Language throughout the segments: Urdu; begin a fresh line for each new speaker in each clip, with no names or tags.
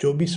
24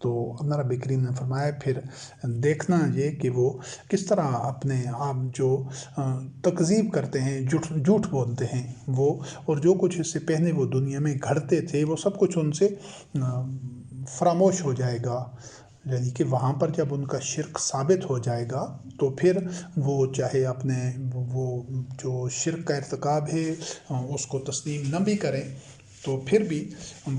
تو اللہ رب کریم نے فرمایا پھر دیکھنا یہ کہ وہ کس طرح اپنے آپ جو تکذیب کرتے ہیں، جھوٹ بولتے ہیں وہ، اور جو کچھ اس سے پہلے وہ دنیا میں گھڑتے تھے وہ سب کچھ ان سے فراموش ہو جائے گا. یعنی کہ وہاں پر جب ان کا شرک ثابت ہو جائے گا تو پھر وہ چاہے اپنے وہ جو شرک کا ارتکاب ہے اس کو تسلیم نہ بھی کریں، تو پھر بھی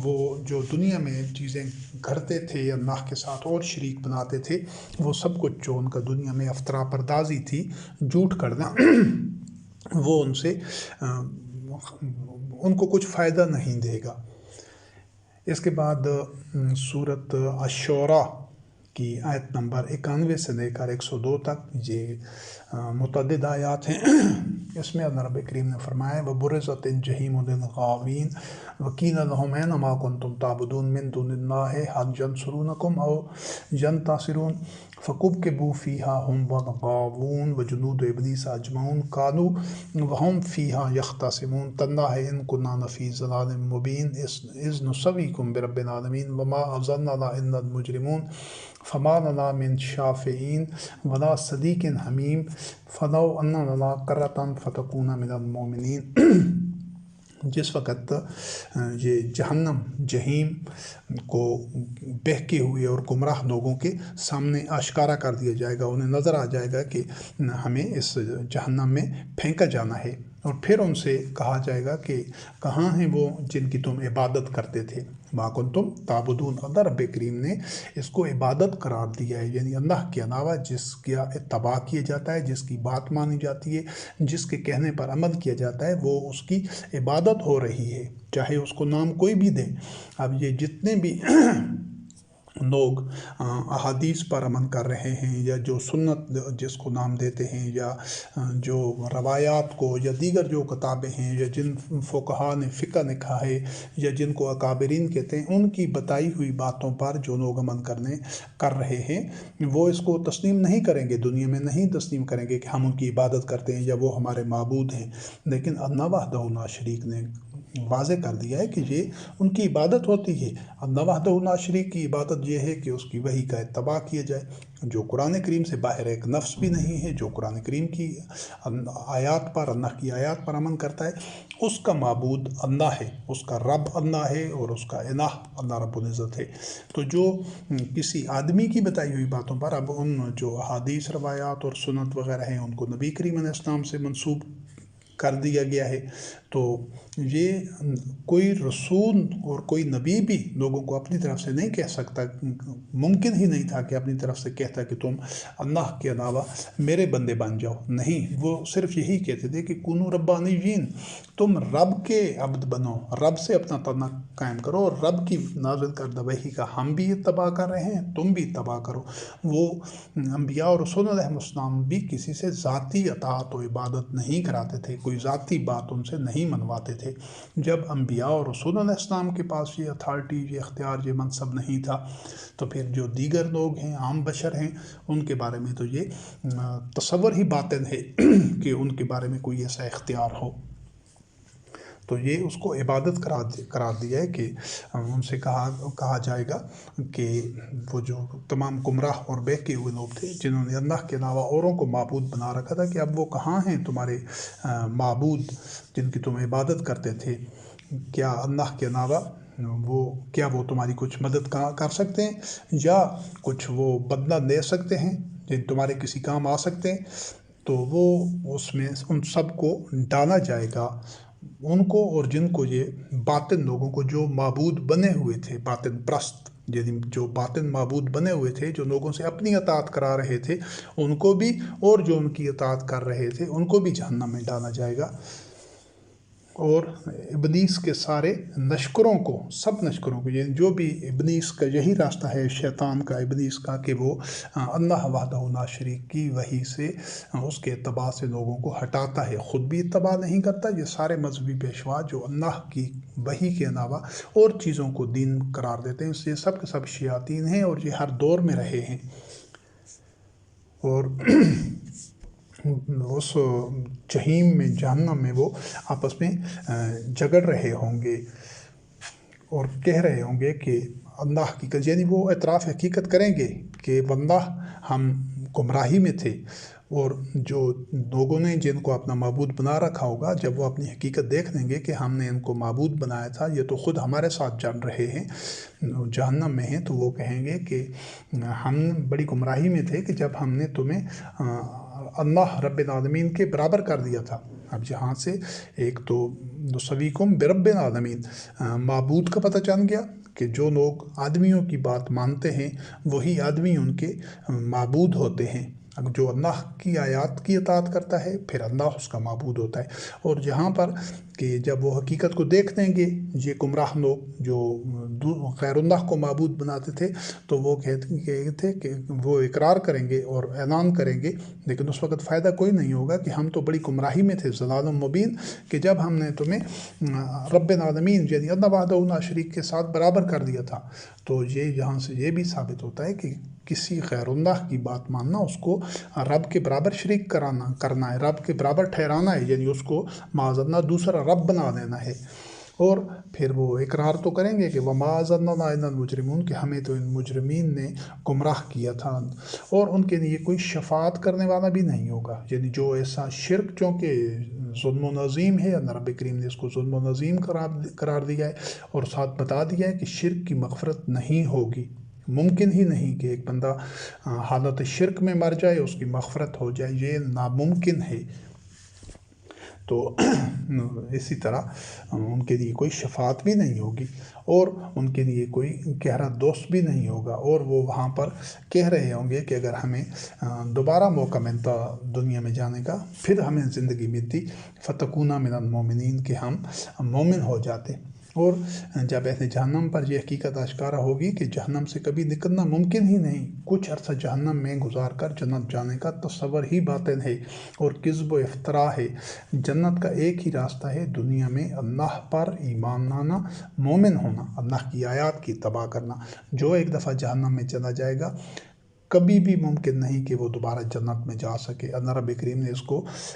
وہ جو دنیا میں چیزیں گھڑتے تھے، اللہ کے ساتھ اور شریک بناتے تھے، وہ سب کچھ جو ان کا دنیا میں افطرا پردازی تھی، جھوٹ کرنا، وہ ان سے ان کو کچھ فائدہ نہیں دے گا. اس کے بعد سورت الشعراء کی آیت نمبر 91 سے لے کر 102 تک یہ متعدد آیات ہیں. اس میں اللہ رب کریم نے فرمایا وَبُرِّزَتِ الْجَحِيمُ لِلْغَاوِينَ وَقِيلَ لَهُمْ أَيْنَ مَا كُنتُمْ تَعْبُدُونَ مِن دُونِ اللَّهِ هَلْ يَنصُرُونَكُمْ أَوْ يَنتَصِرُونَ فَكُبْكِبُوا فِيهَا هُمْ وَالْغَاوُونَ وَجُنُودُ إِبْلِيسَ أَجْمَعُونَ قَالُوا وَهُمْ فِيهَا يَخْتَصِمُونَ تَاللَّهِ إِن كُنَّا لَفِي ضَلَالٍ مُّبِينٍ إِذْ نُسَوِّيكُم بِرَبِّ الْعَالَمِينَ وَمَا أَضَلَّنَا إِلَّا الْمُجْرِمُونَ فما لنا من شافعین ولا صدیق حمیم فلو ان لنا کرۃ فتکون من المؤمنین. جس وقت یہ جہنم کو بہکے ہوئے اور گمراہ لوگوں کے سامنے آشکارا کر دیا جائے گا، انہیں نظر آ جائے گا کہ ہمیں اس جہنم میں پھینکا جانا ہے، اور پھر ان سے کہا جائے گا کہ کہاں ہیں وہ جن کی تم عبادت کرتے تھے. ما کنتم تعبدون. اللہ رب کریم نے اس کو عبادت قرار دیا ہے، یعنی اللہ کے علاوہ جس کا اتباع کیا جاتا ہے، جس کی بات مانی جاتی ہے، جس کے کہنے پر عمل کیا جاتا ہے، وہ اس کی عبادت ہو رہی ہے، چاہے اس کو نام کوئی بھی دے. اب یہ جتنے بھی لوگ احادیث پر عمل کر رہے ہیں، یا جو سنت جس کو نام دیتے ہیں، یا جو روایات کو، یا دیگر جو کتابیں ہیں، یا جن فقہا نے فقہ لکھا ہے، یا جن کو اکابرین کہتے ہیں، ان کی بتائی ہوئی باتوں پر جو لوگ عمل کر رہے ہیں، وہ اس کو تسلیم نہیں کریں گے، دنیا میں نہیں تسلیم کریں گے کہ ہم ان کی عبادت کرتے ہیں یا وہ ہمارے معبود ہیں. لیکن اللہ وحدہ لا شریک نے واضح کر دیا ہے کہ یہ ان کی عبادت ہوتی ہے. اللہ وحدہ لا شریک کی عبادت یہ ہے کہ اس کی وحی کا اتباع کیا جائے. جو قرآن کریم سے باہر ایک نفس بھی نہیں ہے، جو قرآن کریم کی آیات پر، اللہ کی آیات پر عمل کرتا ہے، اس کا معبود اللہ ہے، اس کا رب اللہ ہے، اور اس کا الہ اللہ رب العزت ہے. تو جو کسی آدمی کی بتائی ہوئی باتوں پر اب ان جو احادیث، روایات اور سنت وغیرہ ہیں، ان کو نبی کریم علیہ السلام سے منسوب کر دیا گیا ہے. تو یہ کوئی رسول اور کوئی نبی بھی لوگوں کو اپنی طرف سے نہیں کہہ سکتا، ممکن ہی نہیں تھا کہ اپنی طرف سے کہتا کہ تم اللہ کے علاوہ میرے بندے بن جاؤ. نہیں، وہ صرف یہی کہتے تھے کہ کونوا ربانیین، تم رب کے عبد بنو، رب سے اپنا تعلق قائم کرو، اور رب کی نازل کردہ وحی کا ہم بھی اتباع کر رہے ہیں، تم بھی اتباع کرو. وہ انبیاء اور رسول علیہ السلام بھی کسی سے ذاتی اطاعت و عبادت نہیں کراتے تھے، کوئی ذاتی بات ان سے نہیں منواتے تھے. جب انبیاء اور رسول علیہ السلام کے پاس یہ اتھارٹی، یہ اختیار، یہ منصب نہیں تھا، تو پھر جو دیگر لوگ ہیں، عام بشر ہیں، ان کے بارے میں تو یہ تصور ہی باطل ہے کہ ان کے بارے میں کوئی ایسا اختیار ہو. تو یہ اس کو عبادت قرار دیا ہے کہ ان سے کہا جائے گا کہ وہ جو تمام گمراہ اور بہکے ہوئے لوگ تھے، جنہوں نے اللہ کے علاوہ اوروں کو معبود بنا رکھا تھا، کہ اب وہ کہاں ہیں تمہارے معبود جن کی تم عبادت کرتے تھے؟ کیا اللہ کے علاوہ وہ تمہاری کچھ مدد کر سکتے ہیں، یا کچھ وہ بدلہ دے سکتے ہیں، جن تمہارے کسی کام آ سکتے ہیں؟ تو وہ اس میں ان سب کو ڈالا جائے گا، ان کو اور جن کو، یہ باطن لوگوں کو جو معبود بنے ہوئے تھے، باطن پرست، یعنی جو باطن معبود بنے ہوئے تھے، جو لوگوں سے اپنی اطاعت کرا رہے تھے، ان کو بھی، اور جو ان کی اطاعت کر رہے تھے ان کو بھی جہنم میں ڈالا جائے گا. اور ابلیس کے سارے لشکروں کو، سب لشکروں کو، یعنی جو بھی ابلیس کا یہی راستہ ہے، شیطان کا، ابلیس کا، کہ وہ اللہ وحدہ لا شریک کی وحی سے، اس کے اتباع سے لوگوں کو ہٹاتا ہے، خود بھی اتباع نہیں کرتا. یہ سارے مذہبی پیشوا جو اللہ کی وحی کے علاوہ اور چیزوں کو دین قرار دیتے ہیں، یہ سب کے سب شیاطین ہیں، اور یہ ہر دور میں رہے ہیں. اور اس جہنم میں وہ آپس میں جھگڑ رہے ہوں گے اور کہہ رہے ہوں گے کہ اللہ کی یعنی وہ اعتراف حقیقت کریں گے کہ واللہ ہم گمراہی میں تھے، اور جو لوگوں نے جن کو اپنا معبود بنا رکھا ہوگا، جب وہ اپنی حقیقت دیکھ لیں گے کہ ہم نے ان کو معبود بنایا تھا، یہ تو خود ہمارے ساتھ جل رہے ہیں، جہنم میں ہیں، تو وہ کہیں گے کہ ہم بڑی گمراہی میں تھے کہ جب ہم نے تمہیں اللہ رب العالمین کے برابر کر دیا تھا۔ اب یہاں سے ایک تو نسویکم برب العالمین، معبود کا پتہ چل گیا کہ جو لوگ آدمیوں کی بات مانتے ہیں وہی آدمی ان کے معبود ہوتے ہیں۔ جو اللہ کی آیات کی اطاعت کرتا ہے پھر اللہ اس کا معبود ہوتا ہے۔ اور جہاں پر کہ جب وہ حقیقت کو دیکھ لیں گے یہ گمراہ لوگ جو غیر اللہ کو معبود بناتے تھے، تو وہ کہتے تھے کہ وہ اقرار کریں گے اور اعلان کریں گے، لیکن اس وقت فائدہ کوئی نہیں ہوگا کہ ہم تو بڑی گمراہی میں تھے، ضلال مبین، کہ جب ہم نے تمہیں رب العالمین یعنی اللہ وحدہ لا شریک کے ساتھ برابر کر دیا تھا۔ تو یہ یہاں سے یہ بھی ثابت ہوتا ہے کہ کسی غیر اللہ کی بات ماننا اس کو رب کے برابر شریک کرنا ہے، رب کے برابر ٹھہرانا ہے، یعنی اس کو معاذ اللہ دوسرا رب بنا دینا ہے۔ اور پھر وہ اقرار تو کریں گے کہ وَمَا أَضَلَّنَا إِلَّا الْمُجْرِمُونَ، کہ ہمیں تو ان مجرمین نے گمراہ کیا تھا، اور ان کے لیے کوئی شفاعت کرنے والا بھی نہیں ہوگا۔ یعنی جو ایسا شرک چونکہ ظلم و نظیم ہے، اللہ رب کریم نے اس کو ظلم و نظیم قرار دیا ہے، اور ساتھ بتا دیا ہے کہ شرک کی مغفرت نہیں ہوگی، ممکن ہی نہیں کہ ایک بندہ حالت شرک میں مر جائے اس کی مغفرت ہو جائے، یہ ناممکن ہے۔ تو اسی طرح ان کے لیے کوئی شفاعت بھی نہیں ہوگی، اور ان کے لیے کوئی گہرا دوست بھی نہیں ہوگا، اور وہ وہاں پر کہہ رہے ہوں گے کہ اگر ہمیں دوبارہ موقع ملتا دنیا میں جانے کا، پھر ہمیں زندگی ملتی، فتکونا من المومنین، کہ ہم مومن ہو جاتے۔ اور جب ایسے جہنم پر یہ حقیقت آشکارا ہوگی کہ جہنم سے کبھی نکلنا ممکن ہی نہیں، کچھ عرصہ جہنم میں گزار کر جنت جانے کا تصور ہی باطل ہے اور کذب و افتراء ہے۔ جنت کا ایک ہی راستہ ہے، دنیا میں اللہ پر ایمان لانا، مومن ہونا، اللہ کی آیات کی اتباع کرنا۔ جو ایک دفعہ جہنم میں چلا جائے گا کبھی بھی ممکن نہیں کہ وہ دوبارہ جنت میں جا سکے۔ اللہ رب کریم نے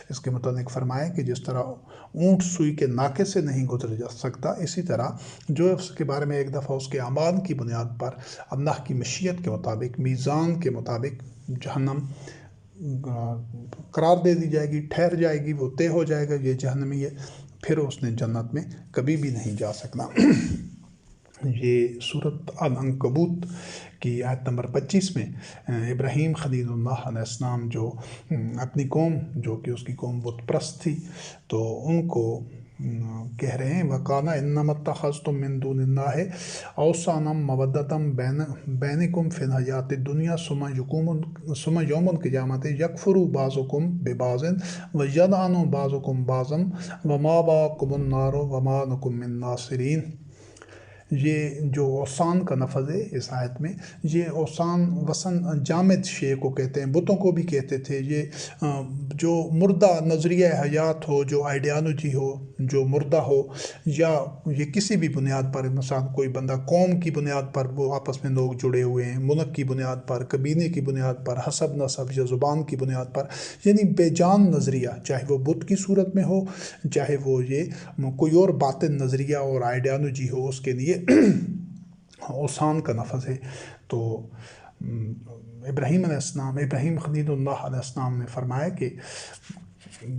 اس کے متعلق فرمایا کہ جس طرح اونٹ سوئی کے ناکے سے نہیں گزر جا سکتا، اسی طرح جو اس کے بارے میں ایک دفعہ اس کے اعمال کی بنیاد پر اللہ کی مشیت کے مطابق، میزان کے مطابق جہنم قرار دے دی جائے گی، ٹھہر جائے گی، وہ طے ہو جائے گا یہ جہنمی ہے، پھر اس نے جنت میں کبھی بھی نہیں جا سکنا۔ یہ سورۃ العنکبوت کی آیت نمبر 25 میں ابراہیم خلیل اللہ علیہ السلام جو اپنی قوم، جو کہ اس کی قوم بت پرست تھی، تو ان کو کہہ رہے ہیں وَقَالَ إِنَّمَا اتَّخَذْتُم مِّن دُونِ اللَّهِ أَوْثَانًا مَّوَدَّةً بَيْنَكُمْ فِي الْحَيَاةِ الدُّنْيَا ثُمَّ يَوْمَ الْقِيَامَةِ يَكْفُرُ بَعْضُكُم بِبَعْضٍ وَيَلْعَنُ بَعْضُكُم بَعْضًا وَمَأْوَاكُمُ النَّارُ وَمَا لَكُم مِّن نَّاصِرِينَ۔ یہ جو اوثان کا لفظ ہے اس آیت میں، یہ اوثان وثن جامد شے کو کہتے ہیں، بتوں کو بھی کہتے تھے۔ یہ جو مردہ نظریہ حیات ہو، جو آئیڈیالوجی ہو، جو مردہ ہو، یا یہ کسی بھی بنیاد پر، مثلا کوئی بندہ قوم کی بنیاد پر وہ آپس میں لوگ جڑے ہوئے ہیں، ملک کی بنیاد پر، قبیلے کی بنیاد پر، حسب نسب یا زبان کی بنیاد پر، یعنی بے جان نظریہ، چاہے وہ بت کی صورت میں ہو، چاہے وہ یہ کوئی اور باطن نظریہ اور آئیڈیالوجی ہو، اس کے لیے اوثان کا لفظ ہے۔ تو ابراہیم خلیل اللہ علیہ السلام نے فرمایا کہ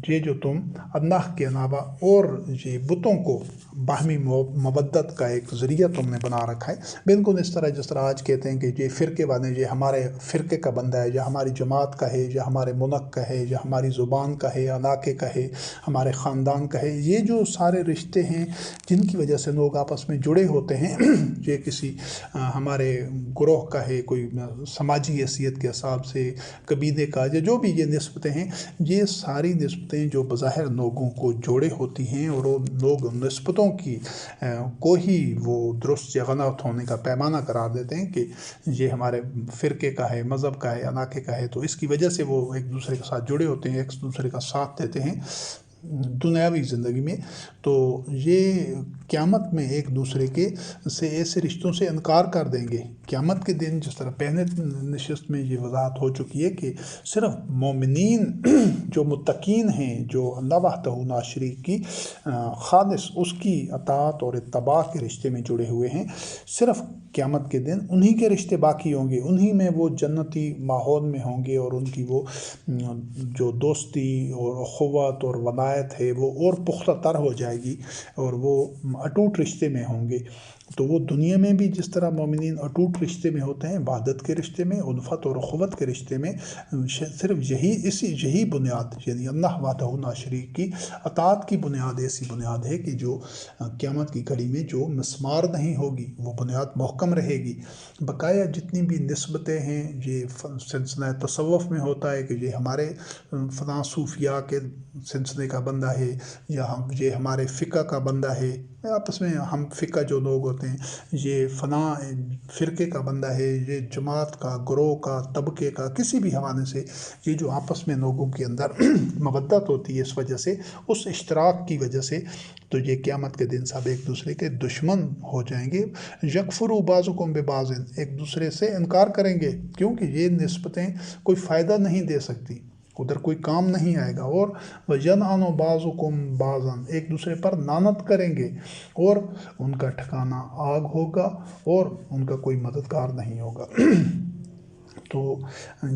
یہ جو تم اللہ کے علاوہ اور یہ بتوں کو باہمی مودت کا ایک ذریعہ تم نے بنا رکھا ہے، بالکل اس طرح جس طرح آج کہتے ہیں کہ یہ فرقے والے، یہ ہمارے فرقے کا بندہ ہے، یا ہماری جماعت کا ہے، یا ہمارے ملک کا ہے، یا ہماری زبان کا ہے، علاقے کا ہے، ہمارے خاندان کا ہے۔ یہ جو سارے رشتے ہیں جن کی وجہ سے لوگ آپس میں جڑے ہوتے ہیں، یہ کسی ہمارے گروہ کا ہے، کوئی سماجی حیثیت کے حساب سے، قبیلے کا، یا جو بھی یہ نسبتیں ہیں، یہ ساری نسبتیں جو بظاہر لوگوں کو جوڑے ہوتی ہیں، اور وہ لوگ نسبتوں کی کو ہی وہ درست یا غلط ہونے کا پیمانہ قرار دیتے ہیں کہ یہ ہمارے فرقے کا ہے، مذہب کا ہے، علاقے کا ہے، تو اس کی وجہ سے وہ ایک دوسرے کے ساتھ جڑے ہوتے ہیں، ایک دوسرے کا ساتھ دیتے ہیں دنیاوی زندگی میں۔ تو یہ قیامت میں ایک دوسرے کے سے ایسے رشتوں سے انکار کر دیں گے قیامت کے دن جس طرح پہلے نشست میں یہ وضاحت ہو چکی ہے کہ صرف مومنین جو متقین ہیں، جو اللہ وحدہ لا شریک کی خالص اس کی اطاعت اور اتباع کے رشتے میں جڑے ہوئے ہیں، صرف قیامت کے دن انہی کے رشتے باقی ہوں گے، انہی میں وہ جنتی ماحول میں ہوں گے، اور ان کی وہ جو دوستی اور اخوت اور ولایت ہے وہ اور پختہ تر ہو جائے گی، اور وہ اٹوٹ رشتے میں ہوں گے۔ تو وہ دنیا میں بھی جس طرح مومنین اٹوٹ رشتے میں ہوتے ہیں، عبادت کے رشتے میں، الفت اور اخوت کے رشتے میں، صرف یہی بنیاد، یعنی اللہ وحدہ لا شریک کی اطاعت کی بنیاد ایسی بنیاد ہے کہ جو قیامت کی گھڑی میں جو مسمار نہیں ہوگی، وہ بنیاد محکم رہے گی۔ بقایا جتنی بھی نسبتیں ہیں، یہ سلسلہ تصوف میں ہوتا ہے کہ یہ ہمارے فلاں صوفیاء کے سلسلے کا بندہ ہے، یا یہ ہمارے فقہ کا بندہ ہے، آپس میں ہم فقہ جو لوگ ہوتے ہیں، یہ فلاں فرقے کا بندہ ہے، یہ جماعت کا، گروہ کا، طبقے کا، کسی بھی حوالے سے یہ جو آپس میں لوگوں کے اندر مودت ہوتی ہے، اس وجہ سے، اس اشتراک کی وجہ سے، تو یہ قیامت کے دن سب ایک دوسرے کے دشمن ہو جائیں گے۔ یکفروا بعضکم ببعض، ایک دوسرے سے انکار کریں گے، کیونکہ یہ نسبتیں کوئی فائدہ نہیں دے سکتی، ادھر کوئی کام نہیں آئے گا۔ اور وَيَلْعَنُ بَعْضُكُمْ بَعْضًا، ایک دوسرے پر لعنت کریں گے، اور ان کا ٹھکانہ آگ ہوگا، اور ان کا کوئی مددگار نہیں ہوگا۔ تو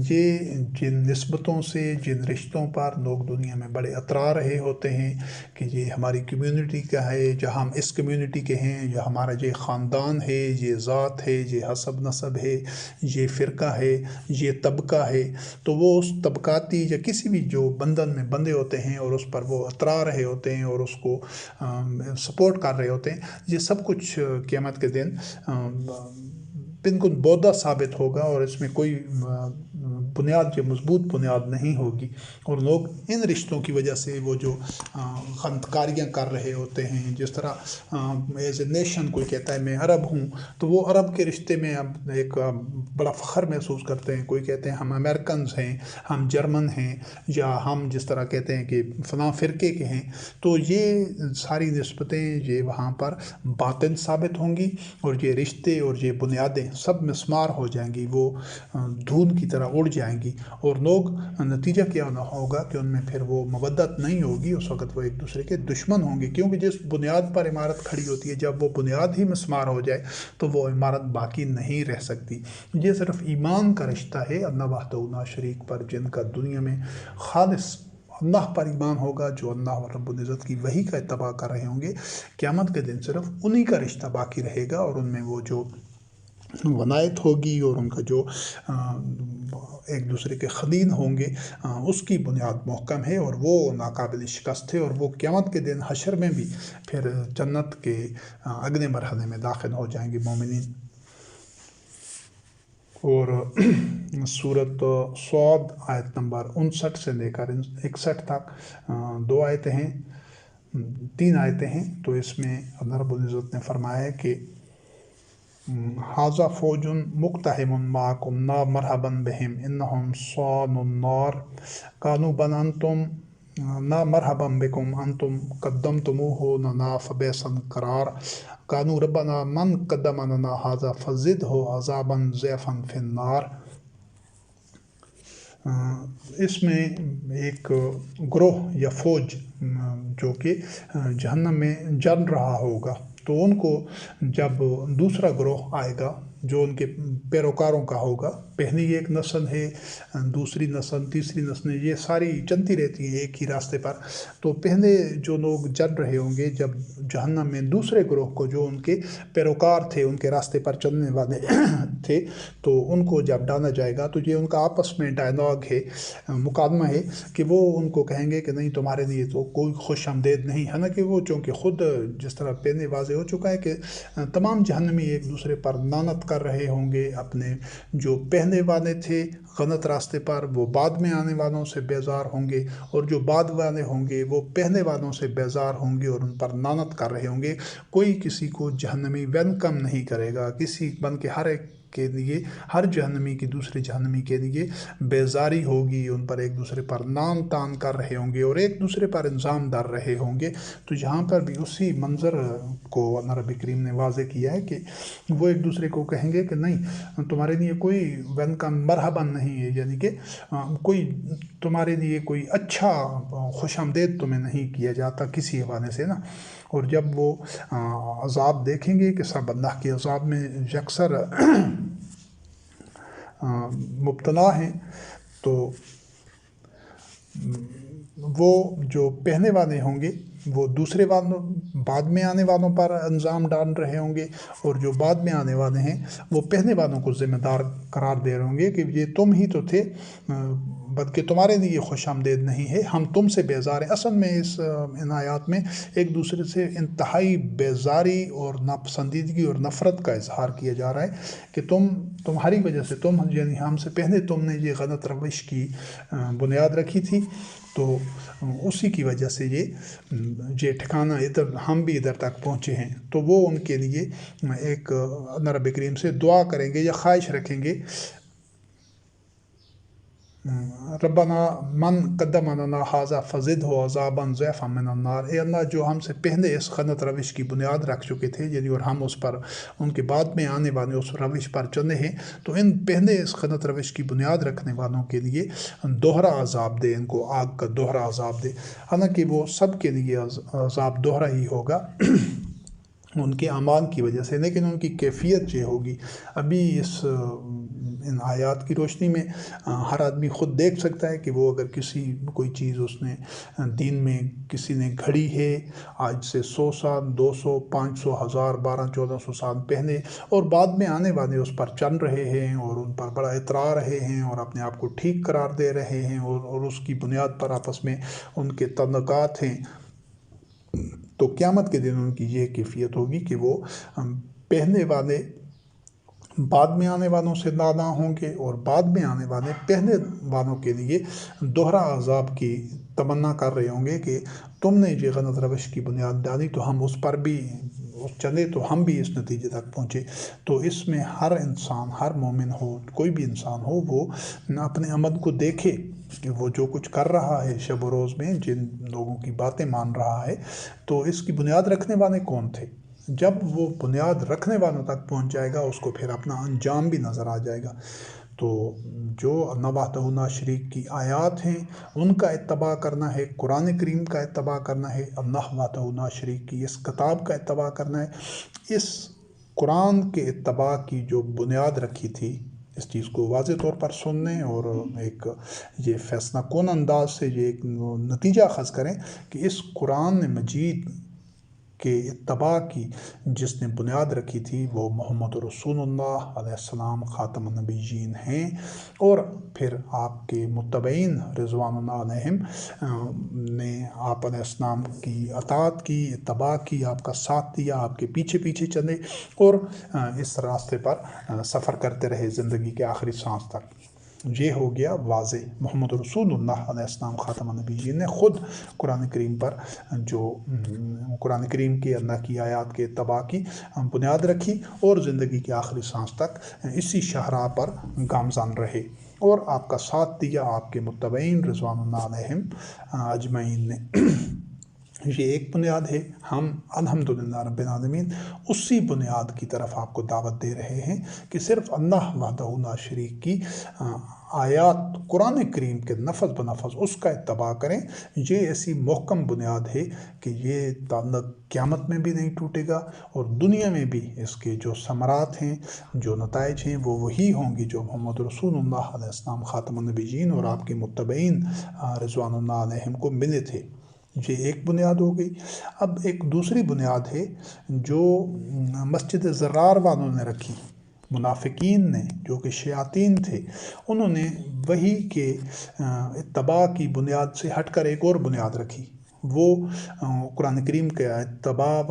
یہ جن نسبتوں سے، جن رشتوں پر لوگ دنیا میں بڑے اترا رہے ہوتے ہیں کہ یہ ہماری کمیونٹی کا ہے، یا ہم اس کمیونٹی کے ہیں، یا ہمارا یہ خاندان ہے، یہ ذات ہے، یہ حسب نسب ہے، یہ فرقہ ہے، یہ طبقہ ہے، تو وہ اس طبقاتی یا کسی بھی جو بندھن میں بندھے ہوتے ہیں، اور اس پر وہ اترا رہے ہوتے ہیں، اور اس کو سپورٹ کر رہے ہوتے ہیں، یہ سب کچھ قیامت کے دن بالکل بودھا ثابت ہوگا، اور اس میں کوئی بنیاد جو مضبوط بنیاد نہیں ہوگی، اور لوگ ان رشتوں کی وجہ سے وہ جو خندکاریاں کر رہے ہوتے ہیں، جس طرح ایز اے نیشن کوئی کہتا ہے میں عرب ہوں، تو وہ عرب کے رشتے میں اب ایک بڑا فخر محسوس کرتے ہیں، کوئی کہتے ہیں ہم امریکنز ہیں، ہم جرمن ہیں، یا ہم جس طرح کہتے ہیں کہ فلاں فرقے کے ہیں، تو یہ ساری نسبتیں یہ وہاں پر باطل ثابت ہوں گی، اور یہ رشتے اور یہ بنیادیں سب مسمار ہو جائیں گی، وہ دھند کی طرح اڑ جائیں گی، اور لوگ نتیجہ کیا نہ ہوگا کہ ان میں پھر وہ مودت نہیں ہوگی، اس وقت وہ ایک دوسرے کے دشمن ہوں گے، کیونکہ جس بنیاد پر عمارت کھڑی ہوتی ہے، جب وہ بنیاد ہی مسمار ہو جائے تو وہ عمارت باقی نہیں رہ سکتی۔ یہ صرف ایمان کا رشتہ ہے اللہ وحدہ لا شریک پر، جن کا دنیا میں خالص اللہ پر ایمان ہوگا، جو اللہ رب العزت کی وحی کا اتباع کر رہے ہوں گے، قیامت کے دن صرف انہی کا رشتہ باقی رہے گا، اور ان میں وہ جو ولایت ہوگی، اور ان کا جو ایک دوسرے کے خلیل ہوں گے، اس کی بنیاد محکم ہے، اور وہ ناقابل شکست ہے، اور وہ قیامت کے دن حشر میں بھی پھر جنت کے اگلے مرحلے میں داخل ہو جائیں گے مومنین۔ اور سورۃ صاد آیت نمبر 59 سے لے کر 61 تک 2 آیتیں ہیں، 3 آیتیں ہیں، تو اس میں اللہ رب العزت نے فرمایا ہے کہ ھذا فوج مقتحم معکم لا مرحبا بہم انہم صالوا النار قالوا بل انتم لا مرحبا بکم انتم قدمتموہ لنا فبئس القرار قالوا ربنا من قدم لنا ھذا فزدہ عذابا ضعفا فی النار۔ اس میں ایک گروہ یا فوج جو کہ جہنم میں جل رہا ہوگا، تو ان کو جب دوسرا گروہ آئے گا جو ان کے پیروکاروں کا ہوگا، پہلی ایک نسل ہے، دوسری نسل، تیسری نسلیں، یہ ساری چلتی رہتی ہیں ایک ہی راستے پر، تو پہلے جو لوگ جل رہے ہوں گے جب جہنم میں دوسرے گروہ کو، جو ان کے پیروکار تھے، ان کے راستے پر چلنے والے تھے، تو ان کو جب ڈالا جائے گا، تو یہ ان کا آپس میں ڈائلاگ ہے، مکالمہ ہے، کہ وہ ان کو کہیں گے کہ نہیں تمہارے لیے تو کوئی خوش آمدید نہیں ہے، حالانکہ وہ چونکہ خود جس طرح پہلے واضح ہو چکا ہے کہ تمام جہنمی ایک دوسرے پر لعنت کر رہے ہوں گے، اپنے جو پہلے والے تھے غلط راستے پر، وہ بعد میں آنے والوں سے بیزار ہوں گے، اور جو بعد والے ہوں گے وہ پہلے والوں سے بیزار ہوں گے اور ان پر لعنت کر رہے ہوں گے۔ کوئی کسی کو جہنمی ویلکم نہیں کرے گا، بلکہ ہر ایک کے لیے ہر جہنمی کی دوسرے جہنمی کے لیے بیزاری ہوگی، ان پر ایک دوسرے پر نام تان کر رہے ہوں گے اور ایک دوسرے پر الزام ڈال رہے ہوں گے۔ تو یہاں پر بھی اسی منظر کو اللہ رب کریم نے واضح کیا ہے کہ وہ ایک دوسرے کو کہیں گے کہ نہیں، تمہارے لیے کوئی ویلکم مرحباً نہیں ہے، یعنی کہ کوئی تمہارے لیے کوئی اچھا خوش آمدید تمہیں نہیں کیا جاتا کسی حوالے سے نا۔ اور جب وہ عذاب دیکھیں گے کہ سب اللہ کے عذاب میں یکسر مبتلا ہیں، تو وہ جو پہنے والے ہوں گے وہ دوسرے والوں بعد میں آنے والوں پر الزام ڈال رہے ہوں گے، اور جو بعد میں آنے والے ہیں وہ پہنے والوں کو ذمہ دار قرار دے رہے ہوں گے کہ یہ تم ہی تو تھے، بلکہ تمہارے لیے یہ خوش آمدید نہیں ہے، ہم تم سے بیزار ہیں۔ اصل میں ان آیات میں ایک دوسرے سے انتہائی بیزاری اور ناپسندیدگی اور نفرت کا اظہار کیا جا رہا ہے کہ تمہاری وجہ سے یعنی ہم سے پہلے تم نے یہ غلط روش کی بنیاد رکھی تھی، تو اسی کی وجہ سے یہ ٹھکانہ ادھر ہم بھی ادھر تک پہنچے ہیں۔ تو وہ ان کے لیے ایک اللہ رب کریم سے دعا کریں گے یا خواہش رکھیں گے، ربنا من قدم لنا ھذا فزدہ عذابا ضعفا من النار، اے اللہ جو ہم سے پہلے اس غلط روش کی بنیاد رکھ چکے تھے، یعنی اور ہم اس پر ان کے بعد میں آنے والے اس روش پر چلے ہیں، تو ان پہلے اس غلط روش کی بنیاد رکھنے والوں کے لیے دوہرا عذاب دے، ان کو آگ کا دوہرا عذاب دے۔ حالانکہ وہ سب کے لیے عذاب دوہرا ہی ہوگا ان کے اعمال کی وجہ سے، لیکن ان کی کیفیت یہ ہوگی۔ ابھی ان آیات کی روشنی میں ہر آدمی خود دیکھ سکتا ہے کہ وہ اگر کوئی چیز اس نے دین میں کسی نے گھڑی ہے آج سے 100 سال 200 500 1000 1200 سال پہلے، اور بعد میں آنے والے اس پر چل رہے ہیں اور ان پر بڑا اترا رہے ہیں اور اپنے آپ کو ٹھیک قرار دے رہے ہیں اور اس کی بنیاد پر آپس میں ان کے تعلقات ہیں، تو قیامت کے دن ان کی یہ کیفیت ہوگی کہ وہ پہلے والے بعد میں آنے والوں سے نادا ہوں گے، اور بعد میں آنے والے پہلے والوں کے لیے دوہرا عذاب کی تمنا کر رہے ہوں گے کہ تم نے یہ غلط روش کی بنیاد ڈالی تو ہم اس پر بھی چلے، تو ہم بھی اس نتیجے تک پہنچے۔ تو اس میں ہر انسان، ہر مومن ہو، کوئی بھی انسان ہو، وہ اپنے عمل کو دیکھے کہ وہ جو کچھ کر رہا ہے شب و روز میں، جن لوگوں کی باتیں مان رہا ہے، تو اس کی بنیاد رکھنے والے کون تھے۔ جب وہ بنیاد رکھنے والوں تک پہنچ جائے گا، اس کو پھر اپنا انجام بھی نظر آ جائے گا۔ تو جو اللہ وحدہ لا شریک کی آیات ہیں ان کا اتباع کرنا ہے، قرآن کریم کا اتباع کرنا ہے، اللہ وحدہ لا شریک کی اس کتاب کا اتباع کرنا ہے۔ اس قرآن کے اتباع کی جو بنیاد رکھی تھی، اس چیز کو واضح طور پر سننے اور ایک یہ فیصلہ کن انداز سے یہ ایک نتیجہ اخذ کریں کہ اس قرآن مجید کے اتباع کی جس نے بنیاد رکھی تھی وہ محمد رسول اللہ علیہ السلام خاتم النبیین ہیں، اور پھر آپ کے متبعین رضوان اللہ علیہم نے آپ علیہ السلام کی اطاعت کی، اتباع کی، آپ کا ساتھ دیا، آپ کے پیچھے پیچھے چلے اور اس راستے پر سفر کرتے رہے زندگی کے آخری سانس تک۔ یہ ہو گیا واضح۔ محمد رسول اللہ علیہ السلام خاتم النبیین نے خود قرآن کریم پر جو قرآن کریم کی اللہ کی آیات کے اتباع کی بنیاد رکھی اور زندگی کے آخری سانس تک اسی شاہراہ پر گامزن رہے، اور آپ کا ساتھ دیا آپ کے متبعین رضوان اللہ علیہم اجمعین نے۔ یہ ایک بنیاد ہے۔ ہم الحمدللہ رب العالمین اسی بنیاد کی طرف آپ کو دعوت دے رہے ہیں کہ صرف اللہ وحدہ لا شریک کی آیات قرآن کریم کے نفذ بنفذ اس کا اتباع کریں۔ یہ ایسی محکم بنیاد ہے کہ یہ تعلق قیامت میں بھی نہیں ٹوٹے گا، اور دنیا میں بھی اس کے جو ثمرات ہیں، جو نتائج ہیں، وہ وہی ہوں گی جو محمد رسول اللہ علیہ السلام خاتم النبیین اور آپ کے متبعین رضوان اللہ علیہم کو ملے تھے۔ یہ ایک بنیاد ہو گئی۔ اب ایک دوسری بنیاد ہے جو مسجد زرار والوں نے رکھی، منافقین نے، جو کہ شیاطین تھے، انہوں نے وہی کے اتباع کی بنیاد سے ہٹ کر ایک اور بنیاد رکھی، وہ قرآن کریم کے اتباع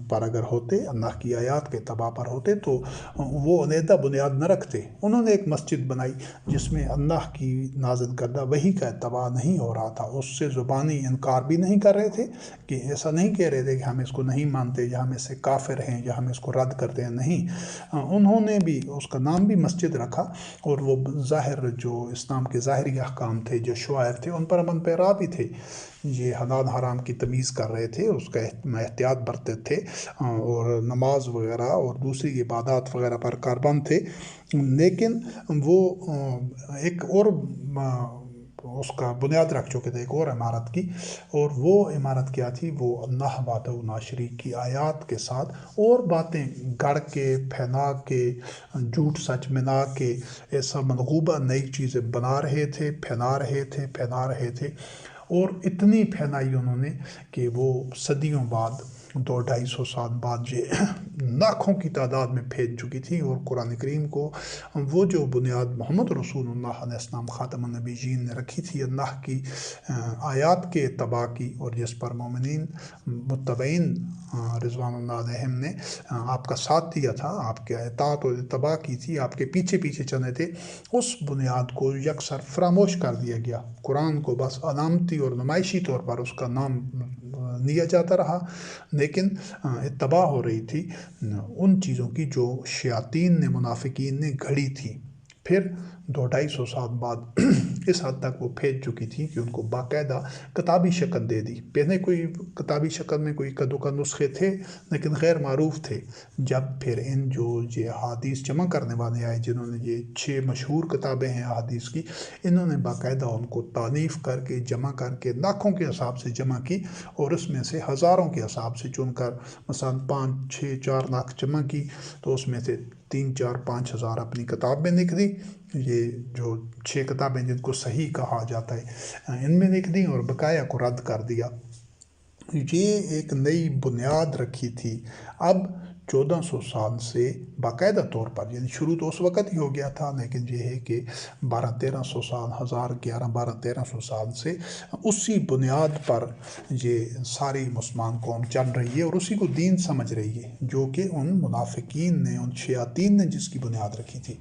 پر اگر ہوتے، اللہ کی آیات کے اتباع پر ہوتے، تو وہ علیحدہ بنیاد نہ رکھتے۔ انہوں نے ایک مسجد بنائی جس میں اللہ کی نازل کردہ وحی کا اتباع نہیں ہو رہا تھا، اس سے زبانی انکار بھی نہیں کر رہے تھے، کہ ایسا نہیں کہہ رہے تھے کہ ہم اس کو نہیں مانتے یا ہم اس سے کافر ہیں یا ہم اس کو رد کرتے ہیں، نہیں۔ انہوں نے بھی اس کا نام بھی مسجد رکھا، اور وہ ظاہر جو اسلام کے ظاہری احکام تھے، جو شعائر تھے، ان پر امن پیرا بھی تھے۔ یہ حلال حرام کی تمیز کر رہے تھے، اس کا احتیاط برتتے تھے، اور نماز وغیرہ اور دوسری عبادات وغیرہ پر کاربند تھے۔ لیکن وہ ایک اور اس کا بنیاد رکھ چکے تھے، ایک اور عمارت کی، اور وہ عمارت کیا تھی؟ وہ اللہ وحدہ لا شریک کی آیات کے ساتھ اور باتیں گڑھ کے، پھیلا کے، جھوٹ سچ ملا کے، ایسا منغوبہ نئی چیزیں بنا رہے تھے، پھیلا رہے تھے، اور اتنی پھیلائی انہوں نے کہ وہ صدیوں بعد، 200-250 سال بعد، یہ لاکھوں کی تعداد میں پھیل چکی تھی۔ اور قرآن کریم کو وہ جو بنیاد محمد رسول اللہ علیہ السلام خاتم النبیین نے رکھی تھی، اللہ کی آیات کے اتباع کی، اور جس پر مومنین متبعین رضوان اللہ علیہم نے آپ کا ساتھ دیا تھا، آپ کے اطاعت اور اتباع کی تھی، آپ کے پیچھے پیچھے چلے تھے، اس بنیاد کو یکسر فراموش کر دیا گیا۔ قرآن کو بس علامتی اور نمائشی طور پر اس کا نام لیا جاتا رہا، لیکن اتباع ہو رہی تھی ان چیزوں کی جو شیاطین نے، منافقین نے گھڑی تھی۔ پھر 200-250 سال بعد اس حد تک وہ پھیل چکی تھی کہ ان کو باقاعدہ کتابی شکل دے دی۔ پہلے کوئی کتابی شکل میں کوئی کدو کا نسخے تھے، لیکن غیر معروف تھے۔ جب پھر ان جو یہ احادیث جمع کرنے والے آئے، جنہوں نے یہ 6 مشہور کتابیں ہیں احادیث کی، انہوں نے باقاعدہ ان کو تالیف کر کے، جمع کر کے، لاکھوں کے حساب سے جمع کی، اور اس میں سے ہزاروں کے حساب سے چن کر، مثلا 5-6-4 لاکھ جمع کی، تو اس میں سے 3-4-5 ہزار اپنی کتاب میں لکھ دی۔ یہ جو 6 کتابیں جن کو صحیح کہا جاتا ہے، ان میں لکھ دی، اور بقایا کو رد کر دیا۔ یہ ایک نئی بنیاد رکھی تھی۔ اب 1400 سال سے باقاعدہ طور پر، یعنی شروع تو اس وقت ہی ہو گیا تھا، لیکن یہ ہے کہ 1200-1300 سال، 1200 سال سے اسی بنیاد پر یہ ساری مسلمان قوم چل رہی ہے، اور اسی کو دین سمجھ رہی ہے، جو کہ ان منافقین نے، ان شیاطین نے جس کی بنیاد رکھی تھی۔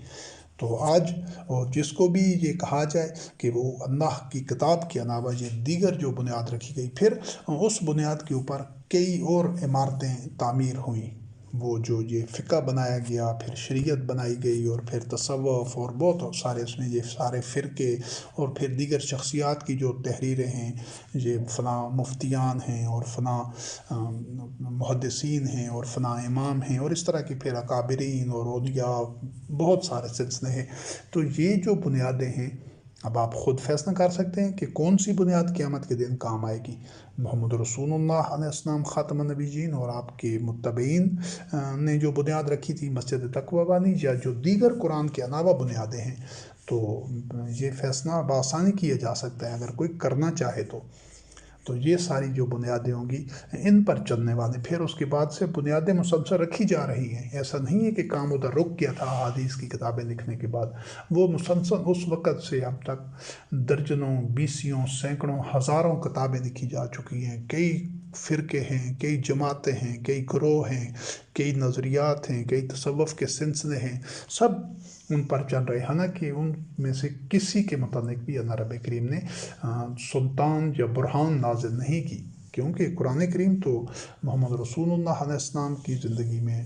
تو آج اور جس کو بھی یہ کہا جائے کہ وہ اللہ کی کتاب کے علاوہ یہ دیگر جو بنیاد رکھی گئی، پھر اس بنیاد کے اوپر کئی اور عمارتیں تعمیر ہوئیں، وہ جو یہ فقہ بنایا گیا، پھر شریعت بنائی گئی، اور پھر تصوف، اور بہت سارے اس میں یہ سارے فرقے، اور پھر دیگر شخصیات کی جو تحریریں ہیں، یہ فلاں مفتیان ہیں، اور فلاں محدثین ہیں، اور فلاں امام ہیں، اور اس طرح کی پھر اکابرین اور اولیاء، بہت سارے سلسلے ہیں۔ تو یہ جو بنیادیں ہیں، اب آپ خود فیصلہ کر سکتے ہیں کہ کون سی بنیاد قیامت کے دن کام آئے گی۔ محمد رسول اللہ علیہ السلام خاتم النبیین اور آپ کے متبعین نے جو بنیاد رکھی تھی مسجد تقویٰ والی، یا جو دیگر قرآن کے علاوہ بنیادیں ہیں، تو یہ فیصلہ بآسانی کیا جا سکتا ہے اگر کوئی کرنا چاہے تو یہ ساری جو بنیادیں ہوں گی، ان پر چلنے والے، پھر اس کے بعد سے بنیادیں مسلسل رکھی جا رہی ہیں۔ ایسا نہیں ہے کہ کام ادھر رک گیا تھا احادیث کی کتابیں لکھنے کے بعد، وہ مسلسل اس وقت سے اب تک درجنوں، بیسیوں، سینکڑوں، ہزاروں کتابیں لکھی جا چکی ہیں۔ کئی فرقے ہیں، کئی جماعتیں ہیں، کئی گروہ ہیں، کئی نظریات ہیں، کئی تصوف کے سلسلے ہیں، سب ان پر چل رہے ہیں۔ حالانکہ ان میں سے کسی کے متعلق بھی اللہ رب کریم نے سلطان یا برہان نازل نہیں کی، کیونکہ قرآن کریم تو محمد رسول اللہ علیہ السلام کی زندگی میں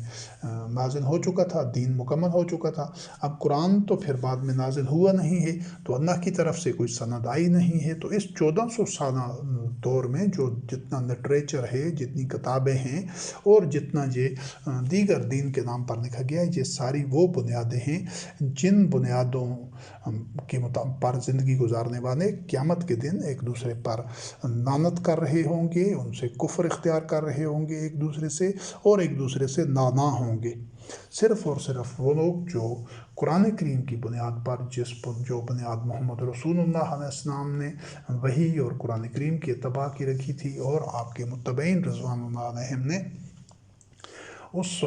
نازل ہو چکا تھا، دین مکمل ہو چکا تھا۔ اب قرآن تو پھر بعد میں نازل ہوا نہیں ہے، تو اللہ کی طرف سے کوئی سند آئی نہیں ہے۔ تو اس 1400 سالہ دور میں جو جتنا لٹریچر ہے، جتنی کتابیں ہیں، اور جتنا یہ دیگر دین کے نام پر لکھا گیا ہے، یہ ساری وہ بنیادیں ہیں جن بنیادوں پر زندگی گزارنے والے قیامت کے دن ایک دوسرے پر لعنت کر رہے ہوں گے، ان سے کفر اختیار کر رہے ہوں گے ایک دوسرے سے، اور ایک دوسرے سے نانا ہوں گے۔ صرف اور صرف وہ لوگ جو قرآن کریم کی بنیاد پر، جو بنیاد محمد رسول اللہ علیہ السلام نے وحی اور قرآن کریم کی اتباع کی رکھی تھی، اور آپ کے متبعین رضوان اللہ علیہم نے اس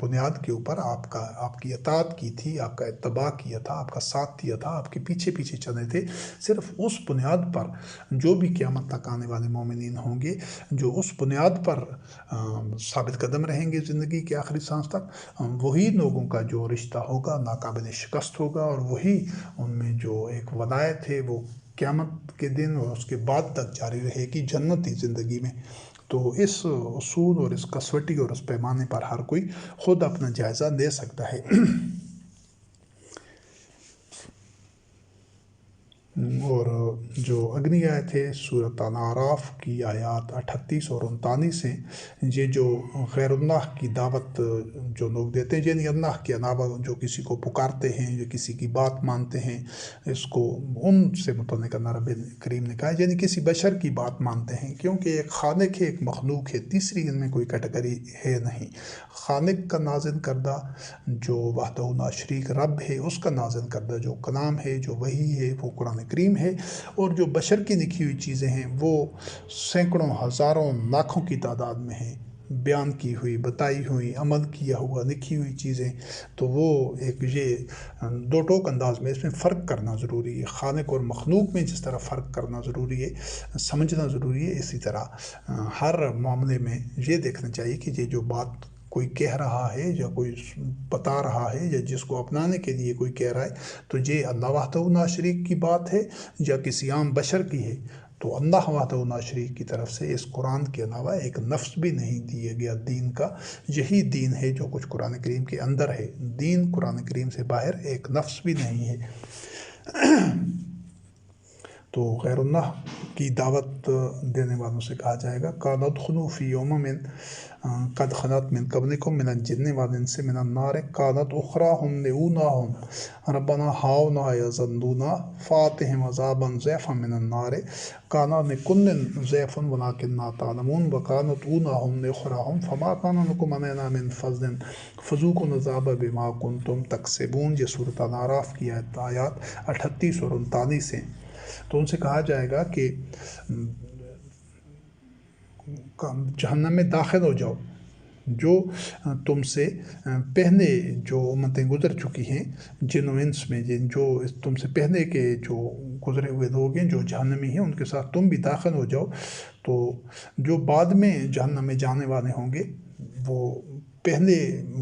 بنیاد کے اوپر آپ کی اطاعت کی تھی، آپ کا اتباع کیا تھا، آپ کا ساتھ دیا تھا، آپ کے پیچھے پیچھے چلے تھے، صرف اس بنیاد پر جو بھی قیامت تک آنے والے مومنین ہوں گے، جو اس بنیاد پر ثابت قدم رہیں گے زندگی کے آخری سانس تک، وہی لوگوں کا جو رشتہ ہوگا ناقابل شکست ہوگا، اور وہی ان میں جو ایک ولایت ہے وہ قیامت کے دن اور اس کے بعد تک جاری رہے گی جنتی زندگی میں۔ تو اس اصول اور اس کسوٹی اور اس پیمانے پر ہر کوئی خود اپنا جائزہ دے سکتا ہے۔ اور جو اگلی آیت ہے سورۃ الاعراف کی آیات 38 اور 39 ہیں، یہ جو غیر اللہ کی دعوت جو لوگ دیتے ہیں، یعنی اللہ کے علاوہ جو کسی کو پکارتے ہیں، جو کسی کی بات مانتے ہیں، اس کو ان سے متعلق اللہ رب کریم نے کہا ہے، یعنی کسی بشر کی بات مانتے ہیں، کیونکہ ایک خالق ہے، ایک مخلوق ہے، تیسری ان میں کوئی کیٹیگری ہے نہیں۔ خالق کا نازل کردہ جو وحدہ لا شریک رب ہے، اس کا نازل کردہ جو کلام ہے، جو وحی ہے، وہ قرآن کریم ہے، اور جو بشر کی لکھی ہوئی چیزیں ہیں وہ سینکڑوں، ہزاروں، لاکھوں کی تعداد میں ہیں، بیان کی ہوئی، بتائی ہوئی، عمل کیا ہوا، لکھی ہوئی چیزیں۔ تو وہ ایک یہ دو ٹوک انداز میں اس میں فرق کرنا ضروری ہے۔ خالق اور مخلوق میں جس طرح فرق کرنا ضروری ہے، سمجھنا ضروری ہے، اسی طرح ہر معاملے میں یہ دیکھنا چاہیے کہ یہ جو بات کوئی کہہ رہا ہے یا کوئی بتا رہا ہے یا جس کو اپنانے کے لیے کوئی کہہ رہا ہے، تو یہ اللہ وحدہ لا شریک کی بات ہے یا کسی عام بشر کی ہے۔ تو اللہ وحدہ لا شریک کی طرف سے اس قرآن کے علاوہ ایک لفظ بھی نہیں دیا گیا دین کا۔ یہی دین ہے جو کچھ قرآن کریم کے اندر ہے، دین قرآن کریم سے باہر ایک لفظ بھی نہیں ہے۔ تو غیر اللہ کی دعوت دینے والوں سے کہا جائے گا قَالَ ادْخُلُوا فِي أُمَمٍ قَدْ خَلَتْ مِن قَبْلِكُم مِّنَ الْجِنِّ وَالْإِنسِ مِنَ النَّارِ قَالَتْ أُخْرَاهُمْ لِأُولَاهُمْ رَبَّنَا هَٰؤُلَاءِ أَضَلُّونَا فَآتِهِمْ عَذَابًا ضِعْفًا مِّنَ النَّارِ قَالَ لِكُلٍّ ضِعْفٌ وَلَٰكِن لَّا تَعْلَمُونَ وَقَالَتْ أُولَاهُمْ لِأُخْرَاهُمْ فَمَا كَانَ لَكُمْ عَلَيْنَا مِن فَضْلٍ فَذُوقُوا الْعَذَابَ بِمَا كُنتُمْ تَكْسِبُونَ۔ یہ سورۃ الاعراف کی آیات 38 اور 39 ہیں۔ تو ان سے کہا جائے گا کہ جہنم میں داخل ہو جاؤ، جو تم سے پہلے جو امتیں گزر چکی ہیں جن و انس میں، جو تم سے پہلے کے جو گزرے ہوئے لوگ ہیں جو جہنمی ہیں، ان کے ساتھ تم بھی داخل ہو جاؤ۔ تو جو بعد میں جہنم میں جانے والے ہوں گے وہ پہلے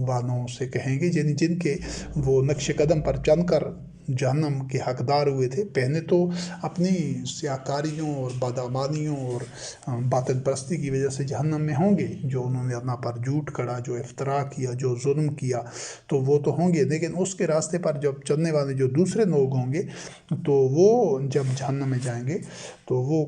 والوں سے کہیں گے، یعنی جن کے وہ نقش قدم پر چل کر جہنم کے حقدار ہوئے تھے، پہلے تو اپنی سیاکاریوں اور بدعمالیوں اور باطل پرستی کی وجہ سے جہنم میں ہوں گے، جو انہوں نے اللہ پر جھوٹ کڑا، جو افتراء کیا، جو ظلم کیا، تو وہ تو ہوں گے۔ لیکن اس کے راستے پر جب چلنے والے جو دوسرے لوگ ہوں گے تو وہ جب جہنم میں جائیں گے تو وہ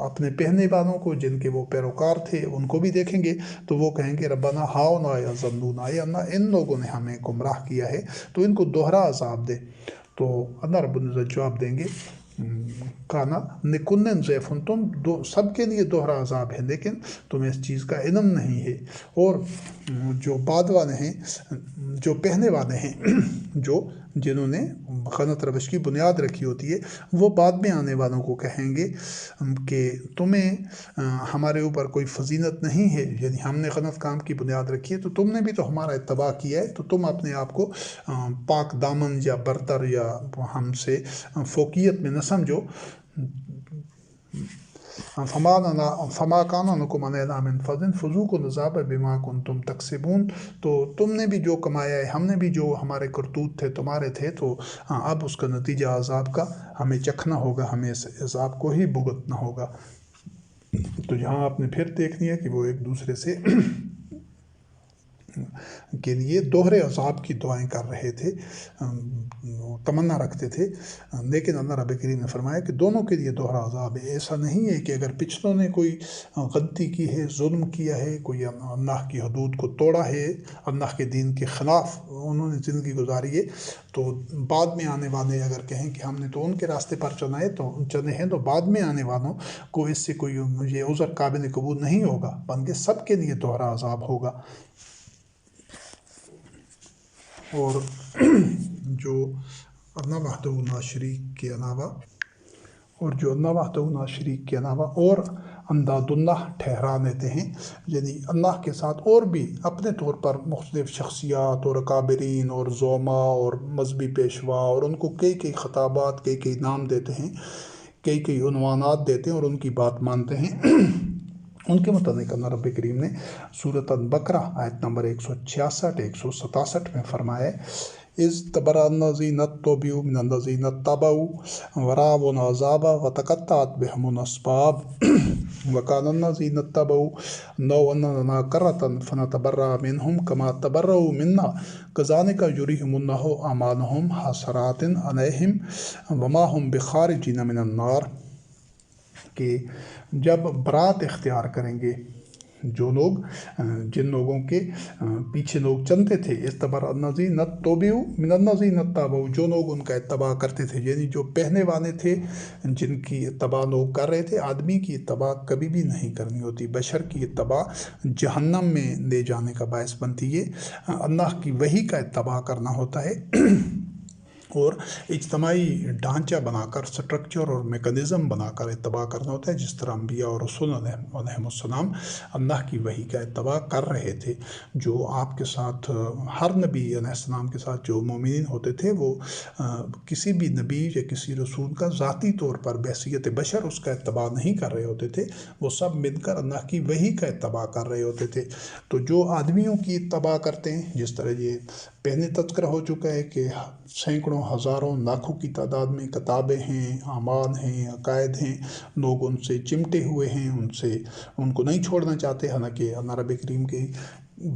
اپنے پہلے والوں کو، جن کے وہ پیروکار تھے، ان کو بھی دیکھیں گے، تو وہ کہیں گے ربنا ہاؤلاء اضلونا، اے اللہ ان لوگوں نے ہمیں گمراہ کیا ہے، تو ان کو دوہرا عذاب دے۔ تو اللہ رب العزت جواب دیں گے کانا لکل ضعف، تم سب کے لیے دوہرا عذاب ہے، لیکن تمہیں اس چیز کا علم نہیں ہے۔ اور جو بعد والے ہیں، جو پہلے والے ہیں، جنہوں نے غلط روش کی بنیاد رکھی ہوتی ہے، وہ بعد میں آنے والوں کو کہیں گے کہ تمہیں ہمارے اوپر کوئی فضیلت نہیں ہے، یعنی ہم نے غلط کام کی بنیاد رکھی ہے تو تم نے بھی تو ہمارا اتباع کیا ہے، تو تم اپنے آپ کو پاک دامن یا برتر یا ہم سے فوقیت میں نہ سمجھو۔ فما کان لکم علینا من فضل فذوقوا العذاب بما کنتم تکسبون، تو تم نے بھی جو کمایا ہے، ہم نے بھی جو ہمارے کرتوت تھے تمہارے تھے، تو اب اس کا نتیجہ عذاب کا ہمیں چکھنا ہوگا، ہمیں اس عذاب کو ہی بھگتنا ہوگا۔ تو یہاں آپ نے پھر دیکھ لیا کہ وہ ایک دوسرے سے کے لیے دوہرے عذاب کی دعائیں کر رہے تھے، تمنا رکھتے تھے، لیکن اللہ رب کریم نے فرمایا کہ دونوں کے لیے دوہرا عذاب ہے۔ ایسا نہیں ہے کہ اگر پچھلوں نے کوئی غلطی کی ہے، ظلم کیا ہے، کوئی اللہ کی حدود کو توڑا ہے، اللہ کے دین کے خلاف انہوں نے زندگی گزاری ہے، تو بعد میں آنے والے اگر کہیں کہ ہم نے تو ان کے راستے پر چلے ہیں، تو بعد میں آنے والوں کو اس سے کوئی یہ عذر قابل قبول نہیں ہوگا، بلکہ سب کے لیے دوہرا عذاب ہوگا۔ اور جو اللہ وحدہ لا شریک کے علاوہ اور انداداللہ ٹھہرا دیتے ہیں، یعنی اللہ کے ساتھ اور بھی اپنے طور پر مختلف شخصیات اور اکابرین اور زعما اور مذہبی پیشوا، اور ان کو کئی خطابات، کئی نام دیتے ہیں، کئی عنوانات دیتے ہیں اور ان کی بات مانتے ہیں۔ ان کے متعلق اللہ رب کریم نے سورۃ البقرہ آیت نمبر 166 167 میں فرمایا ہے، اِذ تَبَرَّأَ الَّذِينَ اتُّبِعُوا مِنَ الَّذِينَ اتَّبَعُوا وَرَأَوُا الْعَذَابَ وَتَقَطَّعَتْ بِهِمُ الْأَسْبَابُ وَقَالَ الَّذِينَ اتَّبَعُوا لَوْ أَنَّ لَنَا كَرَّةً فَنَتَبَرَّأَ مِنْهُمْ كَمَا تَبَرَّؤُوا مِنَّا كَذَلِكَ يُرِيهِمُ اللَّهُ أَعْمَالَهُمْ حَسَرَاتٍ عَلَيْهِمْ وَمَا هُمْ بِخَارِجِينَ مِنَ النَّارِ، کہ جب برات اختیار کریں گے جو لوگ، جن لوگوں کے پیچھے لوگ چلتے تھے، اِذْ الَّذِينَ اتُّبِعُوا مِنَ الَّذِينَ اتَّبَعُوا، جو لوگ ان کا اتباع کرتے تھے، یعنی جو پہنے والے تھے، جن کی اتباع لوگ کر رہے تھے۔ آدمی کی اتباع کبھی بھی نہیں کرنی ہوتی، بشر کی اتباع جہنم میں لے جانے کا باعث بنتی ہے۔ اللہ کی وحی کا اتباع کرنا ہوتا ہے اور اجتماعی ڈھانچہ بنا کر، سٹرکچر اور میکنزم بنا کر اتباع کرنا ہوتا ہے، جس طرح انبیاء اور رسول علیہ السلام اللہ کی وحی کا اتباع کر رہے تھے۔ جو آپ کے ساتھ، ہر نبی علیہ السلام کے ساتھ جو مومنین ہوتے تھے، وہ کسی بھی نبی یا کسی رسول کا ذاتی طور پر بحیثیت بشر اس کا اتباع نہیں کر رہے ہوتے تھے، وہ سب مل کر اللہ کی وحی کا اتباع کر رہے ہوتے تھے۔ تو جو آدمیوں کی اتباع کرتے ہیں، جس طرح یہ پہلے تذکرہ ہو چکا ہے کہ سینکڑوں، ہزاروں، لاکھوں کی تعداد میں کتابیں ہیں، اعمال ہیں، عقائد ہیں، لوگ ان سے چمٹے ہوئے ہیں، ان کو نہیں چھوڑنا چاہتے، حالانکہ اللہ رب کریم کے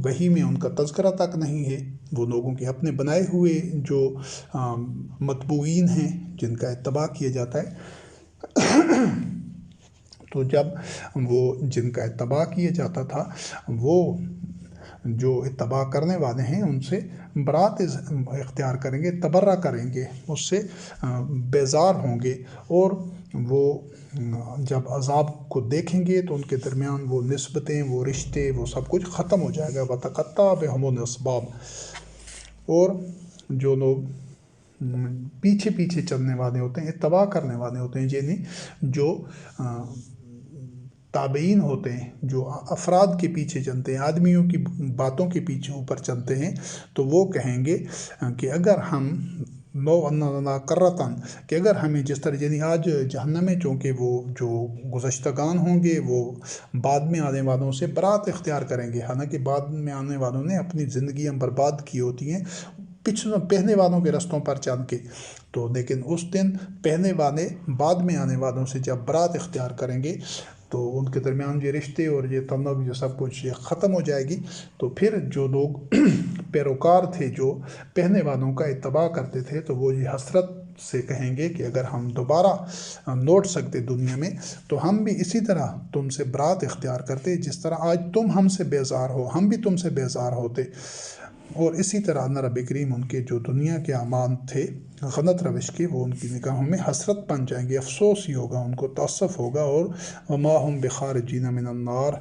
وحی میں ان کا تذکرہ تک نہیں ہے۔ وہ لوگوں کے اپنے بنائے ہوئے جو متبوعین ہیں، جن کا اتباع کیا جاتا ہے۔ تو جب وہ جن کا اتباع کیا جاتا تھا، وہ جو اتباع کرنے والے ہیں ان سے برات اختیار کریں گے، تبرہ کریں گے، اس سے بیزار ہوں گے، اور وہ جب عذاب کو دیکھیں گے تو ان کے درمیان وہ نسبتیں، وہ رشتے، وہ سب کچھ ختم ہو جائے گا۔ وَتَقَطَّعَ بِهِمُ الْأَسْبَابُ، اور جو لوگ پیچھے چلنے والے ہوتے ہیں، اتباع کرنے والے ہوتے ہیں، یعنی جو تابعین ہوتے ہیں، جو افراد کے پیچھے چلتے ہیں، آدمیوں کی باتوں کے پیچھے اوپر چلتے ہیں، تو وہ کہیں گے کہ اگر ہم لَوْ أَنَّ لَنَا كَرَّةً، کہ اگر ہمیں جس طرح، یعنی آج جہنم میں چونکہ وہ جو گزشتگان ہوں گے وہ بعد میں آنے والوں سے برات اختیار کریں گے، حالانکہ بعد میں آنے والوں نے اپنی زندگیاں برباد کی ہوتی ہیں پہلے والوں کے رستوں پر چل کے، تو لیکن اس دن پہلے والے بعد میں آنے والوں سے جب برات اختیار کریں گے تو ان کے درمیان یہ رشتے اور یہ تعلق، یہ سب کچھ یہ ختم ہو جائے گی۔ تو پھر جو لوگ پیروکار تھے، جو پہلے والوں کا اتباع کرتے تھے، تو وہ یہ حسرت سے کہیں گے کہ اگر ہم دوبارہ لوٹ سکتے دنیا میں تو ہم بھی اسی طرح تم سے برات اختیار کرتے، جس طرح آج تم ہم سے بیزار ہو، ہم بھی تم سے بیزار ہوتے۔ اور اسی طرح اللہ رب کریم ان کے جو دنیا کے اعمال تھے غلط روش کے، وہ ان کی نگاہوں میں حسرت بن جائیں گے، افسوس ہی ہوگا، ان کو تأسف ہوگا، اور وما هم بخارجین من النار،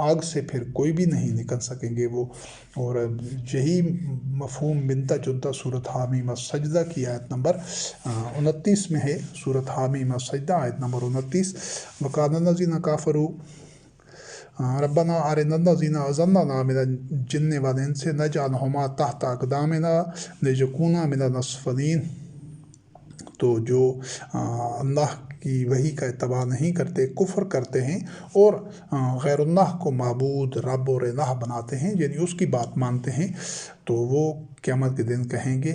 آگ سے پھر کوئی بھی نہیں نکل سکیں گے وہ۔ اور یہی مفہوم ملتا جلتا صورت حامیم السجدہ کی آیت نمبر 29 میں ہے۔ صورت حامیم السجدہ آیت نمبر 29، وقال الذین کافروا ربنا ارنا الذین اضللنا من الجن والانس نجعلہما تحت اقدامنا لیکونا من الاسفلین۔ تو جو اللہ کی وحی کا اتباع نہیں کرتے، کفر کرتے ہیں اور غیر اللہ کو معبود، رب اور الہ بناتے ہیں، یعنی اس کی بات مانتے ہیں، تو وہ قیامت کے دن کہیں گے،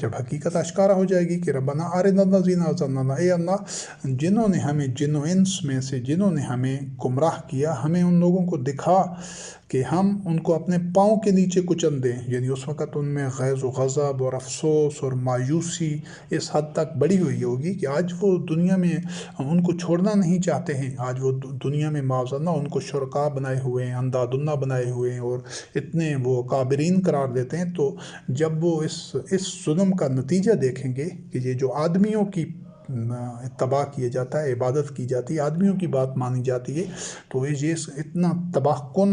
جب حقیقت اشکارا ہو جائے گی کہ ربنا ارنا الذین اضللنا، اے اللہ جنہوں نے ہمیں، جن و انس میں سے جنہوں نے ہمیں گمراہ کیا، ہمیں ان لوگوں کو دکھا کہ ہم ان کو اپنے پاؤں کے نیچے کچل دیں۔ یعنی اس وقت ان میں غیظ و غضب اور افسوس اور مایوسی اس حد تک بڑھی ہوئی ہوگی کہ آج وہ دنیا میں ان کو چھوڑنا نہیں چاہتے ہیں۔ آج وہ دنیا میں معاذ اللہ ان کو شرکا بنائے ہوئے ہیں، انداد اللہ بنائے ہوئے ہیں، اور اتنے وہ کابرین قرار دیتے ہیں۔ تو جب وہ اس ظلم کا نتیجہ دیکھیں گے کہ یہ جو آدمیوں کی اتباع کیا جاتا ہے، عبادت کی جاتی ہے، آدمیوں کی بات مانی جاتی ہے، تو یہ اتنا تباہ کن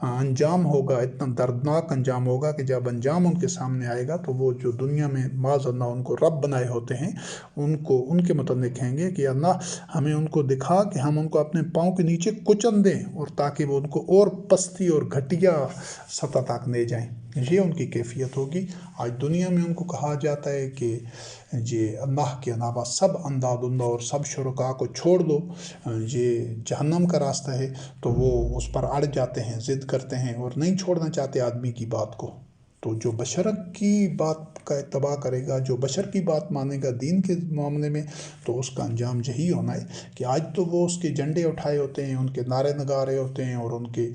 انجام ہوگا، اتنا دردناک انجام ہوگا کہ جب انجام ان کے سامنے آئے گا تو وہ جو دنیا میں معاذ اللہ ان کو رب بنائے ہوتے ہیں ان کے متعلق کہیں گے کہ اللہ ہمیں ان کو دکھا کہ ہم ان کو اپنے پاؤں کے نیچے کچل دیں، اور تاکہ وہ ان کو اور پستی اور گھٹیا سطح تک لے جائیں۔ یہ ان کی کیفیت ہوگی۔ آج دنیا میں ان کو کہا جاتا ہے کہ یہ اللہ کے علاوہ سب انداد اللہ اور سب شرکاء کو چھوڑ دو، یہ جہنم کا راستہ ہے، تو وہ اس پر اڑ جاتے ہیں، ضد کرتے ہیں اور نہیں چھوڑنا چاہتے آدمی کی بات کو۔ تو جو بشر کی بات کا اتباع کرے گا، جو بشر کی بات مانے گا دین کے معاملے میں، تو اس کا انجام یہی ہونا ہے کہ آج تو وہ اس کے جھنڈے اٹھائے ہوتے ہیں، ان کے نعرے لگا رہے ہوتے ہیں، اور ان کے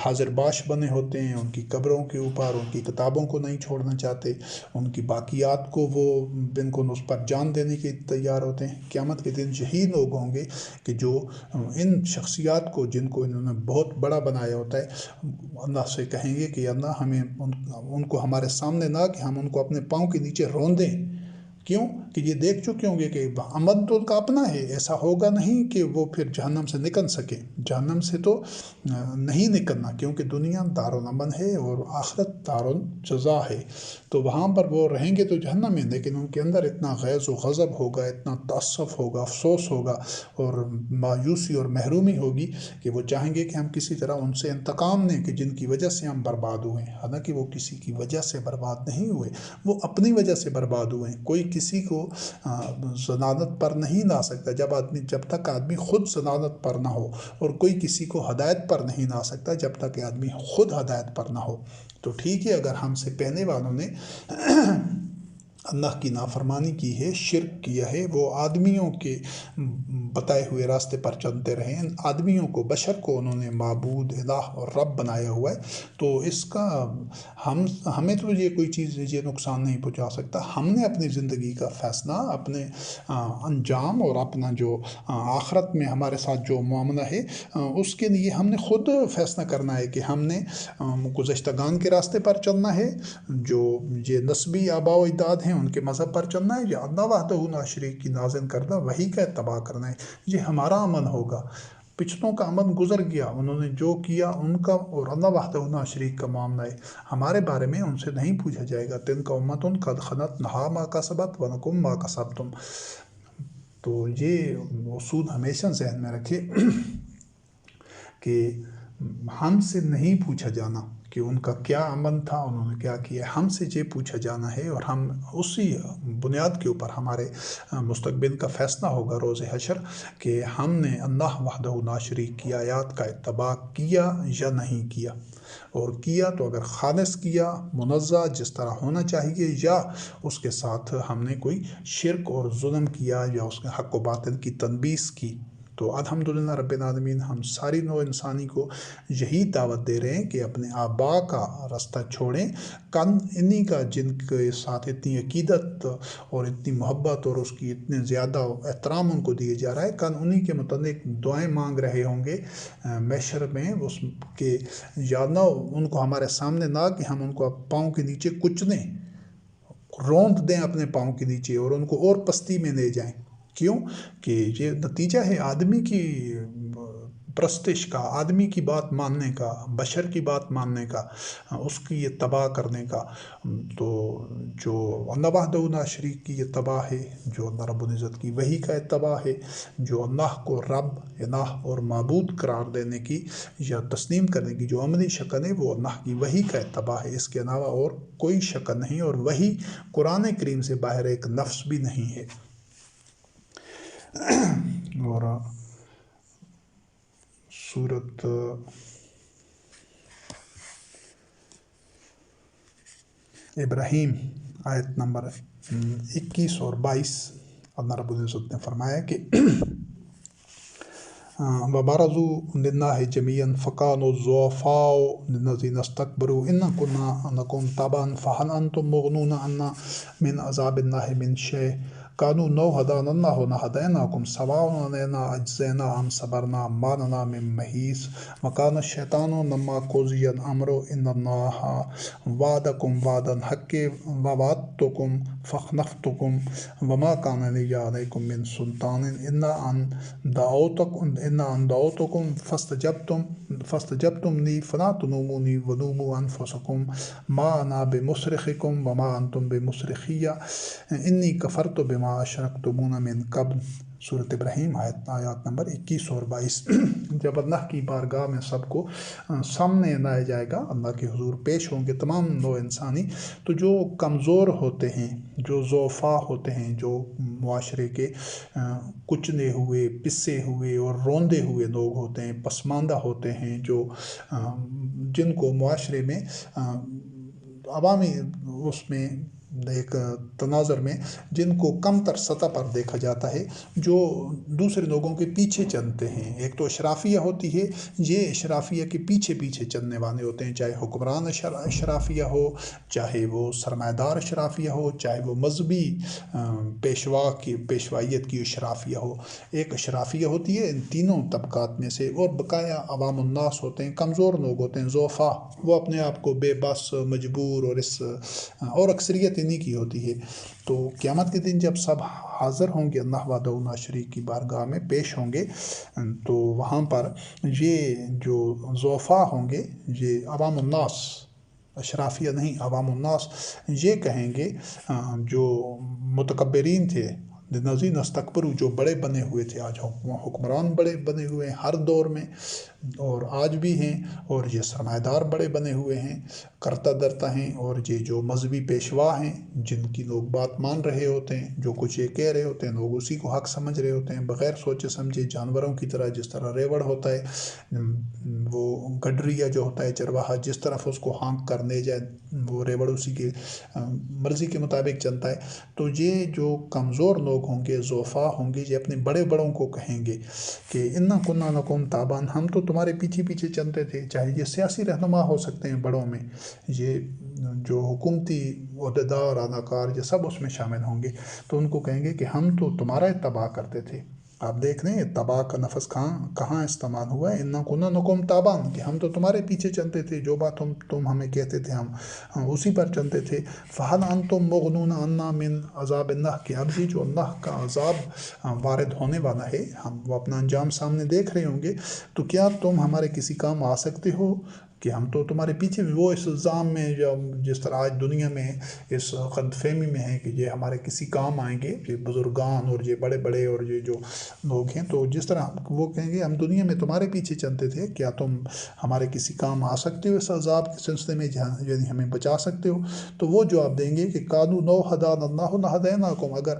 حاضر باش بنے ہوتے ہیں، ان کی قبروں کے اوپر ان کی کتابوں کو نہیں چھوڑنا چاہتے، ان کی باقیات کو وہ بالکل اس پر جان دینے کے تیار ہوتے ہیں۔ قیامت کے دن یہی لوگ ہوں گے کہ جو ان شخصیات کو جن کو انہوں نے بہت بڑا بنایا ہوتا ہے، اللہ سے کہیں گے کہ اللہ ہمیں ان کو ہمارے سامنے نہ کہ ہم ان کو اپنے پاؤں کے نیچے روندیں۔ کیوں کہ یہ دیکھ چکے ہوں گے کہ عمل تو ان کا اپنا ہے، ایسا ہوگا نہیں کہ وہ پھر جہنم سے نکل سکے، جہنم سے تو نہیں نکلنا، کیونکہ دنیا دارالعمل ہے اور آخرت دارالجزا ہے، تو وہاں پر وہ رہیں گے تو جہنم میں، لیکن ان کے اندر اتنا غیظ و غضب ہوگا، اتنا تأسف ہوگا، افسوس ہوگا اور مایوسی اور محرومی ہوگی کہ وہ چاہیں گے کہ ہم کسی طرح ان سے انتقام لیں کہ جن کی وجہ سے ہم برباد ہوئے۔ حالانکہ وہ کسی کی وجہ سے برباد نہیں ہوئے، وہ اپنی وجہ سے برباد ہوئے ہیں۔ کوئی کسی کو ضلالت پر نہیں لا سکتا جب تک آدمی خود ضلالت پر نہ ہو، اور کوئی کسی کو ہدایت پر نہیں لا سکتا جب تک آدمی خود ہدایت پر نہ ہو۔ تو ٹھیک ہے، اگر ہم سے پہلے والوں نے اللہ کی نافرمانی کی ہے، شرک کیا ہے، وہ آدمیوں کے بتائے ہوئے راستے پر چلتے رہے ہیں، آدمیوں کو، بشر کو انہوں نے معبود، الہ اور رب بنایا ہوا ہے، تو اس کا ہمیں تو یہ کوئی چیز یہ نقصان نہیں پہنچا سکتا۔ ہم نے اپنی زندگی کا فیصلہ، اپنے انجام اور اپنا جو آخرت میں ہمارے ساتھ جو معاملہ ہے اس کے لیے ہم نے خود فیصلہ کرنا ہے کہ ہم نے گزشتگان کے راستے پر چلنا ہے، جو یہ نسبی آباء و اجداد ہیں ان کے مذہب پر چلنا ہے، یا اللہ وحدہ لا شریک کی نازل کردہ وحی کا اتباع کرنا ہے۔ یہ ہمارا عمل ہوگا، پچھلوں کا عمل گزر گیا، انہوں نے جو کیا ان کا اور اللہ وحدہ لا شریک کا معاملہ ہے، ہمارے بارے میں ان سے نہیں پوچھا جائے گا۔ تلک امۃ قد خلت لہا ما کسبت ولکم ما کسبتم۔ تو یہ اصول ہمیشہ ذہن میں رکھے کہ ہم سے نہیں پوچھا جانا کہ ان کا کیا عمل تھا، انہوں نے کیا کیا، ہم سے یہ پوچھا جانا ہے، اور ہم اسی بنیاد کے اوپر ہمارے مستقبل کا فیصلہ ہوگا روز حشر کہ ہم نے اللہ وحدہ لا شریک کی آیات کا اتباع کیا یا نہیں کیا، اور کیا تو اگر خالص کیا، منزہ جس طرح ہونا چاہیے، یا اس کے ساتھ ہم نے کوئی شرک اور ظلم کیا یا اس کے حق و باطل کی تنبیس کی۔ تو الحمدللہ رب العالمین ہم ساری نوع انسانی کو یہی دعوت دے رہے ہیں کہ اپنے آباء کا راستہ چھوڑیں، کن انہی کا جن کے ساتھ اتنی عقیدت اور اتنی محبت اور اس کی اتنے زیادہ احترام ان کو دیے جا رہا ہے، کن انہی کے متعلق دعائیں مانگ رہے ہوں گے محشر میں، اس کے یا نہ ان کو ہمارے سامنے نہ کہ ہم ان کو پاؤں کے نیچے کچلیں، روند دیں اپنے پاؤں کے نیچے اور ان کو اور پستی میں لے جائیں۔ کیوں کہ یہ نتیجہ ہے آدمی کی پرستش کا، آدمی کی بات ماننے کا، بشر کی بات ماننے کا، اس کی اتباع کرنے کا۔ تو جو اللہ وحدہ لا شریک کی اتباع ہے، جو اللہ رب العزت کی وحی کا اتباع ہے، جو اللہ کو رب، الہ اور معبود قرار دینے کی یا تسلیم کرنے کی جو عملی شکل ہے، وہ اللہ کی وحی کا اتباع ہے، اس کے علاوہ اور کوئی شکل نہیں، اور وحی قرآن کریم سے باہر ایک لفظ بھی نہیں ہے۔ اور سورت ابراہیم آیت نمبر 21 اور 22 اللہ رب العزت نے فرمایا کہ وَبَرَزُوا لِلَّهِ جَمِيعًا فَقَالُوا الضُّعَفَاءُ لِلَّذِينَ اسْتَكْبَرُوا إِنَّا كُنَّا لَكُمْ تَبَعًا فَهَلْ أَنْتُمْ مُغْنُونَ عَنَّا مِنْ عَذَابِ اللَّهِ مِنْ شَيْءٍ قَالُوا لَوْ هَدَانَا اللَّهُ لَهَدَيْنَاكُمْ سَوَاءٌ عَلَيْنَا أَجْزَيْنَا أَمْ صَبَرْنَا مَا لَنَا مِنْ مَحِيصٍ وَكَانَ الشَّيْطَانُ لَمَّا قُضِيَ الْأَمْرُ إِنَّ اللَّهَ وَعَدَكُمْ وَعْدَ الْحَقِّ وَوَعَدتُّكُمْ فخنفتکم وما کان لی علیکم من سلطان الا ان دعوتکم فاستجبتم لی فلا تلومونی ولوموا انفسکم ما انا بمصرخکم وما انتم بمصرخی انی کفرت بما اشرکتمون من قبل۔ سورۃ ابراہیم آیات نمبر 21 اور 22۔ جب اللہ کی بارگاہ میں سب کو سامنے لایا جائے گا، اللہ کے حضور پیش ہوں گے تمام نوع انسانی، تو جو کمزور ہوتے ہیں، جو ضعفاء ہوتے ہیں، جو معاشرے کے کچلے ہوئے، پسے ہوئے اور روندے ہوئے لوگ ہوتے ہیں، پسماندہ ہوتے ہیں، جن کو معاشرے میں عوامی اس میں ایک تناظر میں جن کو کم تر سطح پر دیکھا جاتا ہے، جو دوسرے لوگوں کے پیچھے چلتے ہیں۔ ایک تو اشرافیہ ہوتی ہے، یہ اشرافیہ کے پیچھے پیچھے چلنے والے ہوتے ہیں، چاہے حکمران اشرافیہ ہو، چاہے وہ سرمایہ دار اشرافیہ ہو، چاہے وہ مذہبی پیشوائیت کی اشرافیہ ہو۔ ایک اشرافیہ ہوتی ہے ان تینوں طبقات میں سے، اور بقایا عوام الناس ہوتے ہیں، کمزور لوگ ہوتے ہیں، ضعفاء، وہ اپنے آپ کو بے بس، مجبور اور اکثریت انہی کی ہوتی ہے۔ تو قیامت کے دن جب سب حاضر ہوں گے اللہ وحدہ لا شریک کی بارگاہ میں پیش ہوں گے، تو وہاں پر یہ جو ضعفاء ہوں گے، یہ عوام الناس، اشرافیہ نہیں، عوام الناس، یہ کہیں گے جو متکبرین تھے، للذین استکبروا، جو بڑے بنے ہوئے تھے، آج حکمران بڑے بنے ہوئے ہیں ہر دور میں، اور آج بھی ہیں، اور یہ سرمایہ دار بڑے بنے ہوئے ہیں، کرتا درتا ہیں، اور یہ جو مذہبی پیشوا ہیں، جن کی لوگ بات مان رہے ہوتے ہیں، جو کچھ یہ کہہ رہے ہوتے ہیں، لوگ اسی کو حق سمجھ رہے ہوتے ہیں، بغیر سوچے سمجھے، جانوروں کی طرح، جس طرح ریوڑ ہوتا ہے، وہ گڈریا جو ہوتا ہے چرواہا، جس طرف اس کو ہانک کر لے جائے، وہ ریوڑ اسی کی مرضی کے مطابق چلتا ہے۔ تو یہ جو کمزور لوگ ہوں گے، ضعفاء ہوں گے، یہ اپنے بڑے بڑوں کو کہیں گے کہ انا کنا لکم تابعا، ہم تو تمہارے پیچھے پیچھے چلتے تھے، چاہے یہ سیاسی رہنما ہو سکتے ہیں بڑوں میں، یہ جو حکومتی عہدیدار، اداکار، یہ سب اس میں شامل ہوں گے، تو ان کو کہیں گے کہ ہم تو تمہارا اتباع کرتے تھے۔ آپ دیکھ لیں اتباع کا لفظ کہاں استعمال ہوا ہے، انا کنا لکم تابعا، کہ ہم تو تمہارے پیچھے چلتے تھے، جو بات تم ہمیں کہتے تھے ہم اسی پر چلتے تھے۔ فہل انتم مغنون عنا من عذاب اللہ، کہ اب یہ جو اللہ کا عذاب وارد ہونے والا ہے، ہم وہ اپنا انجام سامنے دیکھ رہے ہوں گے، تو کیا تم ہمارے کسی کام آ سکتے ہو؟ کہ ہم تو تمہارے پیچھے بھی، وہ اس الزام میں، جس طرح آج دنیا میں اس غلط فہمی میں ہے کہ یہ ہمارے کسی کام آئیں گے، یہ بزرگان اور یہ بڑے بڑے اور یہ جو لوگ ہیں، تو جس طرح وہ کہیں گے ہم دنیا میں تمہارے پیچھے چلتے تھے، کیا تم ہمارے کسی کام آ سکتے ہو اس عذاب کے سلسلے میں، یعنی ہمیں بچا سکتے ہو؟ تو وہ جواب دیں گے کہ قالوا لو ہدانا اللہ لہدیناکم، اگر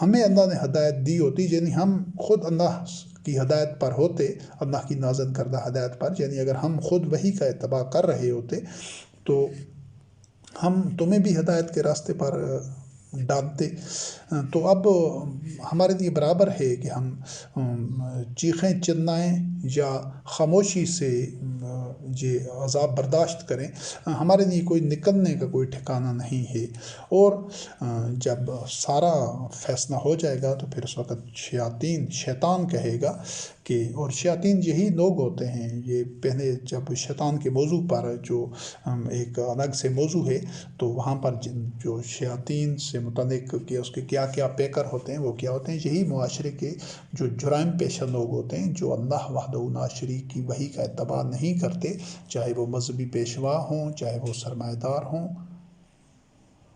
ہمیں اللہ نے ہدایت دی ہوتی، یعنی ہم خود اللہ کی ہدایت پر ہوتے، اللہ کی نازل کردہ ہدایت پر، یعنی اگر ہم خود وحی کا اتباع کر رہے ہوتے، تو ہم تمہیں بھی ہدایت کے راستے پر ڈالتے۔ تو اب ہمارے لیے برابر ہے کہ ہم چیخیں چلائیں یا خاموشی سے یہ عذاب برداشت کریں، ہمارے لیے کوئی نکلنے کا کوئی ٹھکانہ نہیں ہے۔ اور جب سارا فیصلہ ہو جائے گا، تو پھر اس وقت شیطان کہے گا کہ، اور شیاطین یہی لوگ ہوتے ہیں، یہ پہلے جب شیطان کے موضوع پر جو ایک الگ سے موضوع ہے، تو وہاں پر جو شیاطین سے متعلق کہ اس کے کیا کیا پیکر ہوتے ہیں، وہ کیا ہوتے ہیں، یہی معاشرے کے جو جرائم پیشہ لوگ ہوتے ہیں، جو اللہ وحدہ لا شریک کی وحی کا اتباع نہیں کرتے، چاہے وہ مذہبی پیشوا ہوں، چاہے وہ سرمایہ دار ہوں،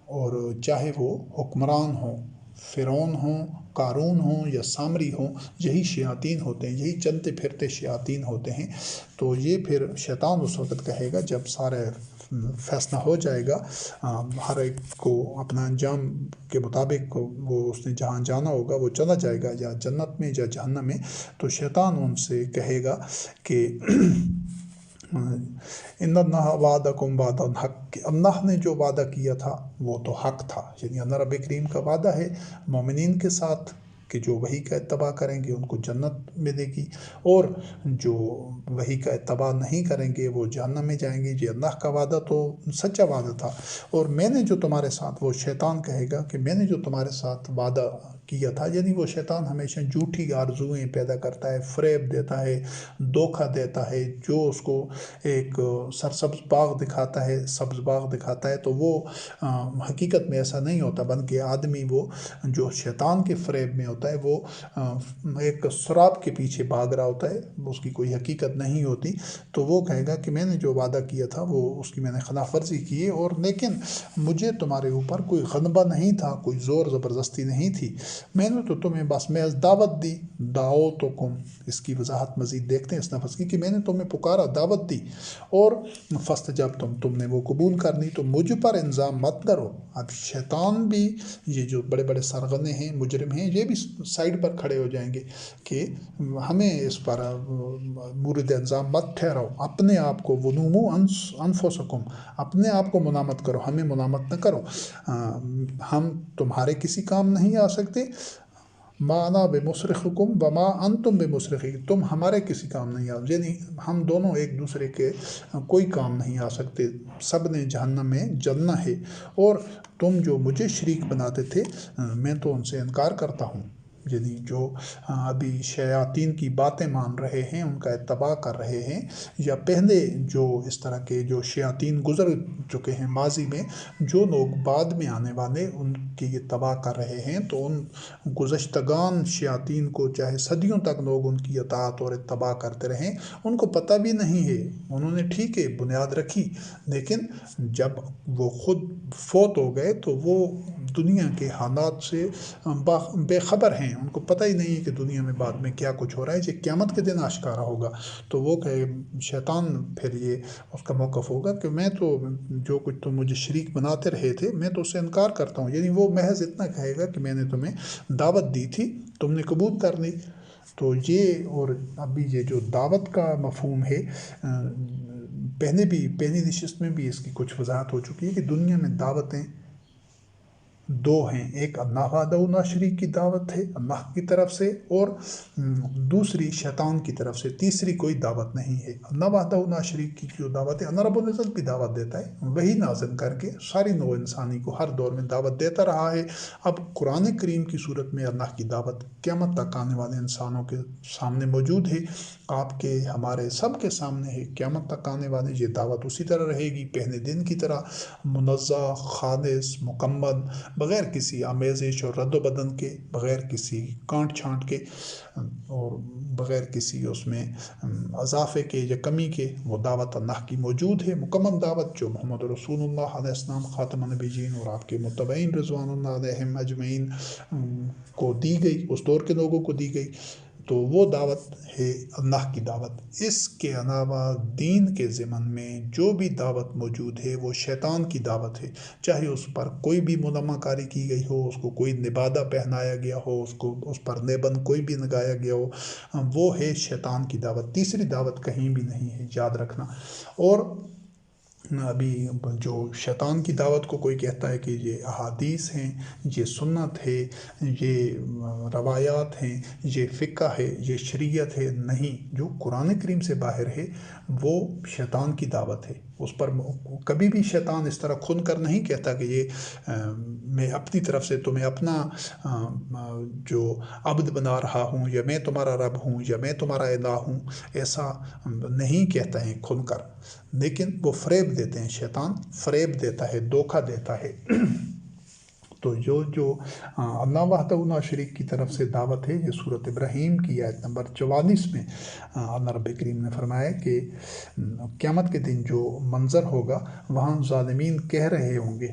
اور چاہے وہ حکمران ہوں، فرعون ہوں، قارون ہوں یا سامری ہوں، یہی شیاطین ہوتے ہیں، یہی چلتے پھرتے شیاطین ہوتے ہیں۔ تو یہ پھر شیطان اس وقت کہے گا جب سارے فیصلہ ہو جائے گا، ہر ایک کو اپنا انجام کے مطابق وہ اس نے جہاں جانا ہوگا وہ چلا جائے گا، یا جنت میں یا جہنم میں، تو شیطان ان سے کہے گا کہ ان اللہ وعدکم وعد الحق، کہ اللہ نے جو وعدہ کیا تھا وہ تو حق تھا، یعنی اللہ رب کریم کا وعدہ ہے مومنین کے ساتھ کہ جو وحی کا اتباع کریں گے ان کو جنت ملے گی، اور جو وحی کا اتباع نہیں کریں گے وہ جہنم میں جائیں گے۔ یہ اللہ کا وعدہ تو سچا وعدہ تھا، اور میں نے جو تمہارے ساتھ، وہ شیطان کہے گا کہ میں نے جو تمہارے ساتھ وعدہ کیا تھا، یعنی وہ شیطان ہمیشہ جھوٹی آرزوئیں پیدا کرتا ہے، فریب دیتا ہے، دھوکہ دیتا ہے، جو اس کو ایک سرسبز باغ دکھاتا ہے، سبز باغ دکھاتا ہے، تو وہ حقیقت میں ایسا نہیں ہوتا، بلکہ آدمی وہ جو شیطان کے فریب میں ہوتا ہے وہ ایک سراب کے پیچھے بھاگ رہا ہوتا ہے، اس کی کوئی حقیقت نہیں ہوتی۔ تو وہ کہے گا کہ میں نے جو وعدہ کیا تھا وہ اس کی میں نے خلاف ورزی کی ہے، اور لیکن مجھے تمہارے اوپر کوئی غلبہ نہیں تھا، کوئی زور زبردستی نہیں تھی، میں نے تو تمہیں بس محض دعوت دی۔ دعوتکم، اس کی وضاحت مزید دیکھتے ہیں اس لفظ کی، کہ میں نے تمہیں پکارا، دعوت دی، اور فاستجبتم، تم نے وہ قبول کر لی، تو مجھ پر الزام مت کرو۔ اب شیطان بھی، یہ جو بڑے بڑے سرغنے ہیں، مجرم ہیں، یہ بھی سائڈ پر کھڑے ہو جائیں گے کہ ہمیں اس پر مورد الزام مت ٹھہراؤ، اپنے آپ کو ونومو انفسکم، اپنے آپ کو ملامت کرو، ہمیں ملامت نہ کرو، ہم تمہارے کسی کام نہیں آ سکتے۔ ما انا بمصرخکم وما انتم بمصرخی، تم ہمارے کسی کام نہیں آ، یعنی ہم دونوں ایک دوسرے کے کوئی کام نہیں آ سکتے، سب نے جہنم میں جلنا ہے، اور تم جو مجھے شریک بناتے تھے میں تو ان سے انکار کرتا ہوں۔ یعنی جو ابھی شیاطین کی باتیں مان رہے ہیں، ان کا اتباع کر رہے ہیں، یا پہلے جو اس طرح کے جو شیاطین گزر چکے ہیں ماضی میں، جو لوگ بعد میں آنے والے ان کی اتباع کر رہے ہیں، تو ان گزشتگان شیاطین کو چاہے صدیوں تک لوگ ان کی اطاعت اور اتباع کرتے رہیں، ان کو پتہ بھی نہیں ہے، انہوں نے ٹھیک ہے بنیاد رکھی، لیکن جب وہ خود فوت ہو گئے تو وہ دنیا کے حالات سے بے خبر ہیں، ان کو پتہ ہی نہیں ہے کہ دنیا میں بعد میں کیا کچھ ہو رہا ہے، یہ قیامت کے دن آشکارا ہوگا۔ تو وہ کہ شیطان پھر یہ اس کا موقف ہوگا کہ میں تو جو کچھ تم مجھے شریک بناتے رہے تھے میں تو اس سے انکار کرتا ہوں، یعنی وہ محض اتنا کہے گا کہ میں نے تمہیں دعوت دی تھی، تم نے قبول کر لی۔ تو یہ، اور ابھی یہ جو دعوت کا مفہوم ہے، پہلی نشست میں بھی اس کی کچھ وضاحت ہو چکی ہے کہ دنیا میں دعوتیں دو ہیں، ایک اللہ وحدہ لا شریک کی دعوت ہے اللہ کی طرف سے، اور دوسری شیطان کی طرف سے، تیسری کوئی دعوت نہیں ہے۔ اللہ وحدہ لا شریک کی جو دعوت ہے، اللہ رب العزت بھی دعوت دیتا ہے، وہی نازل کر کے ساری نوع انسانی کو ہر دور میں دعوت دیتا رہا ہے۔ اب قرآن کریم کی صورت میں اللہ کی دعوت قیامت تک آنے والے انسانوں کے سامنے موجود ہے، آپ کے، ہمارے، سب کے سامنے ہے۔ قیامت تک آنے والے یہ دعوت اسی طرح رہے گی، پہلے دن کی طرح، منزہ، خالص، مکمل، بغیر کسی آمیزش اور رد و بدل کے، بغیر کسی کانٹ چھانٹ کے، اور بغیر کسی اس میں اضافے کے یا کمی کے، وہ دعوت اللہ کی موجود ہے، مکمل دعوت جو محمد رسول اللہ علیہ السلام خاتم النبیین اور آپ کے متبعین رضوان اللہ علیہم اجمعین کو دی گئی، اس دور کے لوگوں کو دی گئی، تو وہ دعوت ہے اللہ کی دعوت۔ اس کے علاوہ دین کے ضمن میں جو بھی دعوت موجود ہے وہ شیطان کی دعوت ہے، چاہے اس پر کوئی بھی ملامہ کاری کی گئی ہو، اس کو کوئی نبادہ پہنایا گیا ہو، اس پر نیبند کوئی بھی لگایا گیا ہو، وہ ہے شیطان کی دعوت، تیسری دعوت کہیں بھی نہیں ہے، یاد رکھنا۔ اور ابھی جو شیطان کی دعوت کو کوئی کہتا ہے کہ یہ احادیث ہیں، یہ سنت ہے، یہ روایات ہیں، یہ فقہ ہے، یہ شریعت ہے، نہیں، جو قرآن کریم سے باہر ہے وہ شیطان کی دعوت ہے۔ اس پر کبھی بھی شیطان اس طرح کھل کر نہیں کہتا کہ یہ میں اپنی طرف سے تمہیں اپنا جو عبد بنا رہا ہوں، یا میں تمہارا رب ہوں، یا میں تمہارا الہ ہوں، ایسا نہیں کہتا ہے کھل کر، لیکن وہ فریب دیتے ہیں، شیطان فریب دیتا ہے، دھوکہ دیتا ہے۔ تو جو اللہ وحدہ لا شریک کی طرف سے دعوت ہے، یہ سورۃ ابراہیم کی آیت نمبر 44 میں اللہ رب کریم نے فرمایا کہ قیامت کے دن جو منظر ہوگا، وہاں ظالمین کہہ رہے ہوں گے،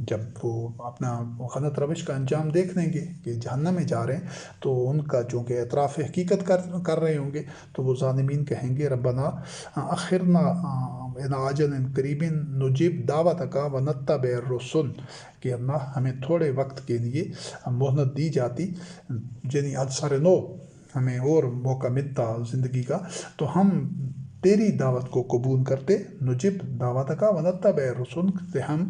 جب وہ اپنا غلط روش کا انجام دیکھ لیں گے کہ جہنم میں جا رہے ہیں، تو ان کا چونکہ اعتراف حقیقت کر رہے ہوں گے، تو وہ ظالمین کہیں گے ربنا اخرنا الی اجل قریب نجیب دعوتک ونتبع الرسل، کہ اللہ ہمیں تھوڑے وقت کے لیے مہلت دی جاتی، یعنی ادسر نو، ہمیں اور موقع ملتا زندگی کا، تو ہم تیری دعوت کو قبول کرتے، نجیب دعوتک ونتبع الرسل، کہ ہم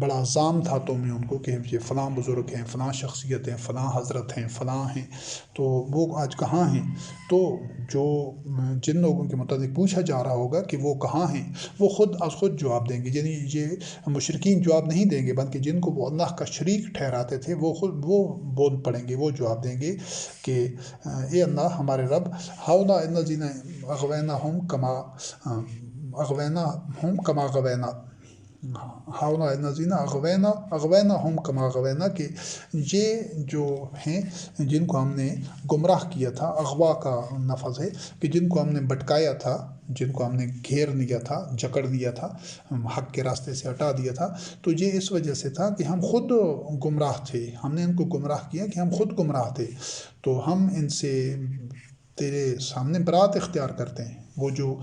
بڑا زام تھا تو میں ان کو کہ یہ فلاں بزرگ ہیں، فلاں شخصیت ہیں، فلاں حضرت ہیں، فلاں ہیں، تو وہ آج کہاں ہیں؟ تو جو جن لوگوں کے متعلق پوچھا جا رہا ہوگا کہ وہ کہاں ہیں، وہ خود از خود جواب دیں گے، یعنی یہ مشرکین جواب نہیں دیں گے، بلکہ جن کو وہ اللہ کا شریک ٹھہراتے تھے وہ خود وہ بول پڑیں گے، وہ جواب دیں گے کہ اے اللہ ہمارے رب، ہاؤلا الذین اغویناہم کما غوینا، ہاؤلا الذین اغویناہم کما غوینا، کہ یہ جو ہیں جن کو ہم نے گمراہ کیا تھا، اغوا کا لفظ ہے کہ جن کو ہم نے بھٹکایا تھا، جن کو ہم نے گھیر لیا تھا، جکڑ دیا تھا، حق کے راستے سے ہٹا دیا تھا، تو یہ اس وجہ سے تھا کہ ہم خود گمراہ تھے، ہم نے ان کو گمراہ کیا کہ ہم خود گمراہ تھے، تو ہم ان سے تیرے سامنے برات اختیار کرتے ہیں۔ وہ جو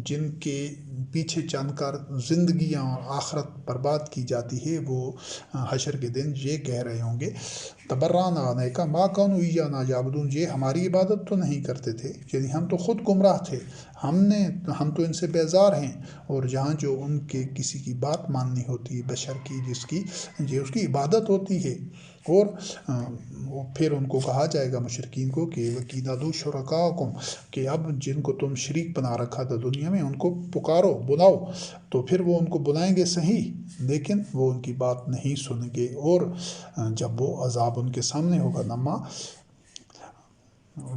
جن کے پیچھے چل کر زندگیاں اور آخرت برباد کی جاتی ہے، وہ حشر کے دن یہ کہہ رہے ہوں گے تبران آنے کا ماں کانو ایانا یعبدون، یہ ہماری عبادت تو نہیں کرتے تھے، یعنی ہم تو خود گمراہ تھے، ہم تو ان سے بیزار ہیں، اور جہاں جو ان کے کسی کی بات ماننی ہوتی ہے بشر کی، جس کی یہ اس کی عبادت ہوتی ہے، اور پھر ان کو کہا جائے گا مشرکین کو کہ وَقِيلَ شُرَكَاءَكُمْ، کہ اب جن کو تم شریک بنا رکھا تھا دنیا میں ان کو پکارو، بلاؤ، تو پھر وہ ان کو بلائیں گے صحیح، لیکن وہ ان کی بات نہیں سنیں گے، اور جب وہ عذاب ان کے سامنے ہوگا، نما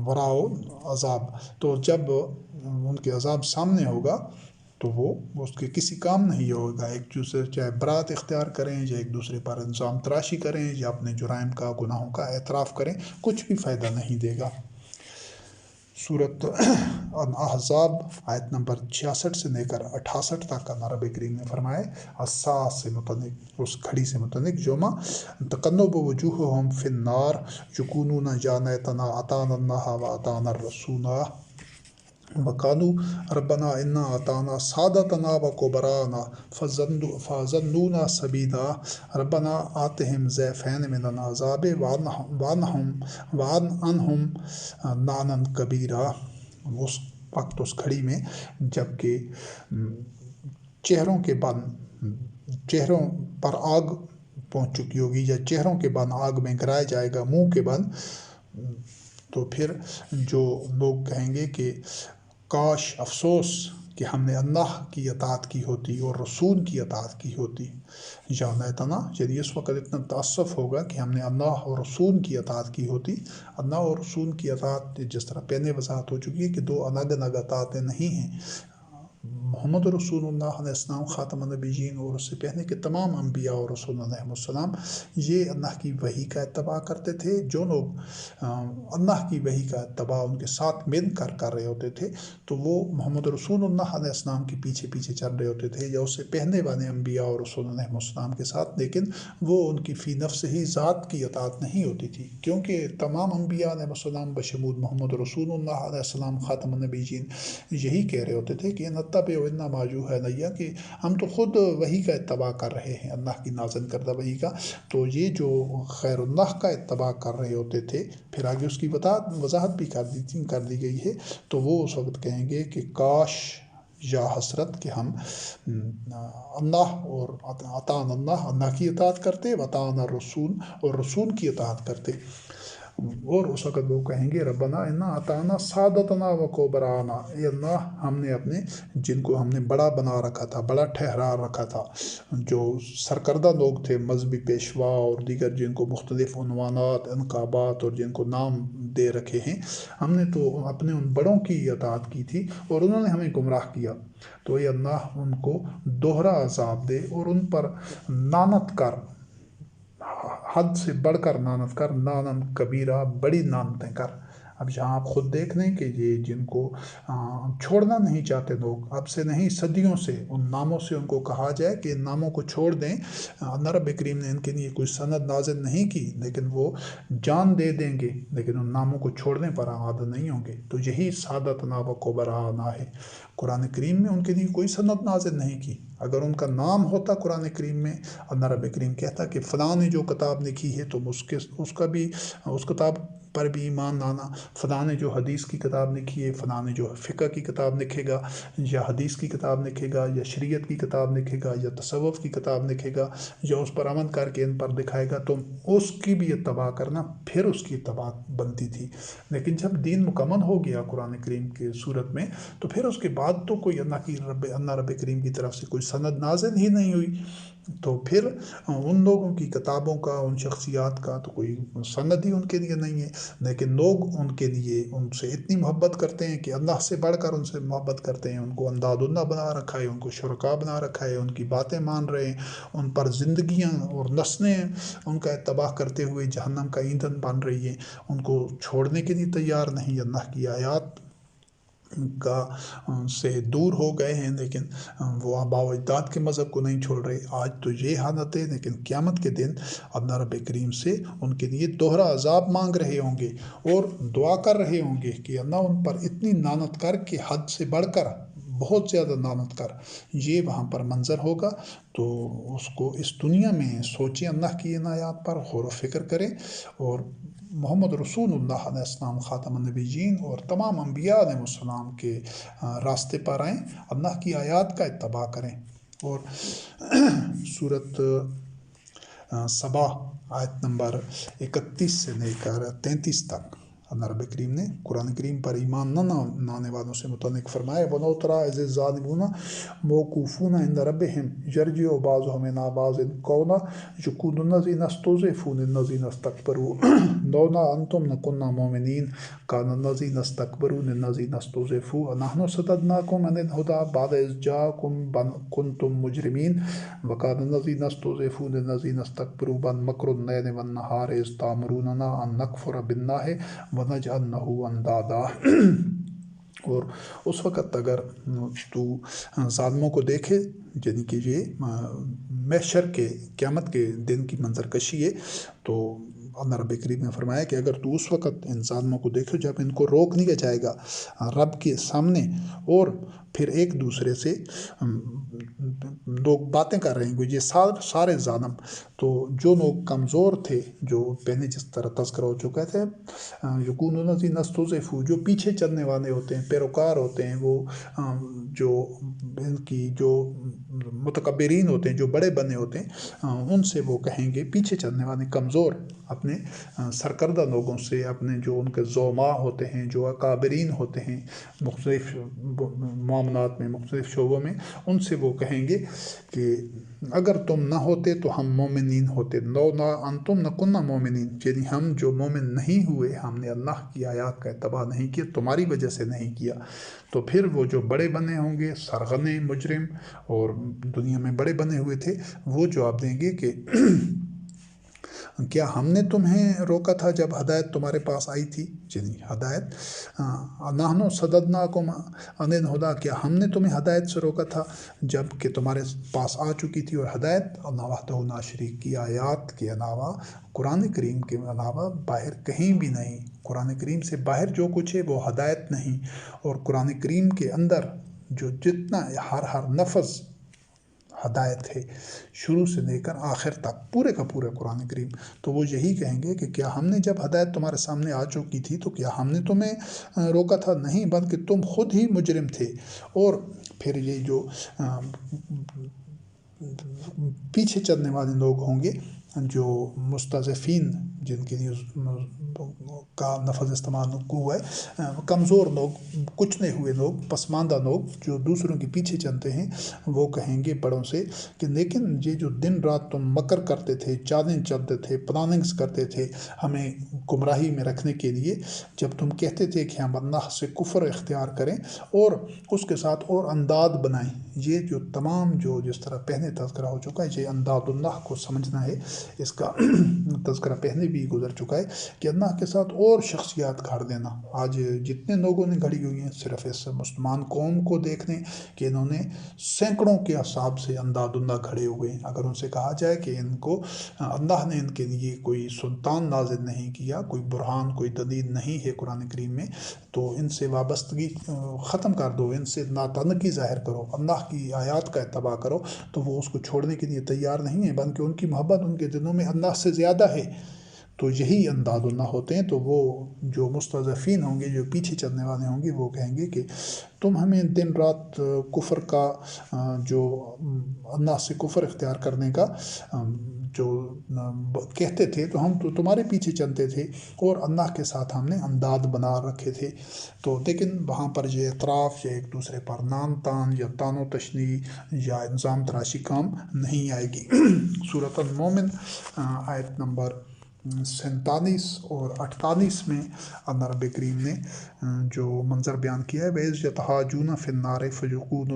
وراؤ عذاب، تو جب ان کے عذاب سامنے ہوگا تو وہ اس کے کسی کام نہیں ہوگا، ایک دوسرے چاہے برات اختیار کریں یا ایک دوسرے پر الزام تراشی کریں یا اپنے جرائم کا، گناہوں کا اعتراف کریں، کچھ بھی فائدہ نہیں دے گا۔ سورۃ احزاب آیت نمبر 66 سے لے کر 68 تک کا رب کریم نے فرمائے الساعۃ سے متعلق، اس گھڑی سے متعلق، یوما تقلب وجوہہم فی النار یقولون یا لیتنا اطعنا اللہ واطعنا الرسول وقالوا ربنا انا اطعنا سادتنا وکبراءنا فضلونا سبیلا ربنا آتهم ضعفین من العذاب وعنہم لعنا کبیرا۔ اس وقت، اس گھڑی میں، جب کہ چہروں پر آگ پہنچ چکی ہوگی، یا چہروں کے بند آگ میں گرایا جائے گا، منہ کے بند، تو پھر جو لوگ کہیں گے کہ کاش، افسوس کہ ہم نے اللہ کی اطاعت کی ہوتی اور رسول کی اطاعت کی ہوتی، یا لیتنا، یعنی اس وقت اتنا تأسف ہوگا کہ ہم نے اللہ اور رسول کی اطاعت کی ہوتی۔ اللہ اور رسول کی اطاعت، جس طرح پہلے وضاحت ہو چکی ہے کہ دو الگ الگ اطاعتیں نہیں ہیں، محمد رسول اللہ علیہ السلام خاتم النبیین اور اس سے پہلے کے تمام انبیاء اور رسول علیہ السلام یہ اللہ کی وحی کا اتباع کرتے تھے۔ جو لوگ اللہ کی وحی کا اتباع ان کے ساتھ مل کر رہے ہوتے تھے تو وہ محمد رسول اللہ علیہ السلام کے پیچھے پیچھے چل رہے ہوتے تھے، یا اس سے پہلے والے انبیاء اور رسول علیہ السلام کے ساتھ، لیکن وہ ان کی فی نفس ہی ذات کی اطاعت نہیں ہوتی تھی، کیونکہ تمام انبیاء علیہ السلام بشمول محمد رسول اللہ علیہ السلام خاتم النبیین یہی کہہ رہے ہوتے تھے کہ نتبع انما یوحی الی، کہ ہم تو خود وحی کا اتباع کر رہے ہیں، اللہ کی نازل کردہ وحی کا۔ تو یہ جو غیر اللہ کا اتباع کر رہے ہوتے تھے، پھر آگے اس کی وضاحت بھی کر دی گئی ہے، تو وہ اس وقت کہیں گے کہ کاش یا حسرت کہ ہم اللہ اور اطاعنا اللہ کی اطاعت کرتے، واطعنا الرسول اور رسول کی اطاعت کرتے، اور اس وقت وہ کہیں گے ربنا انا اطعنا سادتنا وکبراءنا، اے اللہ ہم نے اپنے جن کو ہم نے بڑا بنا رکھا تھا، بڑا ٹھہرا رکھا تھا، جو سرکردہ لوگ تھے، مذہبی پیشوا اور دیگر جن کو مختلف عنوانات، انقابات اور جن کو نام دے رکھے ہیں، ہم نے تو اپنے ان بڑوں کی اطاعت کی تھی اور انہوں نے ہمیں گمراہ کیا، تو اے اللہ ان کو دوہرا عذاب دے اور ان پر لعنت کر، حد سے بڑھ کر لعنت کر، لعنت کبیرہ، بڑی لعنتیں کر۔ اب یہاں آپ خود دیکھ لیں کہ یہ جن کو چھوڑنا نہیں چاہتے لوگ، اب سے نہیں صدیوں سے ان ناموں سے ان کو کہا جائے کہ ان ناموں کو چھوڑ دیں، اللہ رب کریم نے ان کے لیے کوئی سند نازل نہیں کی، لیکن وہ جان دے دیں گے، لیکن ان ناموں کو چھوڑنے پر آمادہ نہیں ہوں گے، تو یہی سادتنا و کبراءنا ہے۔ قرآن کریم میں ان کے لیے کوئی سند نازل نہیں کی، اگر ان کا نام ہوتا قرآن کریم میں، اللہ رب کریم کہتا کہ فلاں نے جو کتاب لکھی ہے تم اس کتاب پر بھی ایمان لانا، فلاں نے جو حدیث کی کتاب لکھی ہے، فلاں نے جو فقہ کی کتاب لکھے گا یا حدیث کی کتاب لکھے گا یا شریعت کی کتاب لکھے گا یا تصوف کی کتاب لکھے گا یا اس پر عمل کر کے ان پر دکھائے گا، تو اس کی بھی اتباع کرنا، پھر اس کی اتباع بنتی تھی۔ لیکن جب دین مکمل ہو گیا قرآن کریم کی صورت میں، تو پھر اس کے بعد تو کوئی اللہ رب کریم کی طرف سے کوئی سند نازل ہی نہیں ہوئی، تو پھر ان لوگوں کی کتابوں کا، ان شخصیات کا تو کوئی سند ہی ان کے لیے نہیں ہے۔ لیکن لوگ ان کے لیے ان سے اتنی محبت کرتے ہیں کہ اللہ سے بڑھ کر ان سے محبت کرتے ہیں، ان کو انداد اللہ بنا رکھا ہے، ان کو شرکا بنا رکھا ہے، ان کی باتیں مان رہے ہیں، ان پر زندگیاں اور نسلیں ان کا اتباع کرتے ہوئے جہنم کا ایندھن بن رہی ہیں، ان کو چھوڑنے کے لیے تیار نہیں، اللہ کی آیات کا سے دور ہو گئے ہیں، لیکن وہ آباء و اجداد کے مذہب کو نہیں چھوڑ رہے۔ آج تو یہ حالت ہے، لیکن قیامت کے دن اللہ رب کریم سے ان کے لیے دوہرا عذاب مانگ رہے ہوں گے اور دعا کر رہے ہوں گے کہ اللہ ان پر اتنی لعنت کر کے حد سے بڑھ کر بہت زیادہ لعنت کر، یہ وہاں پر منظر ہوگا۔ تو اس کو اس دنیا میں سوچیں، اللہ کی ان آیات پر غور و فکر کریں، اور محمد رسول اللہ علیہ السلام خاتم النبیین اور تمام انبیاء علیہ السلام کے راستے پر آئیں، اللہ کی آیات کا اتباع کریں۔ اور سورت سبا آیت نمبر 31 سے لے کر 33 تک اللہ رب کریم نے قرآن کریم پر ایمان نہ لانے والوں سے متعلق فرمایا، وَلَوْ تَرَىٰ إِذِ الظَّالِمُونَ مَوْقُوفُونَ عِندَ رَبِّهِمْ يَرْجِعُ بَعْضُهُمْ إِلَىٰ بَعْضٍ قَوْلًا يَقُولُ الَّذِينَ اسْتُضْعِفُوا لِلَّذِينَ اسْتَكْبَرُوا لَوْلَا أَنتُمْ لَكُنَّا مُؤْمِنِينَ قَالَ الَّذِينَ اسْتَكْبَرُوا لِلَّذِينَ اسْتُضْعِفُوا أَنَحْنُ صَدَدْنَاكُمْ عَنِ الْهُدَىٰ بَعْدَ إِذْ جَاءَكُمْ بَلْ كُنتُم مُجْرِمِينَ وَقَالَ الَّذِينَ اسْتُضْعِفُوا لِلَّذِينَ اسْتَكْبَرُوا بَلْ مَكْرُ اللَّيْلِ وَالنَّهَارِ إِذْ تَأْمُرُونَنَا أَن نَّكْفُرَ بِاللَّهِ وَنَجْعَلَ لَهُ اندادا۔ اور اس وقت اگر تو ظالموں کو دیکھے، یعنی کہ یہ محشر کے قیامت کے دن کی منظر کشی ہے، تو اللہ رب کریم نے فرمایا کہ اگر تو اس وقت ان ظالموں کو دیکھو جب ان کو روک لیا جائے گا رب کے سامنے، اور پھر ایک دوسرے سے لوگ باتیں کر رہے ہیں، یہ سارے ظالم، تو جو لوگ کمزور تھے، جو پہلے جس طرح تذکرہ ہو چکا تھے، یقون الذین استضعفوا، جو پیچھے چلنے والے ہوتے ہیں، پیروکار ہوتے ہیں، وہ جو ان کی جو متکبرین ہوتے ہیں، جو بڑے بنے ہوتے ہیں، ان سے وہ کہیں گے، پیچھے چلنے والے کمزور اپنے سرکردہ لوگوں سے، اپنے جو ان کے زعماء ہوتے ہیں، جو اکابرین ہوتے ہیں مختلف معاملات میں، مختلف شعبوں میں، ان سے وہ کہیں گے کہ اگر تم نہ ہوتے تو ہم مومنین ہوتے، لولا انتم نکنا مومنین، یعنی ہم جو مومن نہیں ہوئے، ہم نے اللہ کی آیات کا اتباع نہیں کیا، تمہاری وجہ سے نہیں کیا۔ تو پھر وہ جو بڑے بنے ہوں گے، سرغنے مجرم اور دنیا میں بڑے بنے ہوئے تھے، وہ جواب دیں گے کہ کیا ہم نے تمہیں روکا تھا جب ہدایت تمہارے پاس آئی تھی؟ یعنی ہدایت، نحن صددناکم عن الہدیٰ، کیا ہم نے تمہیں ہدایت سے روکا تھا جب کہ تمہارے پاس آ چکی تھی؟ اور ہدایت اللہ وحدہ لا شریک کی آیات کے علاوہ، قرآن کریم کے علاوہ باہر کہیں بھی نہیں۔ قرآن کریم سے باہر جو کچھ ہے وہ ہدایت نہیں، اور قرآن کریم کے اندر جو جتنا ہر لفظ ہدایت ہے، شروع سے لے کر آخر تک پورے کا پورا قرآن کریم، تو وہ یہی کہیں گے کہ کیا ہم نے جب ہدایت تمہارے سامنے آ چکی تھی تو کیا ہم نے تمہیں روکا تھا؟ نہیں، بلکہ تم خود ہی مجرم تھے۔ اور پھر یہ جو پیچھے چلنے والے لوگ ہوں گے، جو مستضعفین، جن کے لیے کا لفظ استعمال ہوا ہے، کمزور لوگ، کچلے ہوئے لوگ، پسماندہ لوگ جو دوسروں کے پیچھے چلتے ہیں، وہ کہیں گے بڑوں سے کہ لیکن یہ جو دن رات تم مکر کرتے تھے، چالیں چلتے تھے، پلاننگز کرتے تھے ہمیں گمراہی میں رکھنے کے لیے، جب تم کہتے تھے کہ ہم اللہ سے کفر اختیار کریں اور اس کے ساتھ اور انداد بنائیں، یہ جو تمام جو جس طرح پہلے تذکرہ ہو چکا ہے، یہ انداد اللہ کو سمجھنا ہے، اس کا تذکرہ پہلے بھی گزر چکا ہے کہ اللہ کے ساتھ اور شخصیات گھڑ دینا۔ آج جتنے لوگوں نے گھڑی ہوئی ہیں، صرف اس مسلمان قوم کو دیکھ لیں کہ انہوں نے سینکڑوں کے حساب سے انداد اللہ گھڑے ہوئے ہیں۔ اگر ان سے کہا جائے کہ ان کو اللہ نے ان کے لیے کوئی سلطان نازل نہیں کیا، کوئی برہان، کوئی دلیل نہیں ہے قرآن کریم میں، تو ان سے وابستگی ختم کر دو، ان سے ناتنقی ظاہر کرو، اللہ کی آیات کا اتباع کرو، تو وہ اس کو چھوڑنے کے لیے تیار نہیں ہے، بلکہ ان کی محبت ان کے دلوں میں اللہ سے زیادہ ہے۔ تو یہی انداد ہوتے ہیں۔ تو وہ جو مستضعفین ہوں گے، جو پیچھے چلنے والے ہوں گے، وہ کہیں گے کہ تم ہمیں دن رات کفر کا جو اللہ سے کفر اختیار کرنے کا جو کہتے تھے، تو ہم تو تمہارے پیچھے چلتے تھے اور اللہ کے ساتھ ہم نے انداد بنا رکھے تھے۔ تو لیکن وہاں پر یہ اعتراف یا ایک دوسرے پر نان تان یا تان و تشنی یا الزام تراشی کام نہیں آئے گی۔ سورۃ المومن آیت نمبر 47 اور 48 میں اللہ رب کریم نے جو منظر بیان کیا ہے، وَإِذْ يَتَحَاجُونَ فِي النَّارِ فَيَقُولُ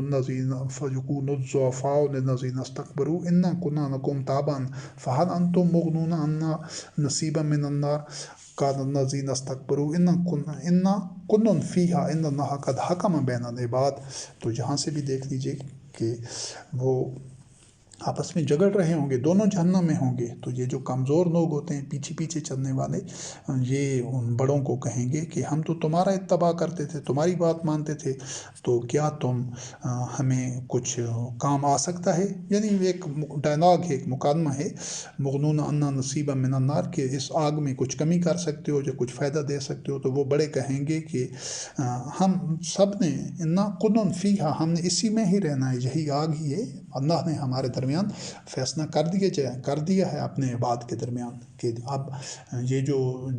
الضُّعَفَاءُ لِلَّذِينَ اسْتَكْبَرُوا إِنَّا كُنَّا لَكُمْ تَابِعِينَ فَهَلْ أَنْتُمْ مُغْنُونَ عَنَّا نَصِيبًا مِنَ النَّارِ قَالَ الَّذِينَ اسْتَكْبَرُوا إِنَّا كُلٌّ فِيهَا إِنَّ اللَّهَ قَدْ حَكَمَ بَيْنَ الْعِبَادِ۔ تو یہاں سے بھی دیکھ لیجئے کہ وہ آپس میں جھگڑ رہے ہوں گے، دونوں جہنم میں ہوں گے۔ تو یہ جو کمزور لوگ ہوتے ہیں، پیچھے پیچھے چلنے والے، یہ ان بڑوں کو کہیں گے کہ ہم تو تمہارا اتباع کرتے تھے، تمہاری بات مانتے تھے، تو کیا تم ہمیں کچھ کام آ سکتا ہے؟ یعنی ایک ڈائلاگ ہے، ایک مکالمہ ہے، مغنون انا نصیبا من النار، کہ اس آگ میں کچھ کمی کر سکتے ہو یا کچھ فائدہ دے سکتے ہو؟ تو وہ بڑے کہیں گے کہ ہم سب نے انا کن فیہا، ہم نے اسی میں ہی رہنا ہے، یہی آگ ہی ہے۔ اللہ نے ہمارے درمیان فیصلہ کر دیا ہے اپنے عباد کے درمیان کہ اب یہ جو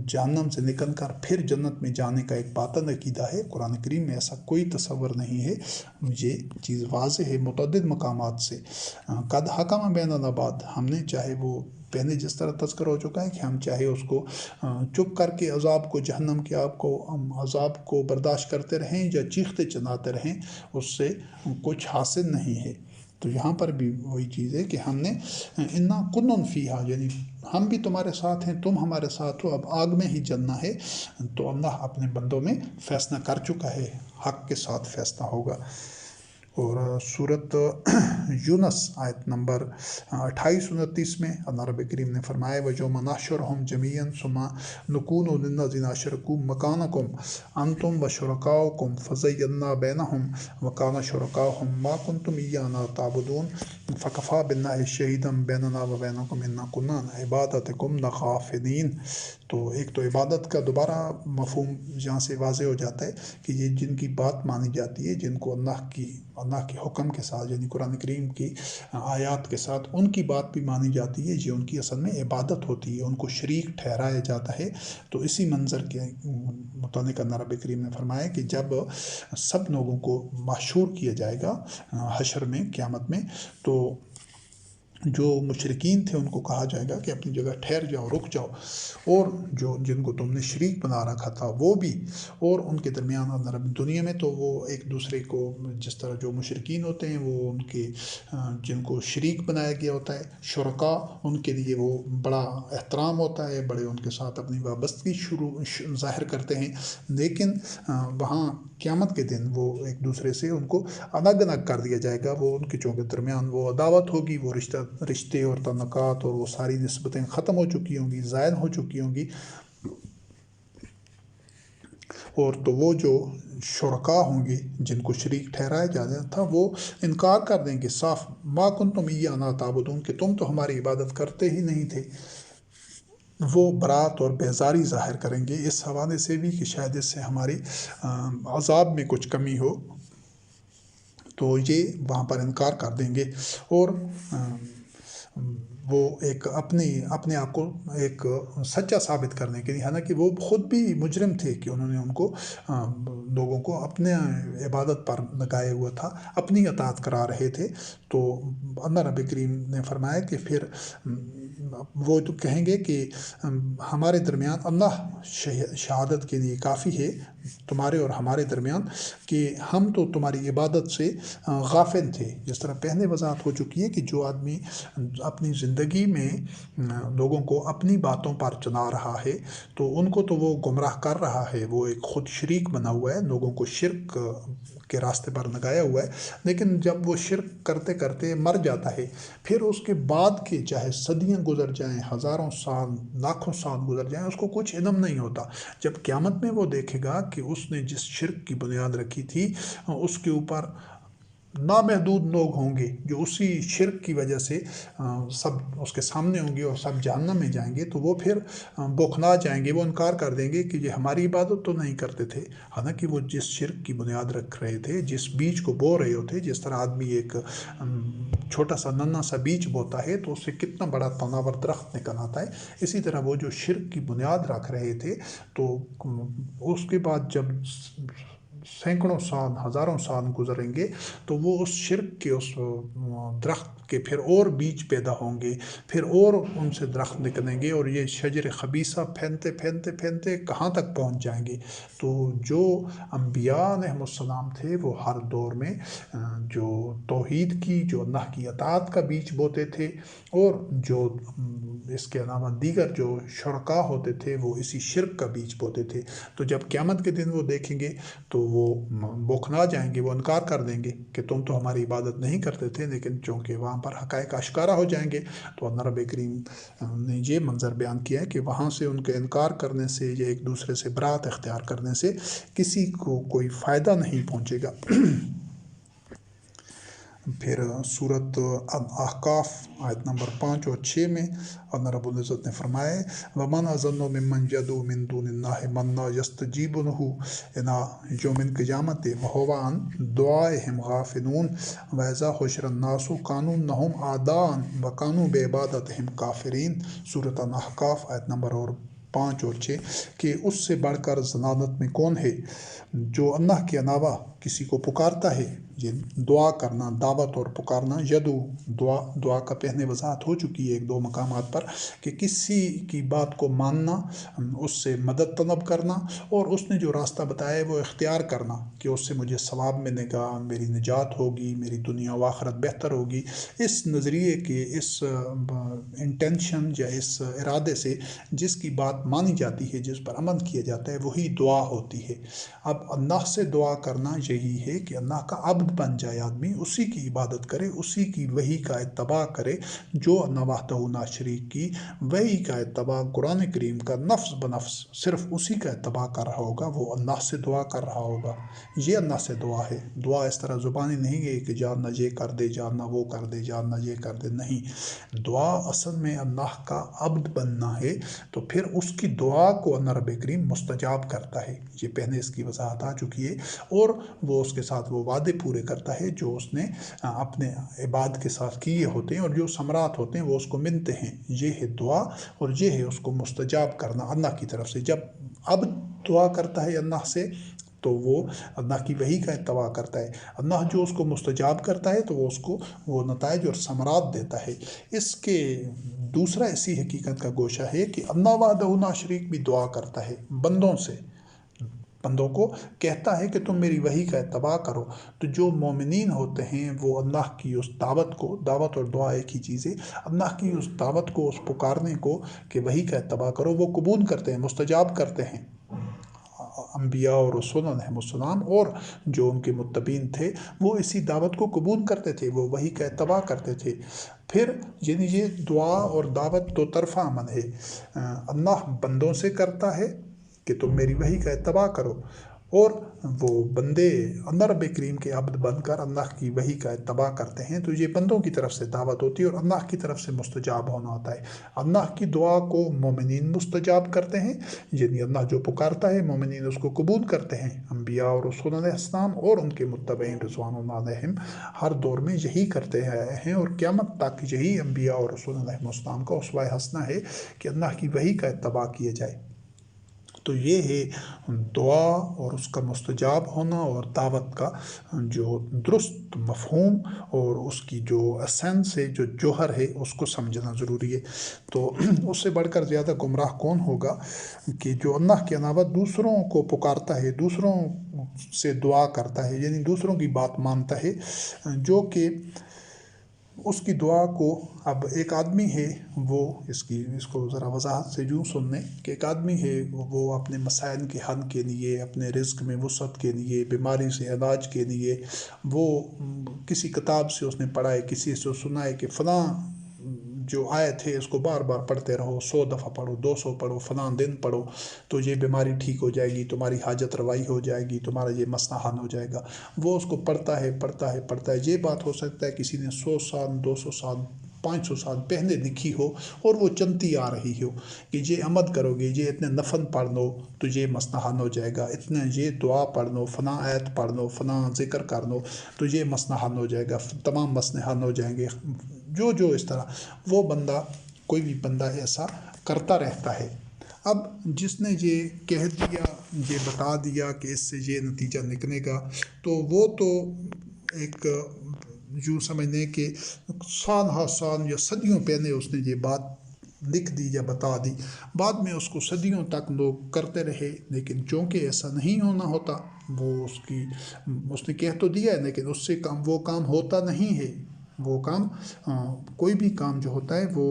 جہنم سے نکل کر پھر جنت میں جانے کا ایک باطن عقیدہ ہے، قرآن کریم میں ایسا کوئی تصور نہیں ہے۔ یہ چیز واضح ہے متعدد مقامات سے، قد حکم بین العباد، ہم نے چاہے وہ پہلے جس طرح تذکر ہو چکا ہے کہ ہم چاہے اس کو چپ کر کے عذاب کو، جہنم کے آگ کو، عذاب کو برداشت کرتے رہیں یا چیختے چلاتے رہیں، اس سے کچھ حاصل نہیں ہے۔ تو یہاں پر بھی وہی چیز ہے کہ ہم نے انا کن فیہا، یعنی ہم بھی تمہارے ساتھ ہیں، تم ہمارے ساتھ ہو، اب آگ میں ہی جلنا ہے۔ تو اللہ اپنے بندوں میں فیصلہ کر چکا ہے، حق کے ساتھ فیصلہ ہوگا۔ اور سورۃ یونس آیت نمبر 28-29 میں اللہ رب کریم نے فرمایا، وَيَوْمَ نَحْشُرُهُمْ جَمِيعًا ثُمَّ نَقُولُ لِلَّذِينَ أَشْرَكُوا مَكَانَكُمْ أَنْتُمْ وَشُرَكَاؤُكُمْ فَزَيَّلْنَا بَيْنَهُمْ وَكَانَ شُرَكَاؤُهُمْ مَا كُنْتُمْ إِيَّانَا تَعْبُدُونَ فَكَفَى بِاللَّهِ شَهِيدًا بَيْنَنَا وَبَيْنَكُمْ إِنَّا كُنَّا عَنْ عِبَادَتِكُمْ لَغَافِلِينَ۔ تو ایک تو عبادت کا دوبارہ مفہوم یہاں سے واضح ہو جاتا ہے کہ یہ جن کی بات مانی جاتی ہے، جن کو اللہ کے حکم کے ساتھ، یعنی قرآن کریم کی آیات کے ساتھ ان کی بات بھی مانی جاتی ہے، یہ ان کی اصل میں عبادت ہوتی ہے، ان کو شریک ٹھہرایا جاتا ہے۔ تو اسی منظر کے متعلق اللہ رب کریم نے فرمایا کہ جب سب لوگوں کو محشور کیا جائے گا حشر میں، قیامت میں، تو جو مشرکین تھے ان کو کہا جائے گا کہ اپنی جگہ ٹھہر جاؤ، رک جاؤ، اور جن کو تم نے شریک بنا رکھا تھا وہ بھی، اور ان کے درمیان اندر دنیا میں تو وہ ایک دوسرے کو جس طرح جو مشرکین ہوتے ہیں وہ ان کے جن کو شریک بنایا گیا ہوتا ہے شرکا، ان کے لیے وہ بڑا احترام ہوتا ہے، بڑے ان کے ساتھ اپنی وابستگی ظاہر کرتے ہیں، لیکن وہاں قیامت کے دن وہ ایک دوسرے سے ان کو الگ الگ کر دیا جائے گا، وہ ان کے چونکہ درمیان وہ عداوت ہوگی، وہ رشتے اور تعلقات اور وہ ساری نسبتیں ختم ہو چکی ہوں گی، زائل ہو چکی ہوں گی، اور تو وہ جو شرکا ہوں گے جن کو شریک ٹھہرایا جاتا تھا وہ انکار کر دیں گے صاف، ما کنتم ایانا تعبدون، کہ تم تو ہماری عبادت کرتے ہی نہیں تھے۔ وہ برات اور بیزاری ظاہر کریں گے اس حوالے سے بھی کہ شاید اس سے ہماری عذاب میں کچھ کمی ہو، تو یہ وہاں پر انکار کر دیں گے، اور وہ ایک اپنے آپ کو ایک سچا ثابت کرنے کے لیے، حالانکہ وہ خود بھی مجرم تھے کہ انہوں نے ان کو لوگوں کو اپنے عبادت پر لگائے ہوا تھا، اپنی اطاعت کرا رہے تھے۔ تو اللہ رب کریم نے فرمایا کہ پھر وہ تو کہیں گے کہ ہمارے درمیان اللہ شہادت کے لیے کافی ہے تمہارے اور ہمارے درمیان کہ ہم تو تمہاری عبادت سے غافل تھے۔ جس طرح پہلے وضاحت ہو چکی ہے کہ جو آدمی اپنی زندگی میں لوگوں کو اپنی باتوں پر چلا رہا ہے تو ان کو تو وہ گمراہ کر رہا ہے، وہ ایک خود شریک بنا ہوا ہے، لوگوں کو شرک کے راستے پر لگایا ہوا ہے، لیکن جب وہ شرک کرتے کرتے مر جاتا ہے، پھر اس کے بعد کے چاہے صدیاں گزر جائیں، ہزاروں سال، لاکھوں سال گزر جائیں، اس کو کچھ علم نہیں ہوتا۔ جب قیامت میں وہ دیکھے گا کہ اس نے جس شرک کی بنیاد رکھی تھی اس کے اوپر نامحدود لوگ ہوں گے جو اسی شرک کی وجہ سے سب اس کے سامنے ہوں گے اور سب جہنم میں جائیں گے، تو وہ پھر بوکھلا جائیں گے، وہ انکار کر دیں گے کہ یہ ہماری عبادت تو نہیں کرتے تھے، حالانکہ وہ جس شرک کی بنیاد رکھ رہے تھے، جس بیج کو بو رہے ہوتے، جس طرح آدمی ایک چھوٹا سا ننھا سا بیج بوتا ہے تو اس سے کتنا بڑا تناور درخت نکل آتا ہے، اسی طرح وہ جو شرک کی بنیاد رکھ رہے تھے، تو اس کے بعد جب سینکڑوں سال، ہزاروں سال گزریں گے تو وہ اس شرک کے اس درخت کے پھر اور بیج پیدا ہوں گے، پھر اور ان سے درخت نکلیں گے، اور یہ شجر خبیثہ پھیلتے پھیلتے پھیلتے کہاں تک پہنچ جائیں گے۔ تو جو انبیاء علیہ السلام تھے وہ ہر دور میں جو توحید کی، جو اللہ کی اطاعت کا بیج بوتے تھے، اور جو اس کے علاوہ دیگر جو شرکاء ہوتے تھے وہ اسی شرک کا بیج بوتے تھے۔ تو جب قیامت کے دن وہ دیکھیں گے تو وہ بوکھلا جائیں گے، وہ انکار کر دیں گے کہ تم تو ہماری عبادت نہیں کرتے تھے، لیکن چونکہ وہاں پر حقائق آشکارا ہو جائیں گے، تو اللہ رب کریم نے یہ منظر بیان کیا ہے کہ وہاں سے ان کے انکار کرنے سے یا ایک دوسرے سے برات اختیار کرنے سے کسی کو کوئی فائدہ نہیں پہنچے گا۔ پھر سورت احقاف آیت نمبر 5 اور 6 میں اللہ رب العزت نے فرمایا ہے وَمَنْ أَظَلُّ مِمَّنْ يَدْعُو مِن دُونِ اللَّهِ مَن لَّا يَسْتَجِيبُ لَهُ إِلَىٰ يَوْمِ الْقِيَامَةِ وَهُوَ عَن دُعَائِهِمْ غَافِلُونَ وَإِذَا حُشِرَ النَّاسُ كَانُوا لَهُمْ أَعْدَاءً وَكَانُوا بِعِبَادَتِهِمْ كَافِرِينَ۔ سورۃ الاحقاف آیت نمبر 5 اور 6 کہ اس سے بڑھ کر ضلالت میں کون ہے جو اللہ کے علاوہ کسی کو پکارتا ہے۔ یہ دعا کرنا، دعوت اور پکارنا، یدو دعا کا پہلے وضاحت ہو چکی ہے ایک دو مقامات پر کہ کسی کی بات کو ماننا، اس سے مدد طلب کرنا، اور اس نے جو راستہ بتایا ہے وہ اختیار کرنا کہ اس سے مجھے ثواب ملے گا، میری نجات ہوگی، میری دنیا و آخرت بہتر ہوگی۔ اس نظریے کے، اس انٹینشن یا اس ارادے سے جس کی بات مانی جاتی ہے، جس پر عمل کیا جاتا ہے، وہی دعا ہوتی ہے۔ اب اللہ سے دعا کرنا یہی ہے کہ اللہ کا عبد بن جائے آدمی، اسی کی عبادت کرے، اسی کی وحی کا اتباع کرے، جو اللہ وحدہ لا شریک کی وحی کا اتباع، قرآن کریم کا نفس بنفس صرف اسی کا اتباع کر رہا ہوگا، وہ اللہ سے دعا کر رہا ہوگا۔ یہ اللہ سے دعا ہے۔ دعا اس طرح زبانی نہیں ہے کہ جاننا یہ کر دے، جاننا وہ کر دے، جاننا یہ کر دے، نہیں۔ دعا اصل میں اللہ کا عبد بننا ہے، تو پھر اس کی دعا کو اللہ رب کریم مستجاب کرتا ہے۔ یہ پہلے اس کی وضاحت آ چکی ہے، اور وہ اس کے ساتھ وہ وعدے پورے کرتا ہے جو اس نے اپنے عباد کے ساتھ کیے ہوتے ہیں، اور جو ثمرات ہوتے ہیں وہ اس کو ملتے ہیں۔ یہ ہے دعا، اور یہ ہے اس کو مستجاب کرنا اللہ کی طرف سے۔ جب اب دعا کرتا ہے اللہ سے تو وہ اللہ کی وحی کا اتباع کرتا ہے۔ اللہ جو اس کو مستجاب کرتا ہے تو وہ اس کو وہ نتائج اور ثمرات دیتا ہے۔ اس کے دوسرا اسی حقیقت کا گوشہ ہے کہ اللہ وحدہ لا شریک بھی دعا کرتا ہے بندوں سے، بندوں کو کہتا ہے کہ تم میری وحی کا اتباع کرو۔ تو جو مومنین ہوتے ہیں وہ اللہ کی اس دعوت کو، دعوت اور دعا ایک ہی چیز ہے، اللہ کی اس دعوت کو، اس پکارنے کو کہ وحی کا اتباع کرو، وہ قبول کرتے ہیں، مستجاب کرتے ہیں۔ انبیاء اور رسول علیہ السلام اور جو ان کے متبین تھے وہ اسی دعوت کو قبول کرتے تھے، وہ وحی کا اتباع کرتے تھے۔ پھر یعنی یہ دعا اور دعوت دو طرفہ عمل ہے۔ اللہ بندوں سے کرتا ہے کہ تم میری وحی کا اتباع کرو، اور وہ بندے اللہ رب کریم کے عبد بن کر اللہ کی وحی کا اتباع کرتے ہیں۔ تو یہ بندوں کی طرف سے دعوت ہوتی ہے، اور اللہ کی طرف سے مستجاب ہونا ہوتا ہے۔ اللہ کی دعا کو مومنین مستجاب کرتے ہیں، یعنی اللہ جو پکارتا ہے مومنین اس کو قبول کرتے ہیں۔ انبیاء اور رسول علیہ السلام اور ان کے متبعین رضوان اللہ علیہم ہر دور میں یہی کرتے آئے ہیں، اور قیامت تک یہی انبیاء اور رسول علیہ السلام کا اسوہ حسنہ ہے کہ اللہ کی وحی کا اتباع کیا جائے۔ تو یہ ہے دعا اور اس کا مستجاب ہونا، اور دعوت کا جو درست مفہوم اور اس کی جو اسینس ہے، جو جوہر ہے، اس کو سمجھنا ضروری ہے۔ تو اس سے بڑھ کر زیادہ گمراہ کون ہوگا کہ جو اللہ کے علاوہ دوسروں کو پکارتا ہے، دوسروں سے دعا کرتا ہے، یعنی دوسروں کی بات مانتا ہے، جو کہ اس کی دعا کو اب ایک آدمی ہے، وہ اس کو ذرا وضاحت سے یوں سن لیں کہ ایک آدمی ہے، وہ اپنے مسائل کے حل کے لیے، اپنے رزق میں وسعت کے لیے، بیماری سے علاج کے لیے، وہ کسی کتاب سے اس نے پڑھا ہے، کسی سے سنا ہے کہ فلاں جو آیت ہے اس کو بار بار پڑھتے رہو، 100 دفعہ پڑھو، 200 پڑھو، فلاں دن پڑھو تو یہ بیماری ٹھیک ہو جائے گی، تمہاری حاجت روائی ہو جائے گی، تمہارا یہ مسئلہ حل ہو جائے گا، وہ اس کو پڑھتا ہے۔ یہ بات ہو سکتا ہے کسی نے 100 سال، 200 سال، 500 سال پہلے لکھی ہو اور وہ چلتی آ رہی ہو کہ یہ عمل کرو گے، یہ اتنے نفل پڑھ لو تو یہ مسئلہ حل ہو جائے گا، اتنے یہ دعا پڑھ لو، فلاں آیت پڑھ لو، فلاں ذکر کر لو تو یہ مسئلہ حل ہو جائے گا، تمام مسئلے حل ہو جائیں گے، جو اس طرح وہ بندہ، کوئی بھی بندہ ایسا کرتا رہتا ہے۔ اب جس نے یہ کہہ دیا، یہ بتا دیا کہ اس سے یہ نتیجہ نکلے گا، تو وہ تو ایک یوں سمجھ لیں کہ سال ہا سال یا صدیوں پہلے اس نے یہ بات لکھ دی یا بتا دی، بعد میں اس کو صدیوں تک لوگ کرتے رہے، لیکن چونکہ ایسا نہیں ہونا ہوتا، وہ اس نے کہہ تو دیا ہے لیکن اس سے وہ کام ہوتا نہیں ہے۔ وہ کام، کوئی بھی کام جو ہوتا ہے وہ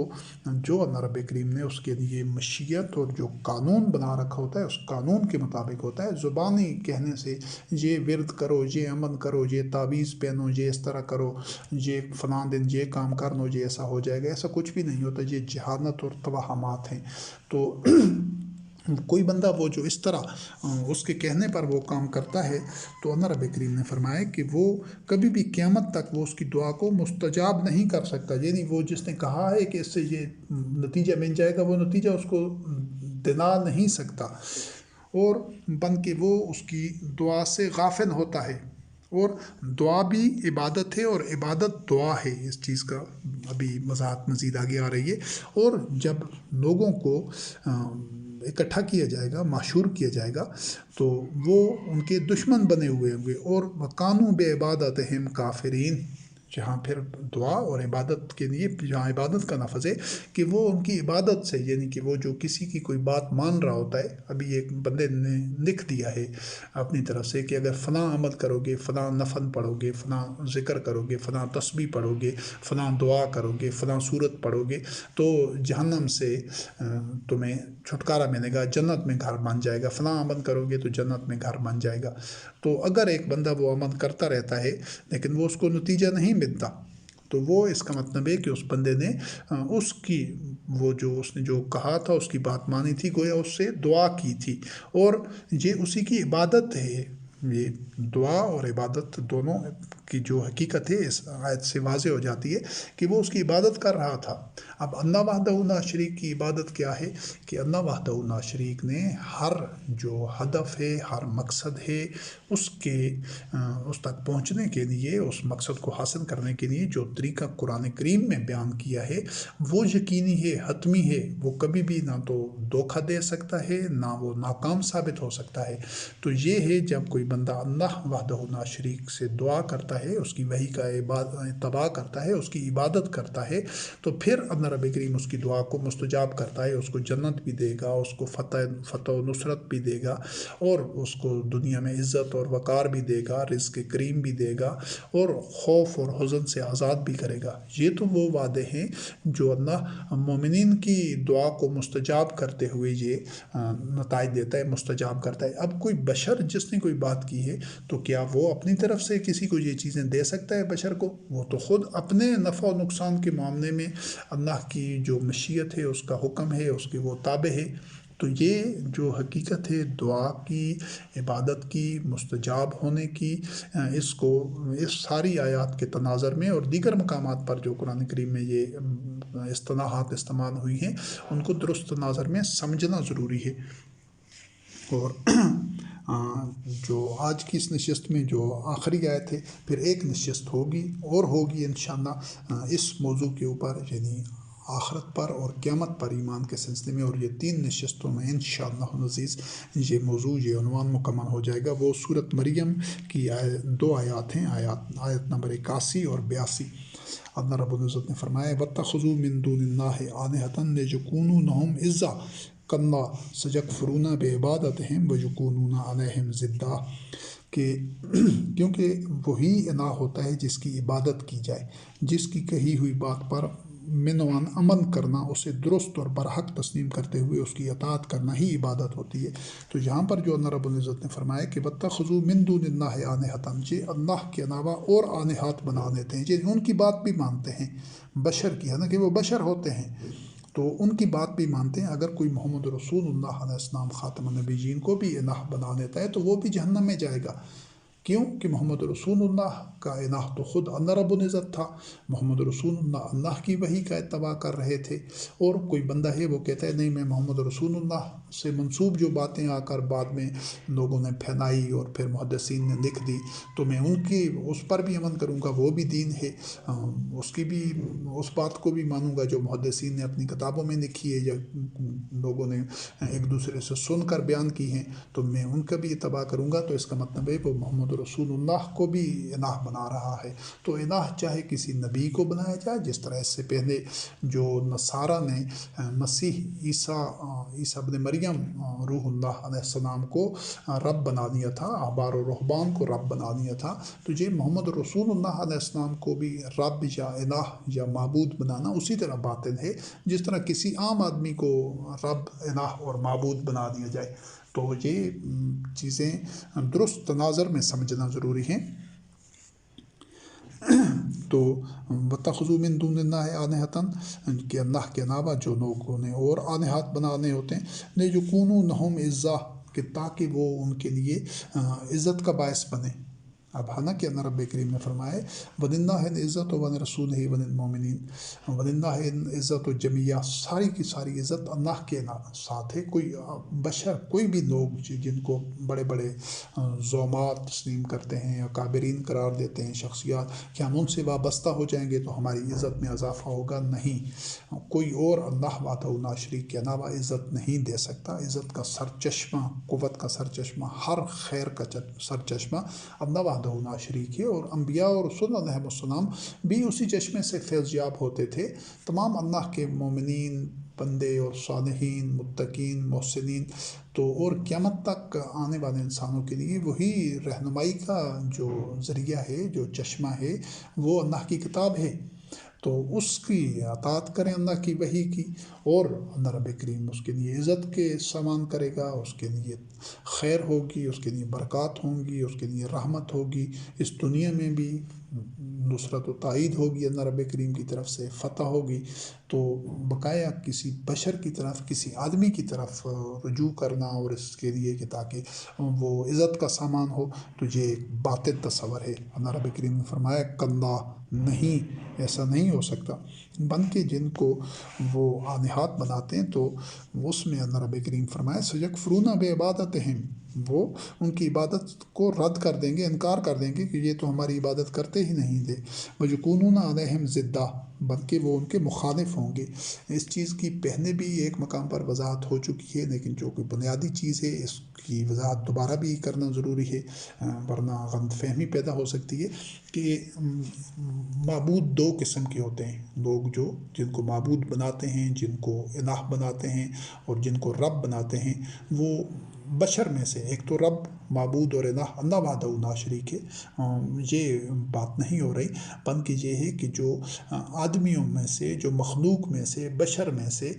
جو اللہ رب کریم نے اس کے لیے مشیت اور جو قانون بنا رکھا ہوتا ہے اس قانون کے مطابق ہوتا ہے۔ زبانی کہنے سے یہ ورد کرو، یہ عمل کرو، یہ تعویذ پہنو، یہ اس طرح کرو، یہ فلاں دن یہ کام کر لو، یہ ایسا ہو جائے گا، ایسا کچھ بھی نہیں ہوتا، یہ جہالت اور توہمات ہیں۔ تو کوئی بندہ وہ جو اس طرح اس کے کہنے پر وہ کام کرتا ہے تو اللہ رب کریم نے فرمایا کہ وہ کبھی بھی قیامت تک وہ اس کی دعا کو مستجاب نہیں کر سکتا، یعنی وہ جس نے کہا ہے کہ اس سے یہ نتیجہ مل جائے گا، وہ نتیجہ اس کو دلا نہیں سکتا، اور بلکہ وہ اس کی دعا سے غافل ہوتا ہے۔ اور دعا بھی عبادت ہے اور عبادت دعا ہے، اس چیز کا ابھی وضاحت مزید آگے آ رہی ہے۔ اور جب لوگوں کو اکٹھا کیا جائے گا، معشور کیا جائے گا، تو وہ ان کے دشمن بنے ہوئے ہوں گے، اور وَقَانُوا بِعِبَادَتِهِمْ کافرین، جہاں پھر دعا اور عبادت کے لیے جہاں عبادت کا لفظ ہے کہ وہ ان کی عبادت سے، یعنی کہ وہ جو کسی کی کوئی بات مان رہا ہوتا ہے، ابھی ایک بندے نے لکھ دیا ہے اپنی طرف سے کہ اگر فلاں عمل کرو گے، فلاں نفل پڑھو گے، فلاں ذکر کرو گے، فلاں تسبیح پڑھو گے، فلاں دعا کرو گے، فلاں صورت پڑھو گے تو جہنم سے تمہیں چھٹکارا ملے گا، جنت میں گھر بن جائے گا، فلاں عمل کرو گے تو جنت میں گھر بن جائے گا۔ تو اگر ایک بندہ وہ عمل کرتا رہتا ہے لیکن وہ اس کو نتیجہ نہیں ملتا، تو وہ اس کا مطلب ہے کہ اس بندے نے اس کی اس نے جو کہا تھا اس کی بات مانی تھی، گویا اس سے دعا کی تھی، اور یہ اسی کی عبادت ہے۔ یہ دعا اور عبادت دونوں کی جو حقیقت ہے اس آیت سے واضح ہو جاتی ہے کہ وہ اس کی عبادت کر رہا تھا۔ اب اللہ وحدہ لا شریک کی عبادت کیا ہے کہ اللہ وحدہ لا شریک نے ہر جو ہدف ہے، ہر مقصد ہے، اس تک پہنچنے کے لیے، اس مقصد کو حاصل کرنے کے لیے جو طریقہ قرآن کریم میں بیان کیا ہے وہ یقینی ہے، حتمی ہے، وہ کبھی بھی نہ تو دھوکہ دے سکتا ہے، نہ وہ ناکام ثابت ہو سکتا ہے۔ تو یہ ہے جب کوئی بندہ اللہ وحدہ لا شریک سے دعا کرتا ہے، اس کی وحی کا اتباع کرتا ہے، اس کی عبادت کرتا ہے، تو پھر اللہ رب کریم اس کی دعا کو مستجاب کرتا ہے، اس کو جنت بھی دے گا، اس کو فتح و نصرت بھی دے گا، اور اس کو دنیا میں عزت اور وقار بھی دے گا، رزق کریم بھی دے گا، اور خوف اور حزن سے آزاد بھی کرے گا۔ یہ تو وہ وعدے ہیں جو اللہ مومنین کی دعا کو مستجاب کرتے ہوئے یہ نتائج دیتا ہے، مستجاب کرتا ہے۔ اب کوئی بشر جس نے کوئی بات کی ہے تو کیا وہ اپنی طرف سے کسی کو یہ چیزیں دے سکتا ہے بشر کو؟ وہ تو خود اپنے نفع و نقصان کے معاملے میں اللہ کی جو مشیت ہے، اس کا حکم ہے، اس کے وہ تابع ہے۔ تو یہ جو حقیقت ہے دعا کی، عبادت کی، مستجاب ہونے کی، اس ساری آیات کے تناظر میں اور دیگر مقامات پر جو قرآن کریم میں یہ اصطلاحات استعمال ہوئی ہیں ان کو درست تناظر میں سمجھنا ضروری ہے۔ اور جو آج کی اس نشست میں جو آخری آیت ہے، پھر ایک نشست ہوگی انشاءاللہ اس موضوع کے اوپر، یعنی آخرت پر اور قیامت پر ایمان کے سلسلے میں، اور یہ 3 نشستوں میں انشاءاللہ العزیز یہ موضوع، یہ عنوان مکمل ہو جائے گا۔ وہ سورۃ مریم کی 2 آیات ہیں، آیت نمبر 81 اور 82۔ اللہ رب العزت نے فرمایا وَاتَّخَذُوا مِن دُونِ اللَّهِ آلِهَةً لِيَكُونُوا لَهُمْ عِزًّا کَلَّا سَيَكْفُرُونَ بِعِبَادَتِهِمْ وَيَكُونُونَ عَلَيْهِمْ ضِدًّا، کہ کیونکہ وہی الہ ہوتا ہے جس کی عبادت کی جائے، جس کی کہی ہوئی بات پر منوان امن کرنا، اسے درست اور برحق تسلیم کرتے ہوئے اس کی اطاعت کرنا ہی عبادت ہوتی ہے۔ تو یہاں پر جو اللہ رب العزت نے فرمایا کہ وَاتَّخَذُوا مِن دُونِ اللَّهِ آلِهَةً، یہ اللہ کے علاوہ اور آلہات بنا لیتے ہیں، یہ ان کی بات بھی مانتے ہیں، بشر کی، حالانکہ وہ بشر ہوتے ہیں تو ان کی بات بھی مانتے ہیں۔ اگر کوئی محمد رسول اللہ علیہ السلام خاتم النبیین کو بھی الہ بنا لیتا ہے تو وہ بھی جہنم میں جائے گا۔ کیوں کہ محمد رسول اللہ کا الہ تو خود اللہ رب العزت تھا، محمد رسول اللہ اللہ کی وحی کا اتباع کر رہے تھے، اور کوئی بندہ ہے وہ کہتا ہے نہیں میں محمد رسول اللہ سے منسوب جو باتیں آ کر بعد میں لوگوں نے پھیلائی اور پھر محدثین نے لکھ دی تو میں ان کی اس پر بھی عمل کروں گا، وہ بھی دین ہے، اس کی بھی اس بات کو بھی مانوں گا جو محدثین نے اپنی کتابوں میں لکھی ہے یا لوگوں نے ایک دوسرے سے سن کر بیان کی ہیں، تو میں ان کا بھی اتباع کروں گا۔ تو اس کا مطلب ہے وہ محمد رسول اللہ کو بھی الہ بنا رہا ہے۔ تو الہ چاہے کسی نبی کو بنایا جائے، جس طرح اس سے پہلے جو نصارہ نے مسیح عیسیٰ ابن مریم روح اللہ علیہ السلام کو رب بنا دیا تھا، احبار و رہبان کو رب بنا دیا تھا، تو یہ محمد رسول اللہ علیہ السلام کو بھی رب یا الہ یا معبود بنانا اسی طرح باطل ہے جس طرح کسی عام آدمی کو رب، الہ اور معبود بنا دیا جائے۔ تو یہ چیزیں درست تناظر میں سمجھنا ضروری ہیں۔ تو وَاتَّخَذُوا مِن دُونِ اللَّهِ آلِهَةً کہ اللہ کے علاوہ جو لوگوں نے اور آلہات بنانے ہوتے ہیں، لِيَكُونُوا لَهُمْ عِزًّا کہ تاکہ وہ ان کے لیے عزت کا باعث بنے۔ اب حالانکہ اللہ رب کریم نے فرمایا وَلِلَّهِ الْعِزَّةُ وَلِرَسُولِهِ وَلِلْمُؤْمِنِينَ، وَلِلَّهِ الْعِزَّةُ جَمِيعًا، ساری کی ساری عزت اللہ کے ساتھ ہے۔ کوئی بشر، کوئی بھی لوگ جن کو بڑے بڑے زعمات تسلیم کرتے ہیں یا کابرین قرار دیتے ہیں شخصیات کہ ہم ان سے وابستہ ہو جائیں گے تو ہماری عزت میں اضافہ ہوگا، نہیں، کوئی اور اللہ وحدہ لا شریک کے علاوہ عزت نہیں دے سکتا۔ عزت کا سرچشمہ، قوت کا سرچشمہ، ہر خیر کا سرچشمہ اللہ وحدہ لا شریک ہے، اور انبیاء اور رسول علیہ السلام بھی اسی چشمے سے فیض یاب ہوتے تھے۔ تمام اللہ کے مومنین، بندے اور صالحین، متقین، محسنین، تو اور قیامت تک آنے والے انسانوں کے لیے وہی رہنمائی کا جو ذریعہ ہے، جو چشمہ ہے، وہ اللہ کی کتاب ہے۔ تو اس کی اطاعت کریں، اللہ کی وحی کی، اور اللہ رب کریم اس کے لیے عزت کے سامان کرے گا، اس کے لیے خیر ہوگی، اس کے لیے برکات ہوں گی، اس کے لیے رحمت ہوگی، اس دنیا میں بھی نصرت و تائید ہوگی اللہ رب کریم کی طرف سے، فتح ہوگی۔ تو بقایا کسی بشر کی طرف، کسی آدمی کی طرف رجوع کرنا اور اس کے لیے کہ تاکہ وہ عزت کا سامان ہو، تو یہ ایک باطل تصور ہے۔ اللہ رب کریم نے فرمایا کلا، نہیں، ایسا نہیں ہو سکتا، بلکہ جن کو وہ آلہات بناتے ہیں تو اس میں اللہ رب کریم فرمایا سَيَكْفُرُونَ بِعِبَادَتِهِمْ، وہ ان کی عبادت کو رد کر دیں گے، انکار کر دیں گے کہ یہ تو ہماری عبادت کرتے ہی نہیں تھے۔ وَيَكُونُونَ عَلَيْهِمْ ضِدًّا، بلکہ وہ ان کے مخالف ہوں گے۔ اس چیز کی پہلے بھی ایک مقام پر وضاحت ہو چکی ہے، لیکن جو کوئی بنیادی چیز ہے اس کی وضاحت دوبارہ بھی کرنا ضروری ہے، ورنہ غلط فہمی پیدا ہو سکتی ہے کہ معبود دو قسم کے ہوتے ہیں۔ لوگ جن کو معبود بناتے ہیں، جن کو الہ بناتے ہیں اور جن کو رب بناتے ہیں، وہ بشر میں سے ایک تو رب، معبود اور الہ اللہ وحدہ لا شریک ہے، یہ بات نہیں ہو رہی، بلکہ یہ ہے کہ جو آدمیوں میں سے، جو مخلوق میں سے، بشر میں سے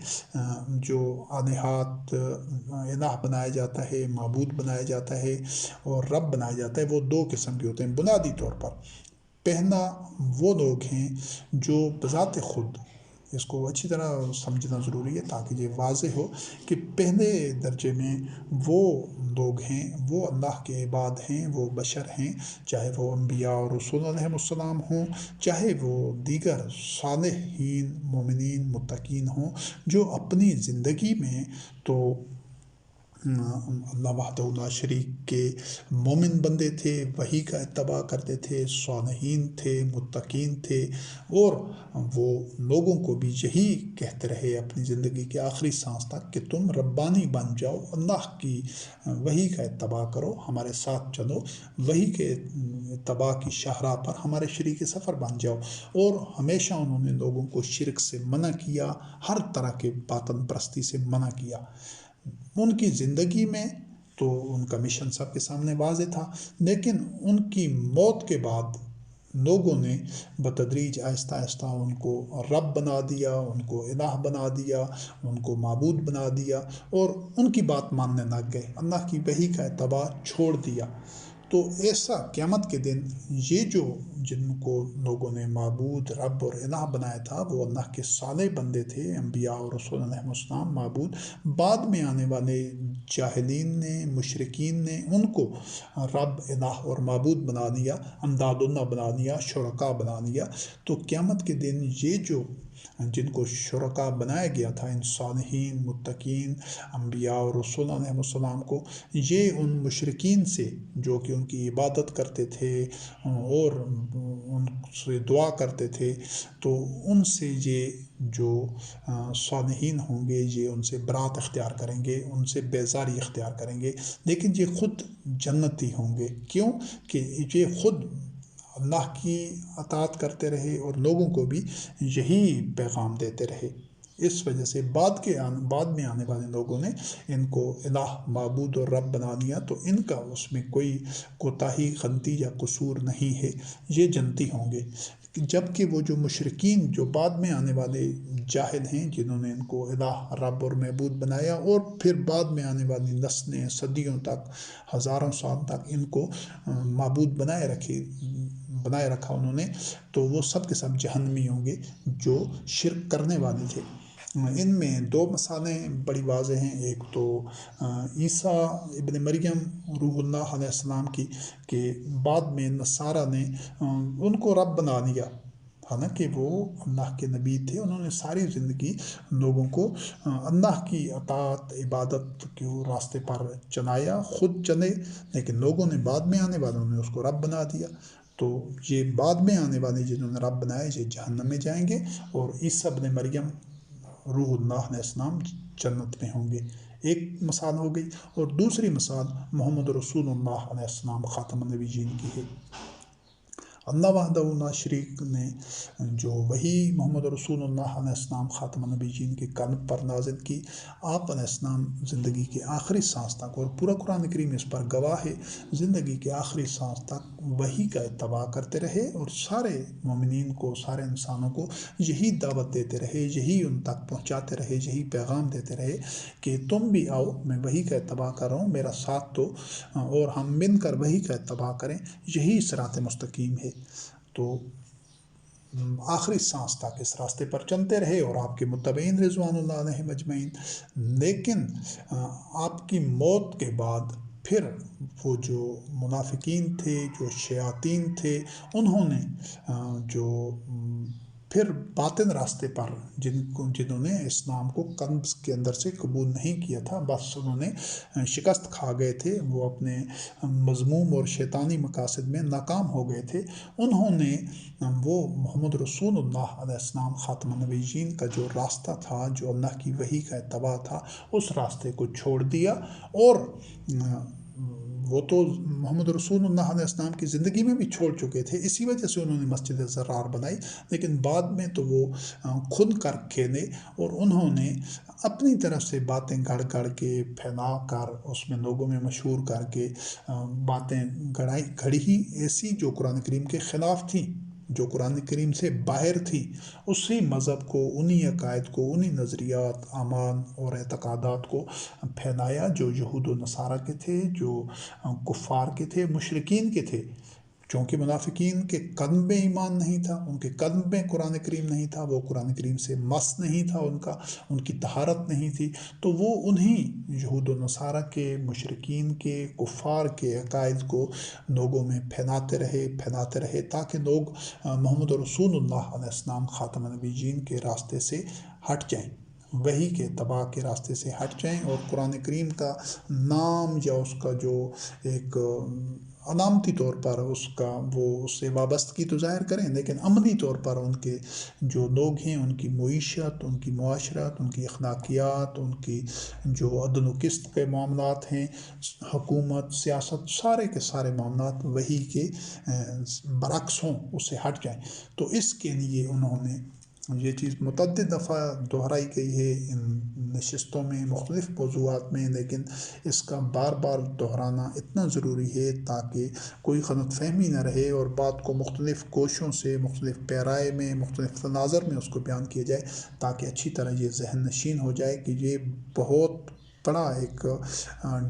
جو آلہات، الہ بنایا جاتا ہے، معبود بنایا جاتا ہے اور رب بنایا جاتا ہے، وہ دو قسم کے ہوتے ہیں بنیادی طور پر۔ پہلا وہ لوگ ہیں جو بذات خود، اس کو اچھی طرح سمجھنا ضروری ہے تاکہ یہ واضح ہو کہ پہلے درجے میں وہ لوگ ہیں، وہ اللہ کے عباد ہیں، وہ بشر ہیں، چاہے وہ انبیاء اور رسول علیہ السلام ہوں، چاہے وہ دیگر صالحین، مومنین، متقین ہوں، جو اپنی زندگی میں تو اللہ وحدہ لا شریک کے مومن بندے تھے، وحی کا اتباع کرتے تھے، صالحین تھے، متقین تھے، اور وہ لوگوں کو بھی یہی کہتے رہے اپنی زندگی کے آخری سانس تک کہ تم ربانی بن جاؤ، اللہ کی وحی کا اتباع کرو، ہمارے ساتھ چلو، وحی کے اتباع کی شاہراہ پر ہمارے شریک سفر بن جاؤ۔ اور ہمیشہ انہوں نے لوگوں کو شرک سے منع کیا، ہر طرح کے باطن پرستی سے منع کیا۔ ان کی زندگی میں تو ان کا مشن سب کے سامنے واضح تھا، لیکن ان کی موت کے بعد لوگوں نے بتدریج آہستہ آہستہ ان کو رب بنا دیا، ان کو الہ بنا دیا، ان کو معبود بنا دیا، اور ان کی بات ماننے نہ گئے، اللہ کی وحی کا اتباع چھوڑ دیا۔ تو ایسا قیامت کے دن یہ جن کو لوگوں نے معبود، رب اور الہ بنایا تھا، وہ اللہ کے صالح بندے تھے، انبیاء اور رسول علیہ السلام معبود۔ بعد میں آنے والے جاہلین نے، مشرکین نے ان کو رب، الہ اور معبود بنا دیا، انداد اللہ بنا دیا، شرکا بنا دیا۔ تو قیامت کے دن یہ جن کو شرکا بنایا گیا تھا، ان صالحین، متقین، انبیاء اور رسول علیہ السلام کو، یہ ان مشرکین سے جو کہ ان کی عبادت کرتے تھے اور ان سے دعا کرتے تھے، تو ان سے یہ جو صالحین ہوں گے، یہ ان سے برات اختیار کریں گے، ان سے بیزاری اختیار کریں گے، لیکن یہ خود جنتی ہوں گے۔ کیوں کہ یہ خود اللہ کی اطاعت کرتے رہے اور لوگوں کو بھی یہی پیغام دیتے رہے۔ اس وجہ سے بعد میں آنے والے لوگوں نے ان کو الہ، معبود اور رب بنا دیا، تو ان کا اس میں کوئی کوتاہی، غلطی یا قصور نہیں ہے، یہ جنتی ہوں گے۔ جبکہ وہ جو مشرکین، جو بعد میں آنے والے جاہل ہیں، جنہوں نے ان کو الہ، رب اور معبود بنایا، اور پھر بعد میں آنے والی نسلیں، صدیوں تک، ہزاروں سال تک ان کو معبود بنائے رکھا انہوں نے، تو وہ سب کے سب جہنمی ہوں گے جو شرک کرنے والے تھے۔ ان میں دو مثالیں بڑی واضح ہیں۔ ایک تو عیسیٰ ابن مریم روح اللہ علیہ السلام کی، کہ بعد میں نصارہ نے ان کو رب بنا دیا، حالانکہ وہ اللہ کے نبی تھے۔ انہوں نے ساری زندگی لوگوں کو اللہ کی اطاعت، عبادت کے راستے پر چلایا، خود چلے، لیکن لوگوں نے، بعد میں آنے والوں نے اس کو رب بنا دیا۔ تو یہ بعد میں آنے والے جنہوں نے رب بنائے، یہ جہنم میں جائیں گے، اور عیسیٰ ابن مریم روح اللہ علیہ السلام جنت میں ہوں گے۔ ایک مثال ہو گئی، اور دوسری مثال محمد رسول اللہ علیہ السلام خاتم النبیین کی ہے۔ اللہ وحدہ لا شریک نے جو وہی محمد رسول اللہ علیہ السلام خاتم النبیین کے قلب پر نازل کی، آپ علیہ السلام زندگی کے آخری سانس تک، اور پورا قرآن کریم اس پر گواہ ہے، زندگی کے آخری سانس تک وہی کا اتباع کرتے رہے، اور سارے مومنین کو، سارے انسانوں کو یہی دعوت دیتے رہے، یہی ان تک پہنچاتے رہے، یہی پیغام دیتے رہے کہ تم بھی آؤ، میں وہی کا اتباع کر رہا ہوں، میرا ساتھ دو، اور ہم مل کر وہی کا اتباع کریں، یہی صراط مستقیم ہے۔ تو آخری سانس تک اس راستے پر چلتے رہے، اور آپ کے متبعین رضوان اللہ علیہم اجمعین۔ لیکن آپ کی موت کے بعد پھر وہ جو منافقین تھے، جو شیاطین تھے، انہوں نے جو پھر باطن راستے پر جنہوں نے اسلام کو قلب کے اندر سے قبول نہیں کیا تھا، بس انہوں نے شکست کھا گئے تھے، وہ اپنے مذموم اور شیطانی مقاصد میں ناکام ہو گئے تھے، انہوں نے وہ محمد رسول اللہ علیہ السلام خاتم النبیین کا جو راستہ تھا، جو اللہ کی وحی کا اتباع تھا، اس راستے کو چھوڑ دیا، اور وہ تو محمد رسول اللہ علیہ السلام کی زندگی میں بھی چھوڑ چکے تھے، اسی وجہ سے انہوں نے مسجد زرار بنائی، لیکن بعد میں تو وہ خود کر کھیلے، اور انہوں نے اپنی طرف سے باتیں گڑھ کے پھیلا کر، اس میں لوگوں میں مشہور کر کے باتیں گھڑی ہی ایسی جو قرآن کریم کے خلاف تھیں، جو قرآن کریم سے باہر تھی، اسی مذہب کو، انہی عقائد کو، انہی نظریات، اعمال اور اعتقادات کو پھیلایا جو یہود و نصارہ کے تھے، جو کفار کے تھے، مشرکین کے تھے۔ چونکہ منافقین کے قلب میں ایمان نہیں تھا، ان کے قلب میں قرآن کریم نہیں تھا، وہ قرآن کریم سے مس نہیں تھا، ان کی طہارت نہیں تھی، تو وہ انہی یہود و نصارہ کے، مشرکین کے، کفار کے عقائد کو لوگوں میں پھیلاتے رہے تاکہ لوگ محمد رسول اللہ علیہ السلام خاتم النبیین کے راستے سے ہٹ جائیں، وحی کے اتباع کے راستے سے ہٹ جائیں، اور قرآن کریم کا نام یا اس کا جو ایک علامتی طور پر اس سے وابستگی تو ظاہر کریں، لیکن عملی طور پر ان کے جو لوگ ہیں، ان کی معیشت، ان کی معاشرت، ان کی اخلاقیات، ان کی جو عدل و قسط کے معاملات ہیں، حکومت، سیاست، سارے کے سارے معاملات وحی کے برعکس ہوں، اس سے ہٹ جائیں۔ تو اس کے لیے انہوں نے یہ چیز متعدد دفعہ دہرائی گئی ہے ان نشستوں میں مختلف موضوعات میں، لیکن اس کا بار بار دہرانا اتنا ضروری ہے تاکہ کوئی غلط فہمی نہ رہے اور بات کو مختلف کوشوں سے، مختلف پیرائے میں، مختلف تناظر میں اس کو بیان کیا جائے، تاکہ اچھی طرح یہ ذہن نشین ہو جائے کہ یہ بہت بڑا ایک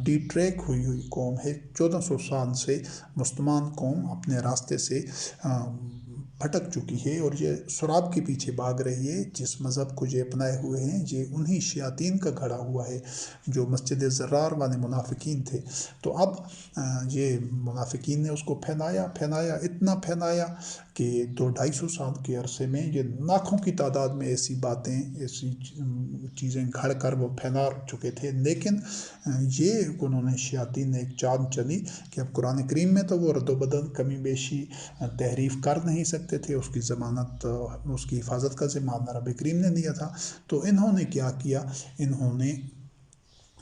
ڈی ٹریک ہوئی قوم ہے۔ 1400 سال سے مسلمان قوم اپنے راستے سے بھٹک چکی ہے اور یہ سراب کے پیچھے بھاگ رہی ہے۔ جس مذہب کو یہ اپنائے ہوئے ہیں یہ انہی شیاطین کا گھڑا ہوا ہے جو مسجد زرار والے منافقین تھے۔ تو اب یہ منافقین نے اس کو پھیلایا، اتنا پھیلایا کہ 200-250 سال کے عرصے میں یہ لاکھوں کی تعداد میں ایسی باتیں، ایسی چیزیں گھڑ کر وہ پھیلا چکے تھے۔ لیکن یہ انہوں نے شیاطین نے ایک چال چلی کہ اب قرآن کریم میں تو وہ رد و بدل، کمی بیشی، تحریف کر نہیں سکتے تھے، اس کی ضمانت، اس کی حفاظت کا ذمہ رب کریم نے دیا تھا۔ تو انہوں نے کیا کیا، انہوں نے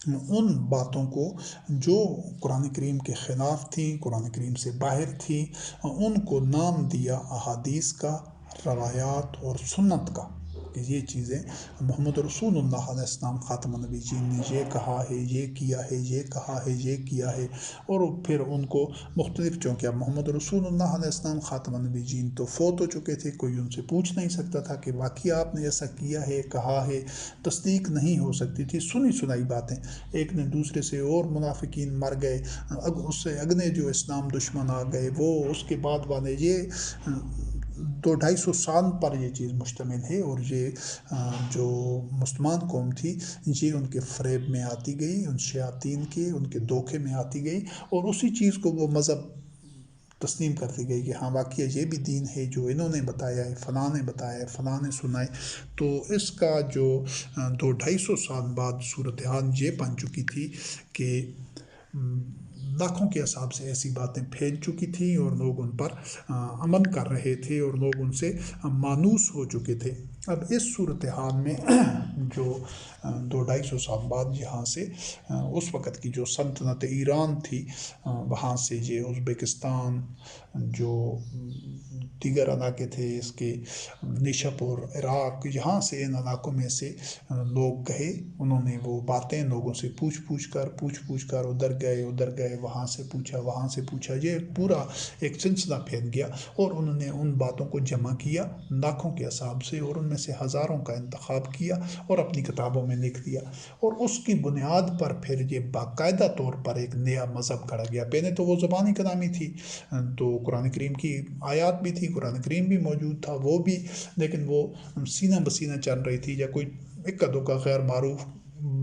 ان باتوں کو جو قرآن کریم کے خلاف تھیں، قرآن کریم سے باہر تھیں، ان کو نام دیا احادیث کا، روایات اور سنت کا، کہ یہ چیزیں محمد رسول اللہ علیہ السلام خاتم النبیین نے یہ کہا ہے، یہ کیا ہے، یہ کہا ہے، یہ کیا ہے۔ اور پھر ان کو مختلف، چونکہ اب محمد رسول اللہ علیہ السلام خاتم النبیین تو فوت ہو چکے تھے، کوئی ان سے پوچھ نہیں سکتا تھا کہ واقعی آپ نے ایسا کیا ہے، کہا ہے، تصدیق نہیں ہو سکتی تھی، سنی سنائی باتیں۔ ایک نے دوسرے سے، اور منافقین مر گئے، اس سے اگنے جو اسلام دشمن آ گئے، وہ اس کے بعد والے، یہ 200-250 سال پر یہ چیز مشتمل ہے۔ اور یہ جو مسلمان قوم تھی یہ ان کے فریب میں آتی گئی، ان شیاطین کے، ان کے دھوکے میں آتی گئی، اور اسی چیز کو وہ مذہب تسلیم کرتی گئی کہ ہاں واقعی یہ بھی دین ہے جو انہوں نے بتایا ہے، فلاں نے بتایا ہے، فلاں نے سنائے۔ تو اس کا جو 200-250 سال بعد صورتحال یہ بن چکی تھی کہ لاکھوں کے حساب سے ایسی باتیں پھیل چکی تھیں اور لوگ ان پر عمل کر رہے تھے اور لوگ ان سے مانوس ہو چکے تھے۔ اب اس صورتحال میں جو 200-250 سال بعد یہاں سے اس وقت کی جو سلطنت ایران تھی، وہاں سے یہ ازبکستان، جو دیگر علاقے تھے اس کے، نیشاپور، عراق، یہاں سے ان علاقوں میں سے لوگ گئے، انہوں نے وہ باتیں لوگوں سے پوچھ پوچھ کر ادھر گئے، وہاں سے پوچھا، یہ پورا ایک سلسلہ پھیل گیا، اور انہوں نے ان باتوں کو جمع کیا لاکھوں کے حساب سے، اور ان میں سے ہزاروں کا انتخاب کیا اور اپنی کتابوں میں لکھ دیا، اور اس کی بنیاد پر پھر یہ باقاعدہ طور پر ایک نیا مذہب گھڑا گیا۔ پہلے تو وہ زبانی کلامی تھی، تو قرآن کریم کی آیات بھی تھی، قرآن کریم بھی موجود تھا وہ بھی، لیکن وہ سینہ بسینہ چل رہی تھی، یا کوئی اکا دکا غیر معروف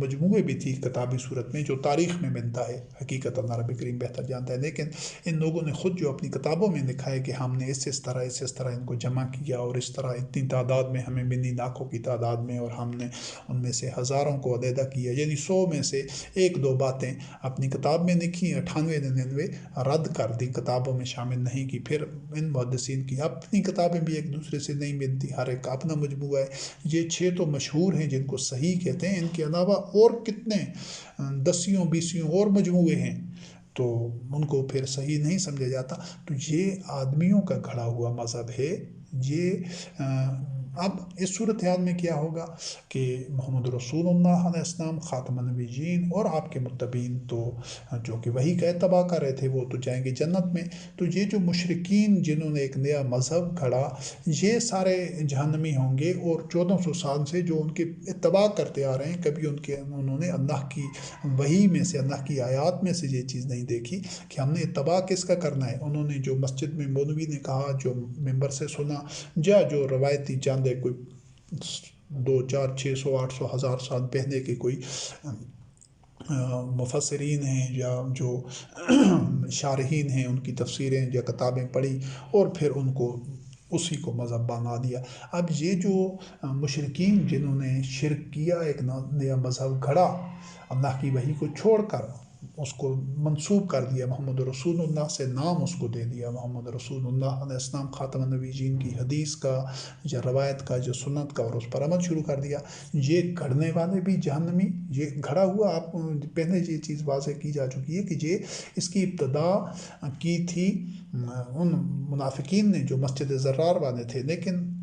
مجموعے بھی تھی کتابی صورت میں جو تاریخ میں بنتا ہے، حقیقت عرب کریم بہتر جانتا ہے، لیکن ان لوگوں نے خود جو اپنی کتابوں میں لکھا ہے کہ ہم نے اس طرح ان کو جمع کیا، اور اس طرح اتنی تعداد میں ہمیں ملی، لاکھوں کی تعداد میں، اور ہم نے ان میں سے ہزاروں کو علیحدہ کیا، یعنی 100 میں سے 1-2 باتیں اپنی کتاب میں لکھی، 98-99 رد کر دی، کتابوں میں شامل نہیں کی۔ پھر ان محدثین کی اپنی کتابیں بھی ایک دوسرے سے نہیں ملتی، ہر ایک کا اپنا مجموعہ ہے۔ یہ 6 تو مشہور ہیں جن کو صحیح کہتے ہیں، ان کے علاوہ اور کتنے 10-20 اور مجموعے ہیں، تو ان کو پھر صحیح نہیں سمجھا جاتا۔ تو یہ آدمیوں کا گھڑا ہوا مذہب ہے۔ یہ اب اس صورتحال میں کیا ہوگا کہ محمد رسول اللہ علیہ السلام خاتم النبیین اور آپ کے متبعین تو جو کہ وہی کا اتباع کر رہے تھے وہ تو جائیں گے جنت میں، تو یہ جو مشرکین جنہوں نے ایک نیا مذہب گھڑا یہ سارے جہنمی ہوں گے، اور 1400 سال سے جو ان کے اتباع کرتے آ رہے ہیں، کبھی انہوں نے اللہ کی وحی میں سے، اللہ کی آیات میں سے یہ چیز نہیں دیکھی کہ ہم نے اتباع کس کا کرنا ہے۔ انہوں نے جو مسجد میں مولوی نے کہا، جو ممبر سے سنا، یا جو روایتی چاند ہے، کوئی 200-400-600-800 سال پہلے کے کوئی مفسرین ہیں یا جو شارحین ہیں، ان کی تفسیریں یا کتابیں پڑھی، اور پھر ان کو اسی کو مذہب بنا دیا۔ اب یہ جو مشرکین جنہوں نے شرک کیا، ایک نیا مذہب گھڑا، اللہ کی وحی کو چھوڑ کر اس کو منسوب کر دیا محمد رسول اللہ سے، نام اس کو دے دیا محمد رسول اللہ علیہ السلام خاتم النبیین کی حدیث کا یا روایت کا یا سنت کا، اور اس پر عمل شروع کر دیا، یہ گھڑنے والے بھی جہنمی، یہ گھڑا ہوا۔ آپ پہلے یہ چیز واضح کی جا چکی ہے کہ یہ اس کی ابتدا کی تھی ان منافقین نے جو مسجد زرار والے تھے، لیکن